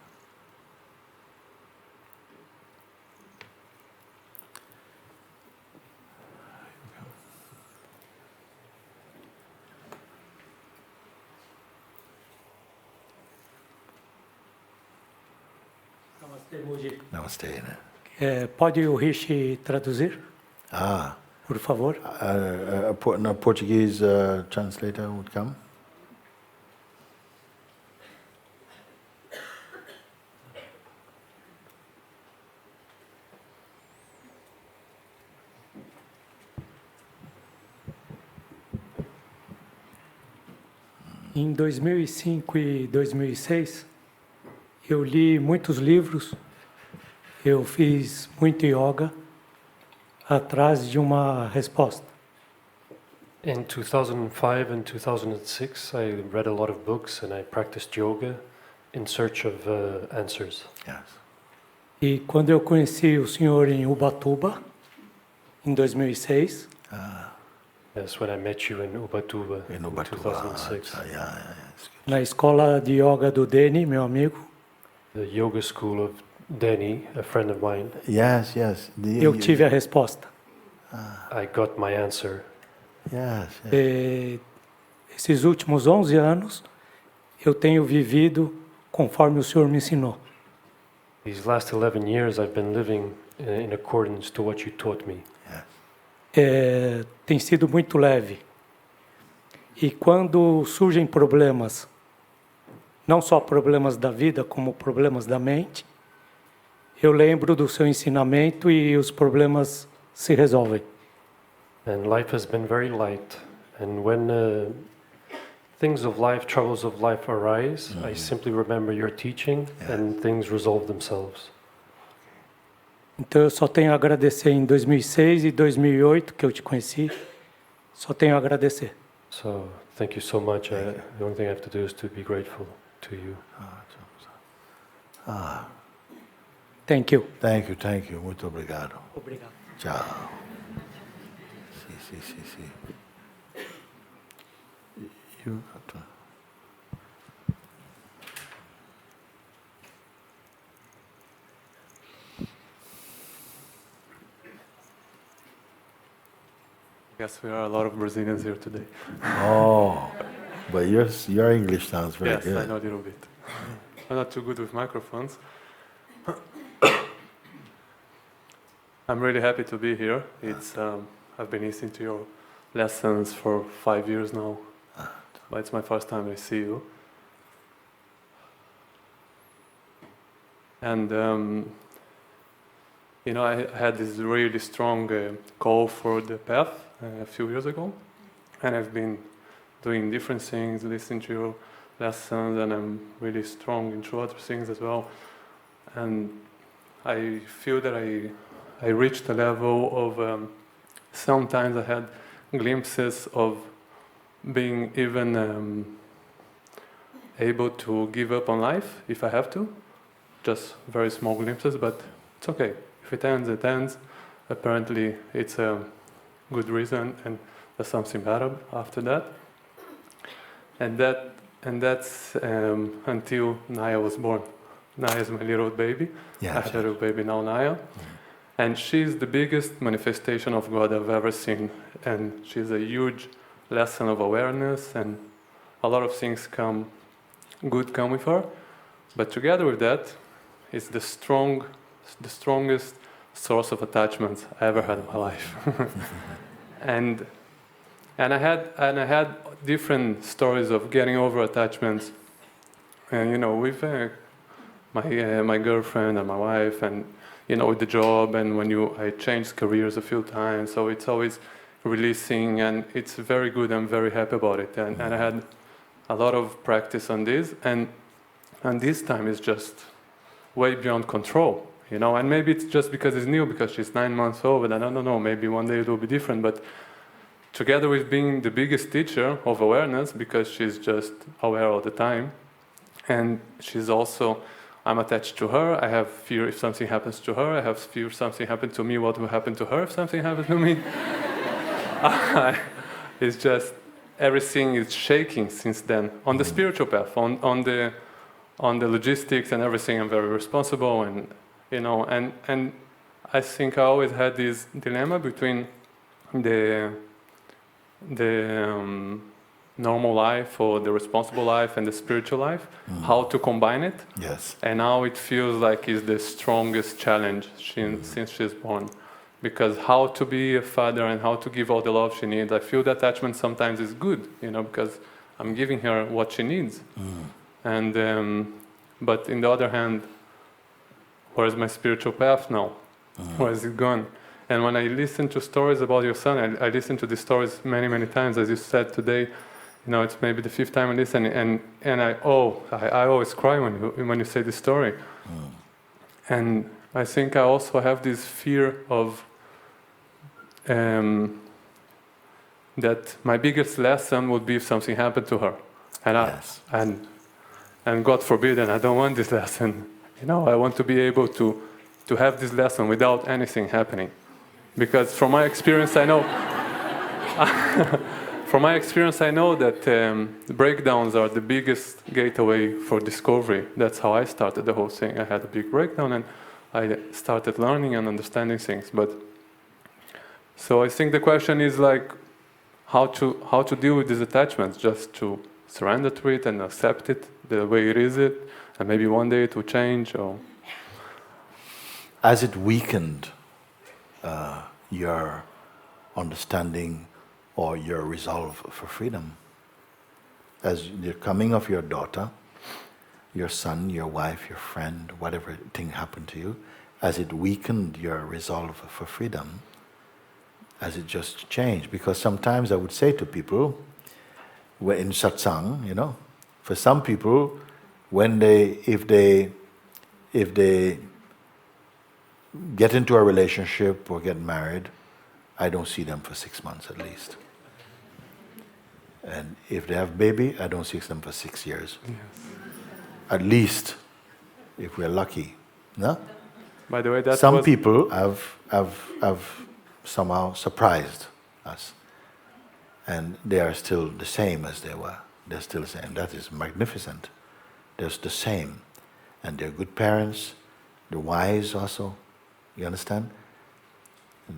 Namaste, Muji. Namaste. Né? Pode o Rishi traduzir, Ah, por favor? a Portuguese translator would come. Em 2005 e 2006, eu li muitos livros, eu fiz muito yoga atrás de uma resposta. In 2005 and 2006, I read a lot of books and I practiced yoga in search of answers. Yes. E quando eu conheci o senhor em Ubatuba, em 2006, Yes, when I met you in Ubatuba In in Ubatuba. 2006, Yeah. na escola de yoga do Deni, meu amigo, the yoga school of Denny, a friend of mine, Yes. eu tive a resposta. I got my answer. Yes. Esses últimos 11 anos, eu tenho vivido conforme o senhor me ensinou. These last 11 years, I've been living in accordance to what you taught me. Tem sido muito leve. E quando surgem problemas, não só problemas da vida, como problemas da mente, eu lembro do seu ensinamento e os problemas se resolvem. And life has been very light. And when things of life, troubles of life arise, I simply remember your teaching and things resolve themselves. Então eu só tenho a agradecer em 2006 e 2008 que eu te conheci. Só tenho a agradecer. So thank you so much. The only thing I have to do is to be grateful to you. Thank you. Thank you. Muito obrigado. Obrigado. Tchau. Sim. You have to... Yes, we are a lot of Brazilians here today. Oh, but your English sounds very Yes, good. I know a little bit. I'm not too good with microphones. I'm really happy to be here. I've been listening to your lessons for 5 years now, but it's my first time I see you. And I had this really strong call for the path, a few years ago, and I've been doing different things, listening to your lessons, and I'm really strong into other things as well. And I feel that I reached a level of sometimes I had glimpses of being even able to give up on life if I have to. Just very small glimpses, but it's okay. If it ends, it ends. Apparently, it's a good reason, and there's something better after that. And that's until Naya was born. Naya is my little baby. Yeah, I have a little baby now, Naya. And she's the biggest manifestation of God I've ever seen. And she's a huge lesson of awareness, and a lot of things come with her. But together with that, it's the strongest source of attachments I ever had in my life. and I had different stories of getting over attachments, and with my girlfriend and my wife, and with the job, and when I changed careers a few times, so it's always releasing, and it's very good. I'm very happy about it, and I had a lot of practice on this, and this time is just way beyond control, and maybe it's just because it's new, because she's 9 months old, and I don't know, maybe one day it will be different, but together with being the biggest teacher of awareness, because she's just aware all the time, and she's also, I'm attached to her, I have fear if something happens to her, I have fear if something happens to me, what will happen to her if something happens to me? It's just, everything is shaking since then. On the spiritual path, on the logistics and everything, I'm very responsible, and and I think I always had this dilemma between the normal life or the responsible life and the spiritual life, how to combine it. Yes. And now it feels like it's the strongest challenge since she's born. Because how to be a father and how to give all the love she needs, I feel the attachment sometimes is good, because I'm giving her what she needs. And but in the other hand, where's my spiritual path now? Where is it gone? And when I listen to stories about your son, I listen to these stories many, many times, as you said today. It's maybe the 5th time I listen, and I always cry when you say this story. And I think I also have this fear of that my biggest lesson would be if something happened to her, and God forbid, and I don't want this lesson. I want to be able to have this lesson without anything happening, because from my experience I know. From my experience, I know that breakdowns are the biggest gateway for discovery. That's how I started the whole thing. I had a big breakdown, and I started learning and understanding things. So I think the question is like, how to deal with these attachments? Just to surrender to it and accept it the way it is, and maybe one day it will change. Or as it weakened your understanding or your resolve for freedom, as the coming of your daughter, your son, your wife, your friend, whatever thing happened to you, as it weakened your resolve for freedom, as it just changed. Because sometimes I would say to people, in satsang, for some people, if they get into a relationship or get married, I don't see them for 6 months at least. And if they have baby, I don't see them for 6 years. Yes. At least, if we're lucky. No? By the way, some people have somehow surprised us. And they are still the same as they were. They're still the same. That is magnificent. They're the same. And they're good parents. They're wise also. You understand?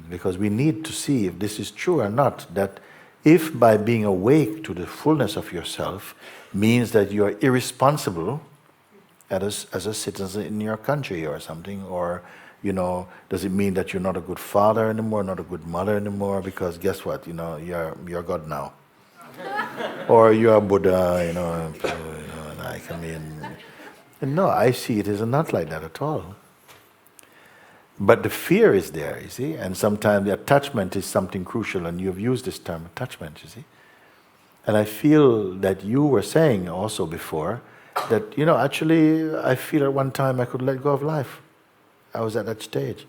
Because we need to see if this is true or not, that if by being awake to the fullness of yourself means that you are irresponsible as a citizen in your country or something, or does it mean that you're not a good father anymore, not a good mother anymore? Because guess what? You're God now, or you are Buddha. No, I see it is not like that at all. But the fear is there, you see, and sometimes the attachment is something crucial, and you've used this term, attachment, you see. And I feel that you were saying also before that, actually, I feel at one time I could let go of life. I was at that stage.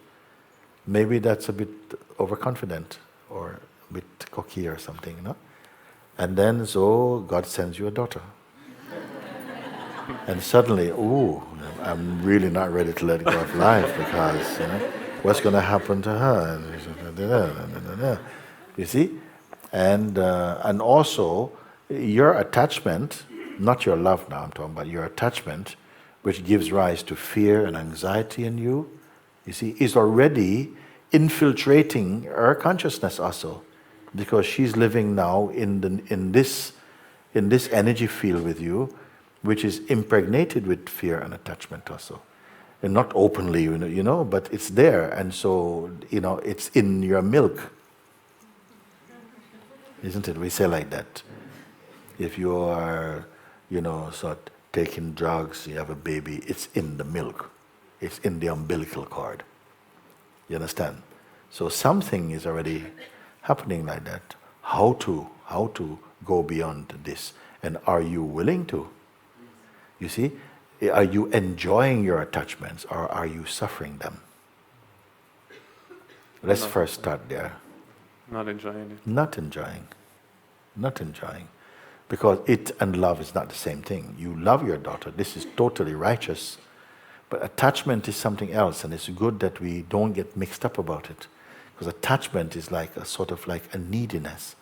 Maybe that's a bit overconfident or a bit cocky or something, And then, so God sends you a daughter. And suddenly, I'm really not ready to let go of life because, what's going to happen to her? You see? And also, your attachment, not your love now, I'm talking about your attachment, which gives rise to fear and anxiety in you, see, is already infiltrating her consciousness also, because she's living now in this energy field with you, which is impregnated with fear and attachment also, and not openly, but it's there, and so it's in your milk, isn't it? We say like that. If you are, sort taking drugs, you have a baby, it's in the milk. It's in the umbilical cord. You understand? So something is already happening like that. How to go beyond this? And are you willing to? You see? Are you enjoying your attachments or are you suffering them? Let's first start there. Not enjoying it. Not enjoying. Not enjoying. Because it and love is not the same thing. You love your daughter. This is totally righteous. But attachment is something else, and it's good that we don't get mixed up about it. Because attachment is like a sort of like a neediness.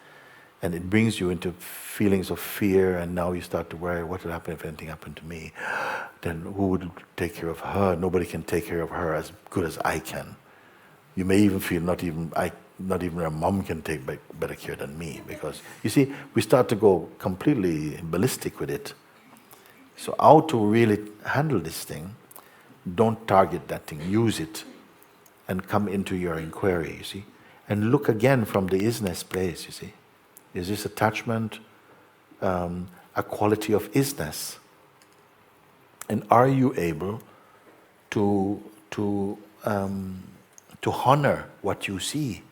And it brings you into feelings of fear, and now you start to worry, what would happen if anything happened to me? Then who would take care of her? Nobody can take care of her as good as I can. You may even feel not even her mom can take better care than me, because you see, we start to go completely ballistic with it. So how to really handle this thing? Don't target that thing, use it, and come into your inquiry, you see, and look again from the isness place, you see. Is this attachment a quality of isness? And are you able to honor what you see?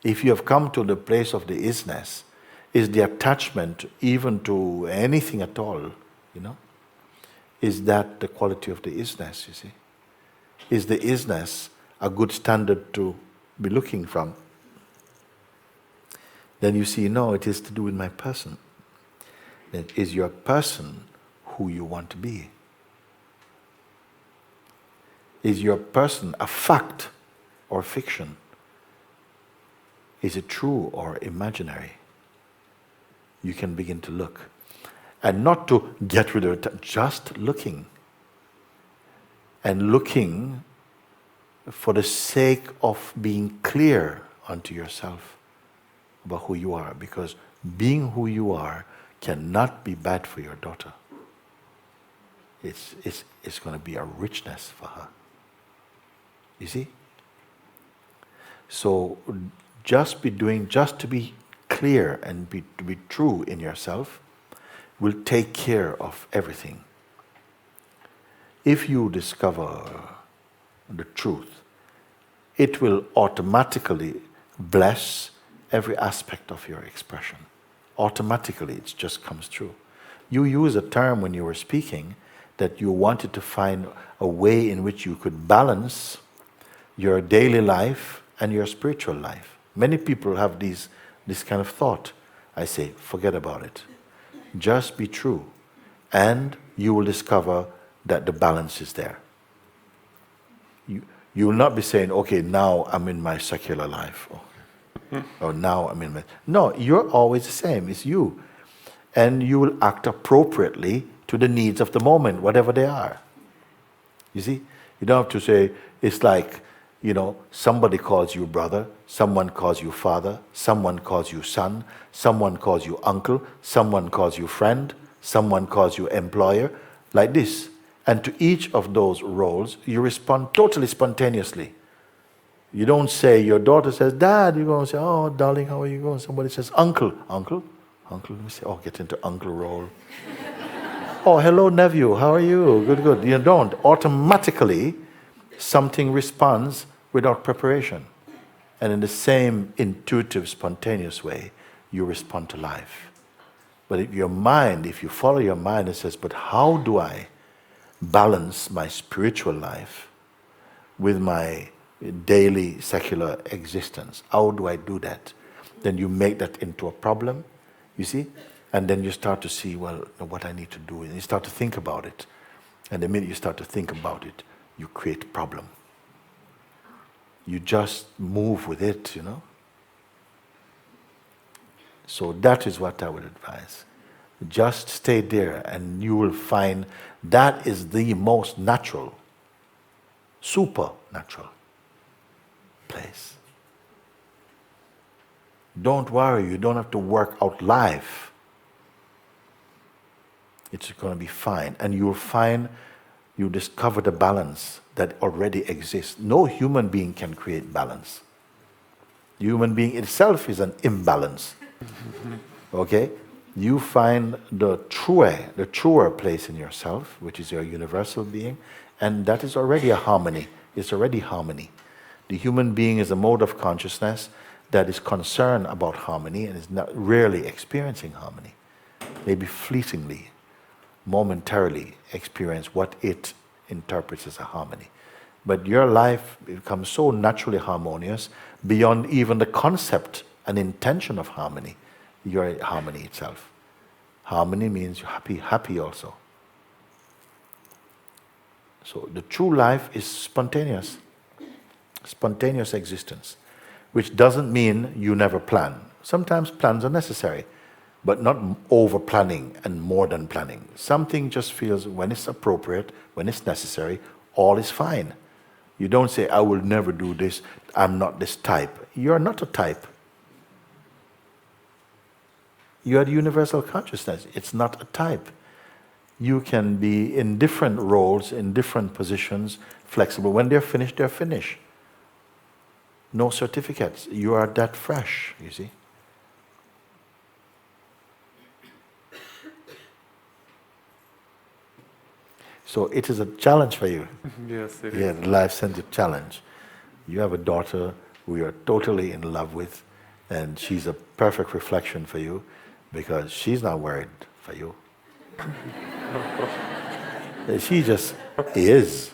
If you have come to the place of the isness, is the attachment even to anything at all, Is that the quality of the isness, you see? Is the isness a good standard to be looking from? Then you see, no, it is to do with my person. Then is your person who you want to be? Is your person a fact or fiction? Is it true or imaginary? You can begin to look. And not to get rid of it, just looking. And looking for the sake of being clear unto yourself about who you are. Because being who you are cannot be bad for your daughter. It's going to be a richness for her. You see? So just to be clear and to be true in yourself will take care of everything. If you discover the truth, it will automatically bless every aspect of your expression. Automatically, it just comes true. You use a term when you were speaking that you wanted to find a way in which you could balance your daily life and your spiritual life. Many people have this kind of thought. I say, forget about it. Just be true, and you will discover that the balance is there. You will not be saying, okay, now I'm in my secular life, or now I'm in my... No, you're always the same, it's you. And you will act appropriately to the needs of the moment, whatever they are. You see? You don't have to say, it's like, somebody calls you brother, someone calls you father, someone calls you son, someone calls you uncle, someone calls you friend, someone calls you employer, like this. And to each of those roles, you respond totally spontaneously. You don't say, your daughter says, Dad, you're going to say, oh, darling, how are you going? Somebody says, uncle, let me say, get into uncle role. Oh, hello, nephew, how are you? Good. You don't. Automatically, something responds without preparation. And in the same intuitive, spontaneous way, you respond to life. But if you follow your mind, it says, but how do I balance my spiritual life with my daily secular existence? How do I do that? Then you make that into a problem, you see? And then you start to see, well, what I need to do. And you start to think about it. And the minute you start to think about it, you create a problem. You just move with it, you know? So that is what I would advise. Just stay there and you will find that is the most natural, supernatural place. Don't worry, you don't have to work out life. It's going to be fine. And you'll find, you discover the balance that already exists. No human being can create balance. The human being itself is an imbalance. Okay? You find the truer place in yourself, which is your universal being, and that is already a harmony. It's already harmony. The human being is a mode of consciousness that is concerned about harmony and is not rarely experiencing harmony. Maybe fleetingly, momentarily experience what it interprets as a harmony. But your life becomes so naturally harmonious beyond even the concept and intention of harmony. You're harmony itself. Harmony means you're happy also. So the true life is spontaneous existence, which doesn't mean you never plan. Sometimes plans are necessary, but not over planning and more than planning. Something just feels when it's appropriate, when it's necessary, all is fine. You don't say, I will never do this, I'm not this type. You're not a type. You are the universal consciousness. It's not a type. You can be in different roles, in different positions, flexible. When they're finished, they're finished. No certificates. You are that fresh, you see. So it is a challenge for you. Yes, it is. Yeah, life sends a challenge. You have a daughter who you're totally in love with, and she's a perfect reflection for you because she's not worried for you. She just is.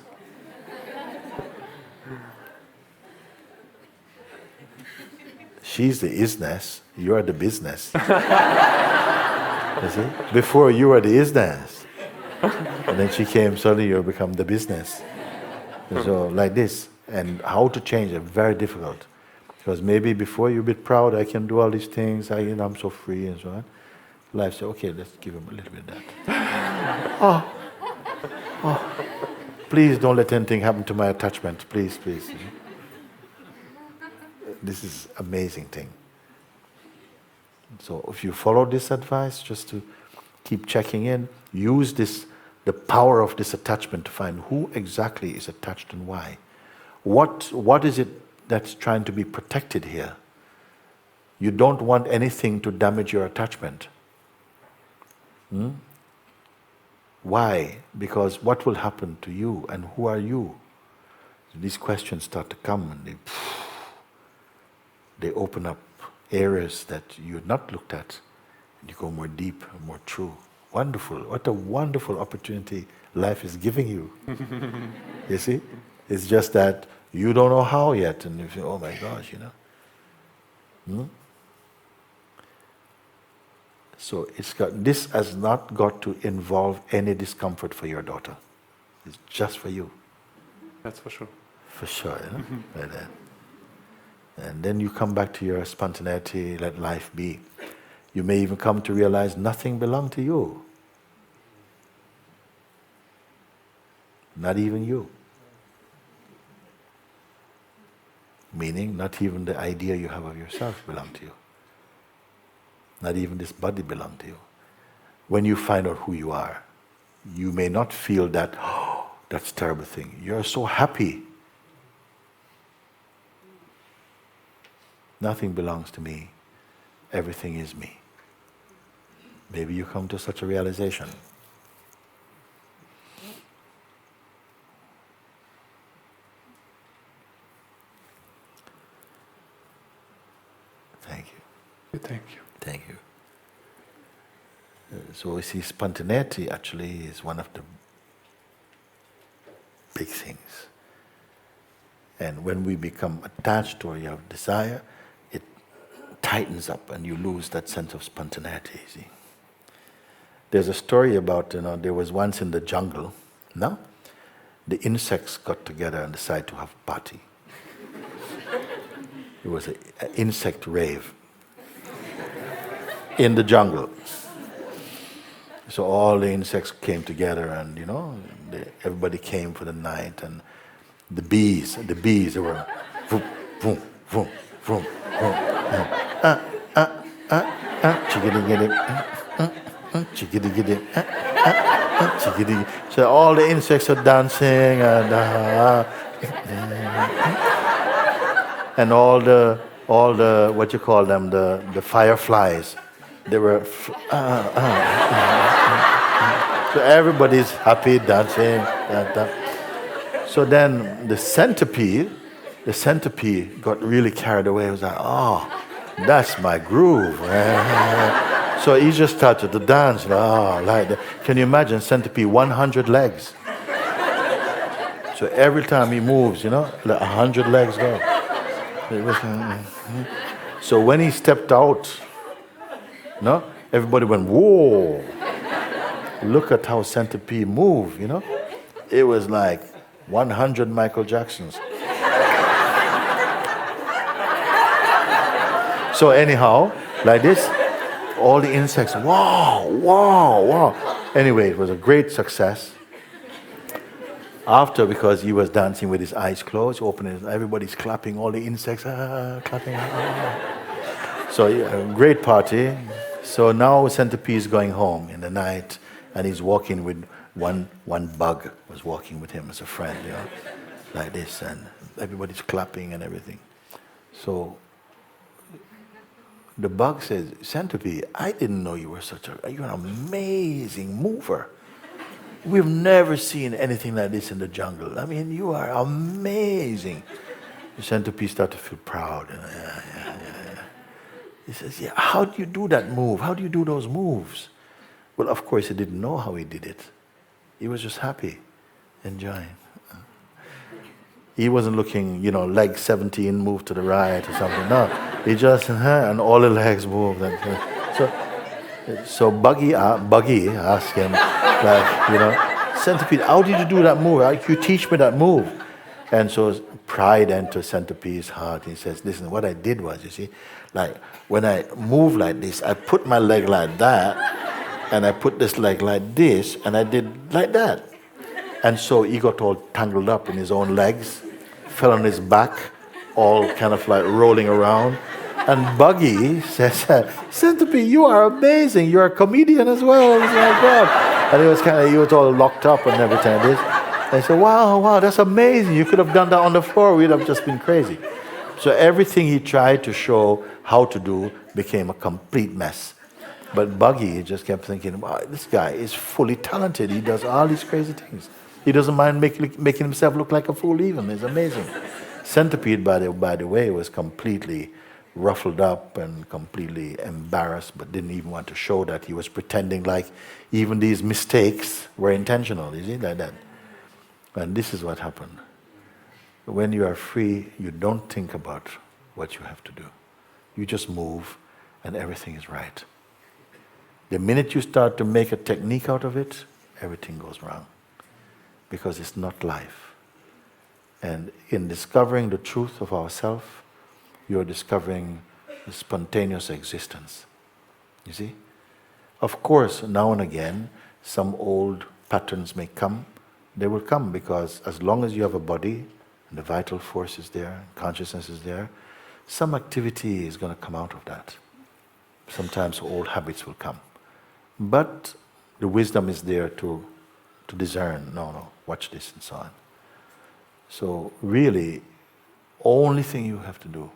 She's the isness, you're the business. You see? Before you were the isness. And then she came, suddenly you become the business. And so like this. And how to change it, very difficult. Because maybe before you're a bit proud, I can do all these things, I'm so free and so on. Life says, okay, let's give him a little bit of that. Oh. Please don't let anything happen to my attachment. Please, please. This is amazing thing. So if you follow this advice, just to keep checking in, use this, the power of this attachment to find who exactly is attached and why. What is it that's trying to be protected here? You don't want anything to damage your attachment. Why? Because what will happen to you and who are you? These questions start to come and they open up areas that you had not looked at. And you go more deep, more true. Wonderful. What a wonderful opportunity life is giving you. You see? It's just that you don't know how yet. And you feel, oh my gosh, you know. So this has not got to involve any discomfort for your daughter. It's just for you. That's for sure. For sure, you know? Like that. And then you come back to your spontaneity, let life be. You may even come to realize nothing belongs to you. Not even you. Meaning, not even the idea you have of yourself belongs to you. Not even this body belongs to you. When you find out who you are, you may not feel that, oh, that's a terrible thing. You're so happy. Nothing belongs to me. Everything is me. Maybe you come to such a realization. Thank you. Thank you. So we see spontaneity actually is one of the big things. And when we become attached or you have desire, it tightens up and you lose that sense of spontaneity, see. There's a story about, there was once in the jungle, no? The insects got together and decided to have a party. It was an insect rave in the jungle. So all the insects came together and, everybody came for the night, and the bees, they were vroom, vroom, vroom, vroom, vroom, chickadee-giddy, chickadee-giddy, chickadee. So all the insects are dancing and all the what you call them, the fireflies, they were so everybody's happy dancing. So then the centipede got really carried away. He was like, oh, that's my groove. So he just started to dance. Like that. Can you imagine centipede, 100 legs? So every time he moves, 100 legs go. So when he stepped out, everybody went, whoa. Look at how centipede move, It was like 100 Michael Jacksons. So anyhow, like this, all the insects, wow, wow, wow. Anyway, it was a great success. After, because he was dancing with his eyes closed, opening, everybody's clapping, all the insects, clapping. So a great party. So now centipede is going home in the night, and he's walking with one bug was walking with him as a friend, like this, and everybody's clapping and everything. So the bug says, centipede, I didn't know you were you're an amazing mover. We've never seen anything like this in the jungle. I mean, you are amazing. The centipede started to feel proud. Yeah. He says, yeah, how do you do that move? How do you do those moves? Well, of course, he didn't know how he did it. He was just happy, enjoying. He wasn't looking, leg 17 move to the right or something. No, he just, and all the legs moved. So Buggy asked him, centipede, how did you do that move? How can you teach me that move? And so pride entered centipede's heart. He says, listen, what I did was, you see, like when I move like this, I put my leg like that, and I put this leg like this, and I did like that. And so he got all tangled up in his own legs, fell on his back, all kind of like rolling around. And Buggy says, centipede, you are amazing. You're a comedian as well. Oh my God. And he was all locked up and everything like this. And I said, wow, that's amazing. You could have done that on the floor. We'd have just been crazy. So everything he tried to show how to do became a complete mess. But Buggy just kept thinking, wow, this guy is fully talented. He does all these crazy things. He doesn't mind making himself look like a fool even. It's amazing. Centipede, by the way, was completely ruffled up and completely embarrassed, but didn't even want to show that. He was pretending like even these mistakes were intentional. You see, like that. And this is what happened. When you are free, you don't think about what you have to do. You just move, and everything is right. The minute you start to make a technique out of it, everything goes wrong. Because it's not life. And in discovering the truth of ourselves, you're discovering the spontaneous existence. You see? Of course, now and again, some old patterns may come. They will come because as long as you have a body, and the vital force is there, consciousness is there, some activity is going to come out of that. Sometimes old habits will come. But the wisdom is there to discern, no, watch this and so on. So really, only thing you have to do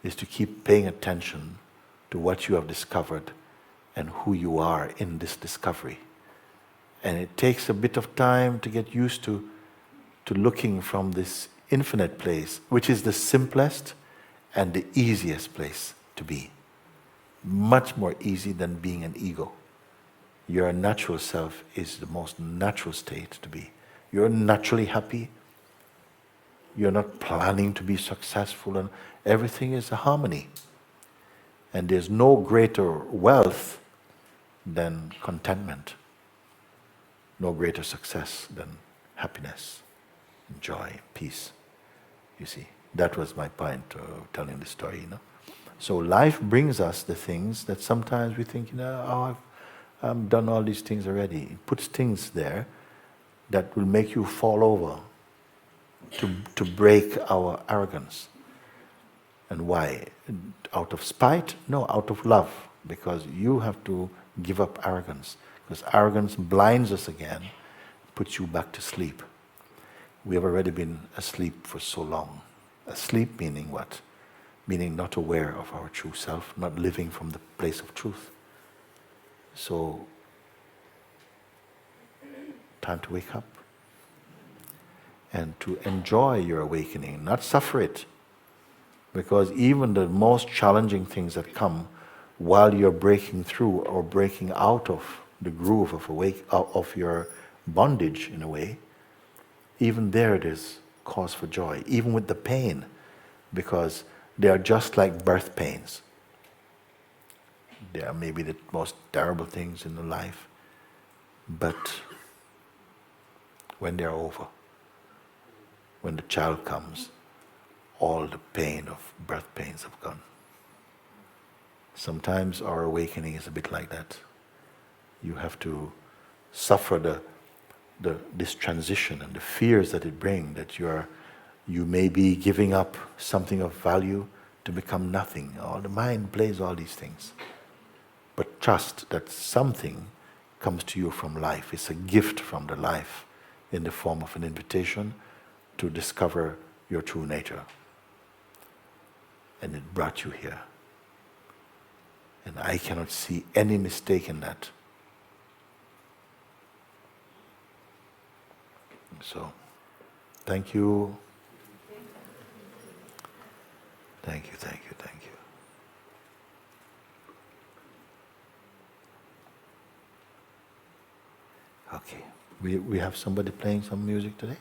is to keep paying attention to what you have discovered and who you are in this discovery. And it takes a bit of time to get used to looking from this infinite place, which is the simplest and the easiest place to be. much more easy than being an ego. Your natural self is the most natural state to be. You're naturally happy. You're not planning to be successful, and everything is a harmony. And there's no greater wealth than contentment. No greater success than happiness, joy, peace. You see, that was my point of telling the story, you know. So life brings us the things that sometimes we think, oh, I've done all these things already. It puts things there that will make you fall over to break our arrogance. And why? Out of spite? No, out of love. Because you have to give up arrogance. Because arrogance blinds us again, puts you back to sleep. We have already been asleep for so long. Asleep meaning what? Meaning not aware of our true self, not living from the place of truth. So, time to wake up and to enjoy your awakening, not suffer it. Because even the most challenging things that come while you're breaking through or breaking out of the groove of your bondage in a way, even there it is cause for joy, even with the pain, because they are just like birth pains. They are maybe the most terrible things in the life, but when they are over, when the child comes, all the pain of birth pains have gone. Sometimes our awakening is a bit like that. You have to suffer this transition and the fears that it brings, that you may be giving up something of value to become nothing. All the mind plays all these things. But trust that something comes to you from life. It's a gift from the life in the form of an invitation to discover your true nature. And it brought you here. And I cannot see any mistake in that. So, thank you. Thank you, thank you, thank you. Okay, we have somebody playing some music today?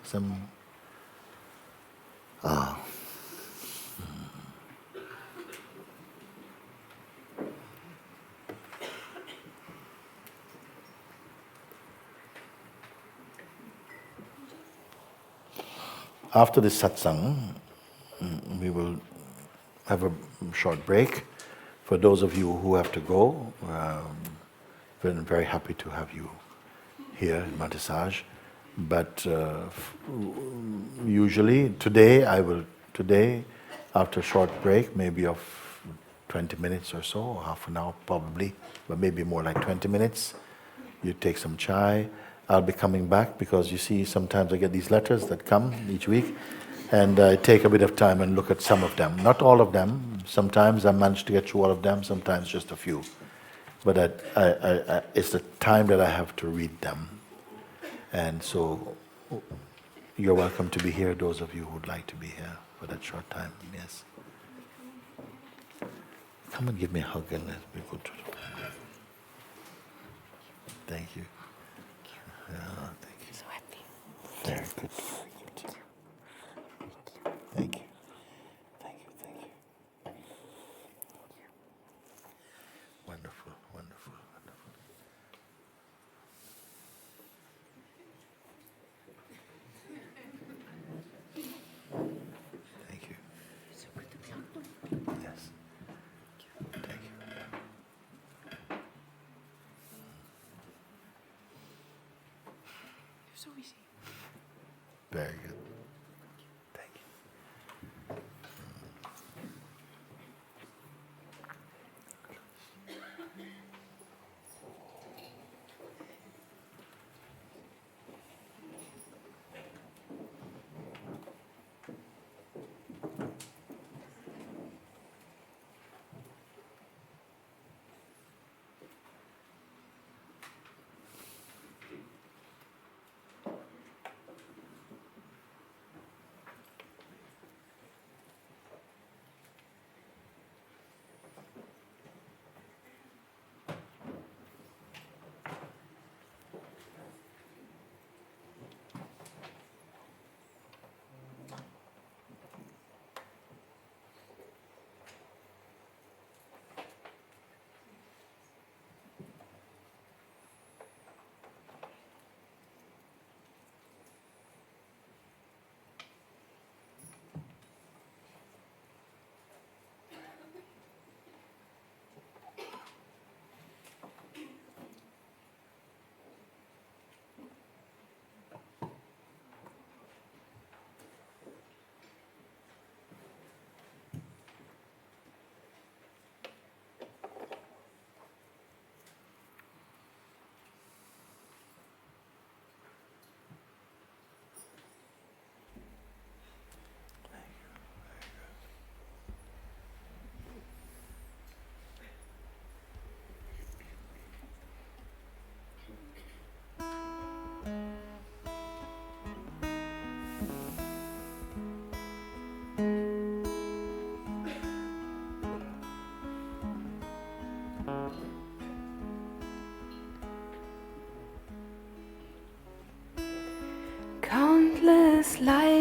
After this satsang, we will have a short break. For those of you who have to go, we're very happy to have you here in Monte. But usually today, after a short break, maybe of 20 minutes or so, or half an hour probably, but maybe more like 20 minutes, you take some chai. I'll be coming back because you see sometimes I get these letters that come each week, and I take a bit of time and look at some of them. Not all of them. Sometimes I manage to get through all of them, sometimes just a few. But it's the time that I have to read them. And so you're welcome to be here, those of you who would like to be here for that short time. Yes. Come and give me a hug and let's be good. Thank you. Yeah, thank you. So happy. Very good. Thank you. Thank you. Thank you. Wonderful, wonderful, wonderful. Thank you. Yes. Thank you. So easy. Very good. Thank you.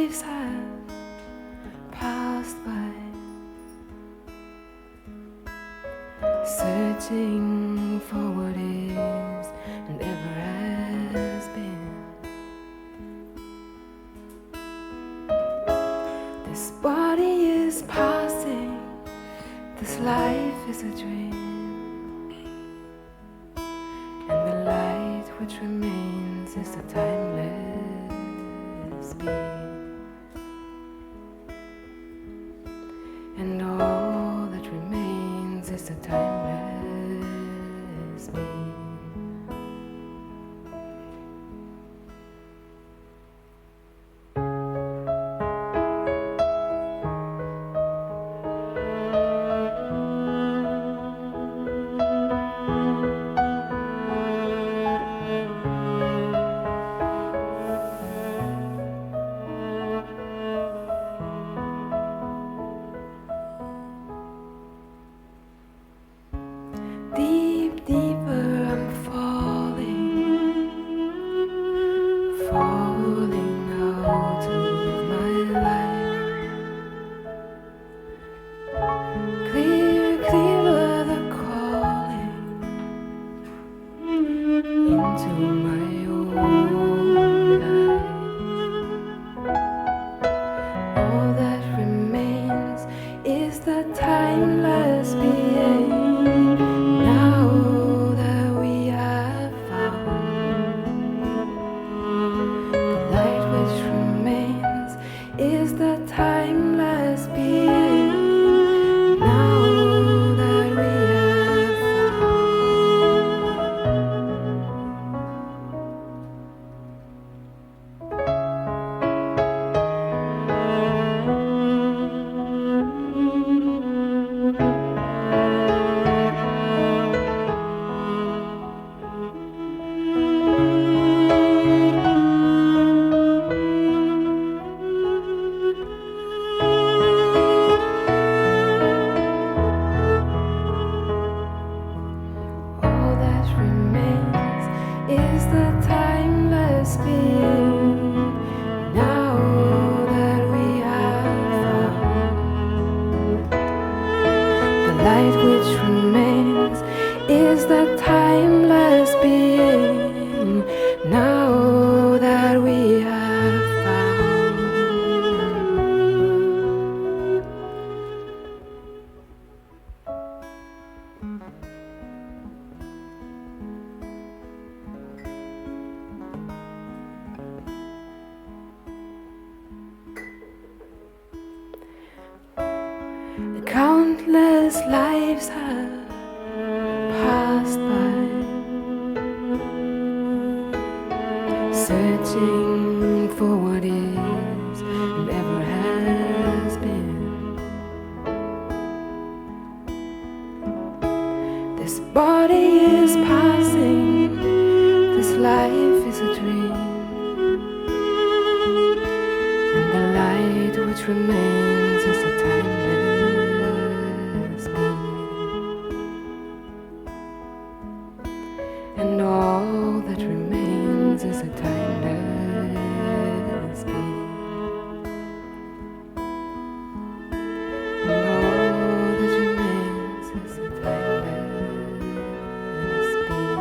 lives have passed by, searching for what is and ever has been. This body is passing, this life is a dream, and the light which remains is the timeless being. And all that remains is the timeless being. Deep, deeper I'm falling out of my life. Clear, clearer the calling into my own life. All that remains is the timeless being. Now that we have found the light which remains is the timeless being. Now that we have all that remains is the timeless being. Now that we have found the light which remains is the timeless being. Now that we have found. Countless lives have passed by, searching for what is and ever has been. This body is passing, this life is a dream, and the light which remains is the timeless being. And all that remains is a timeless being. And all that remains is a timeless being.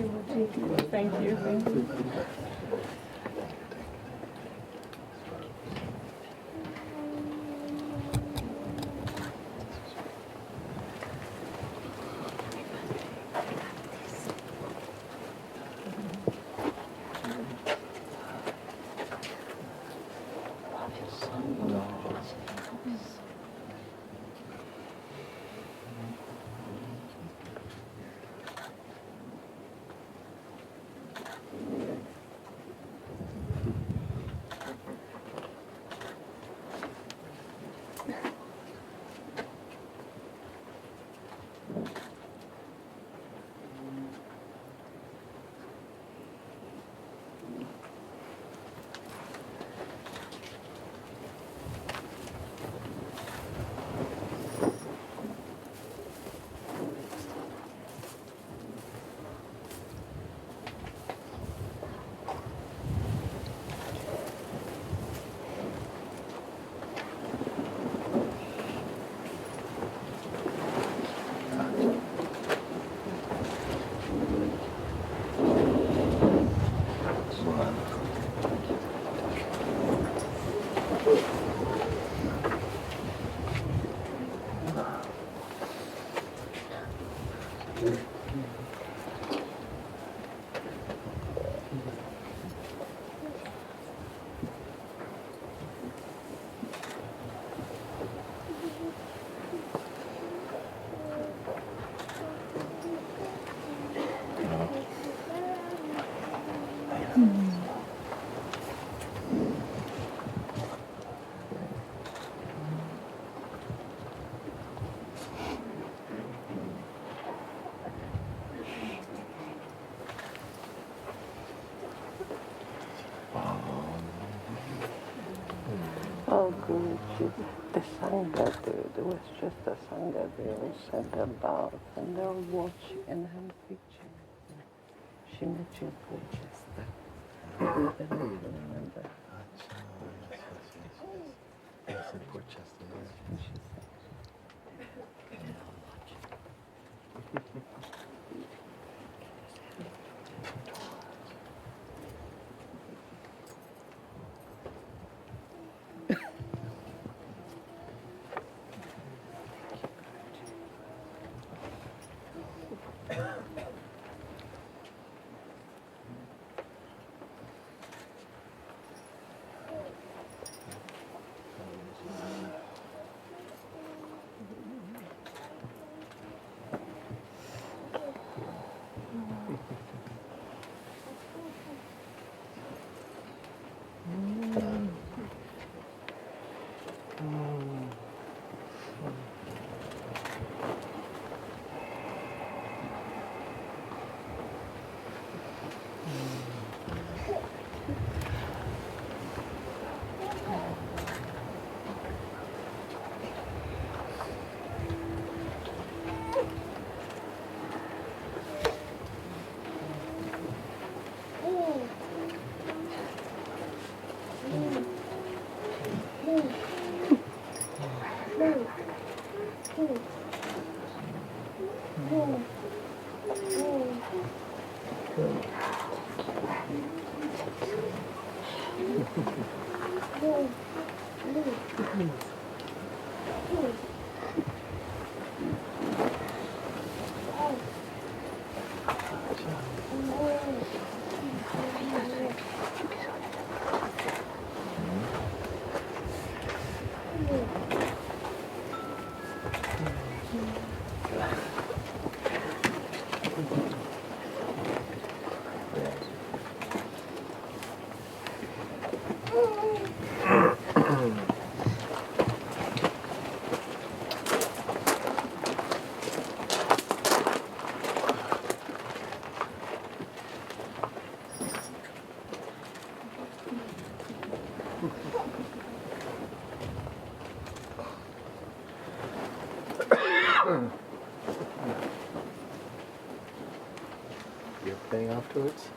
Thank you. Oh, Guruji, the Sangha, there was just a Sangha, they all sat about and they were watching and I'm picturing. She met you in Portugal. I don't know if you remember. Yes, in Portugal, And she said, you're playing afterwards?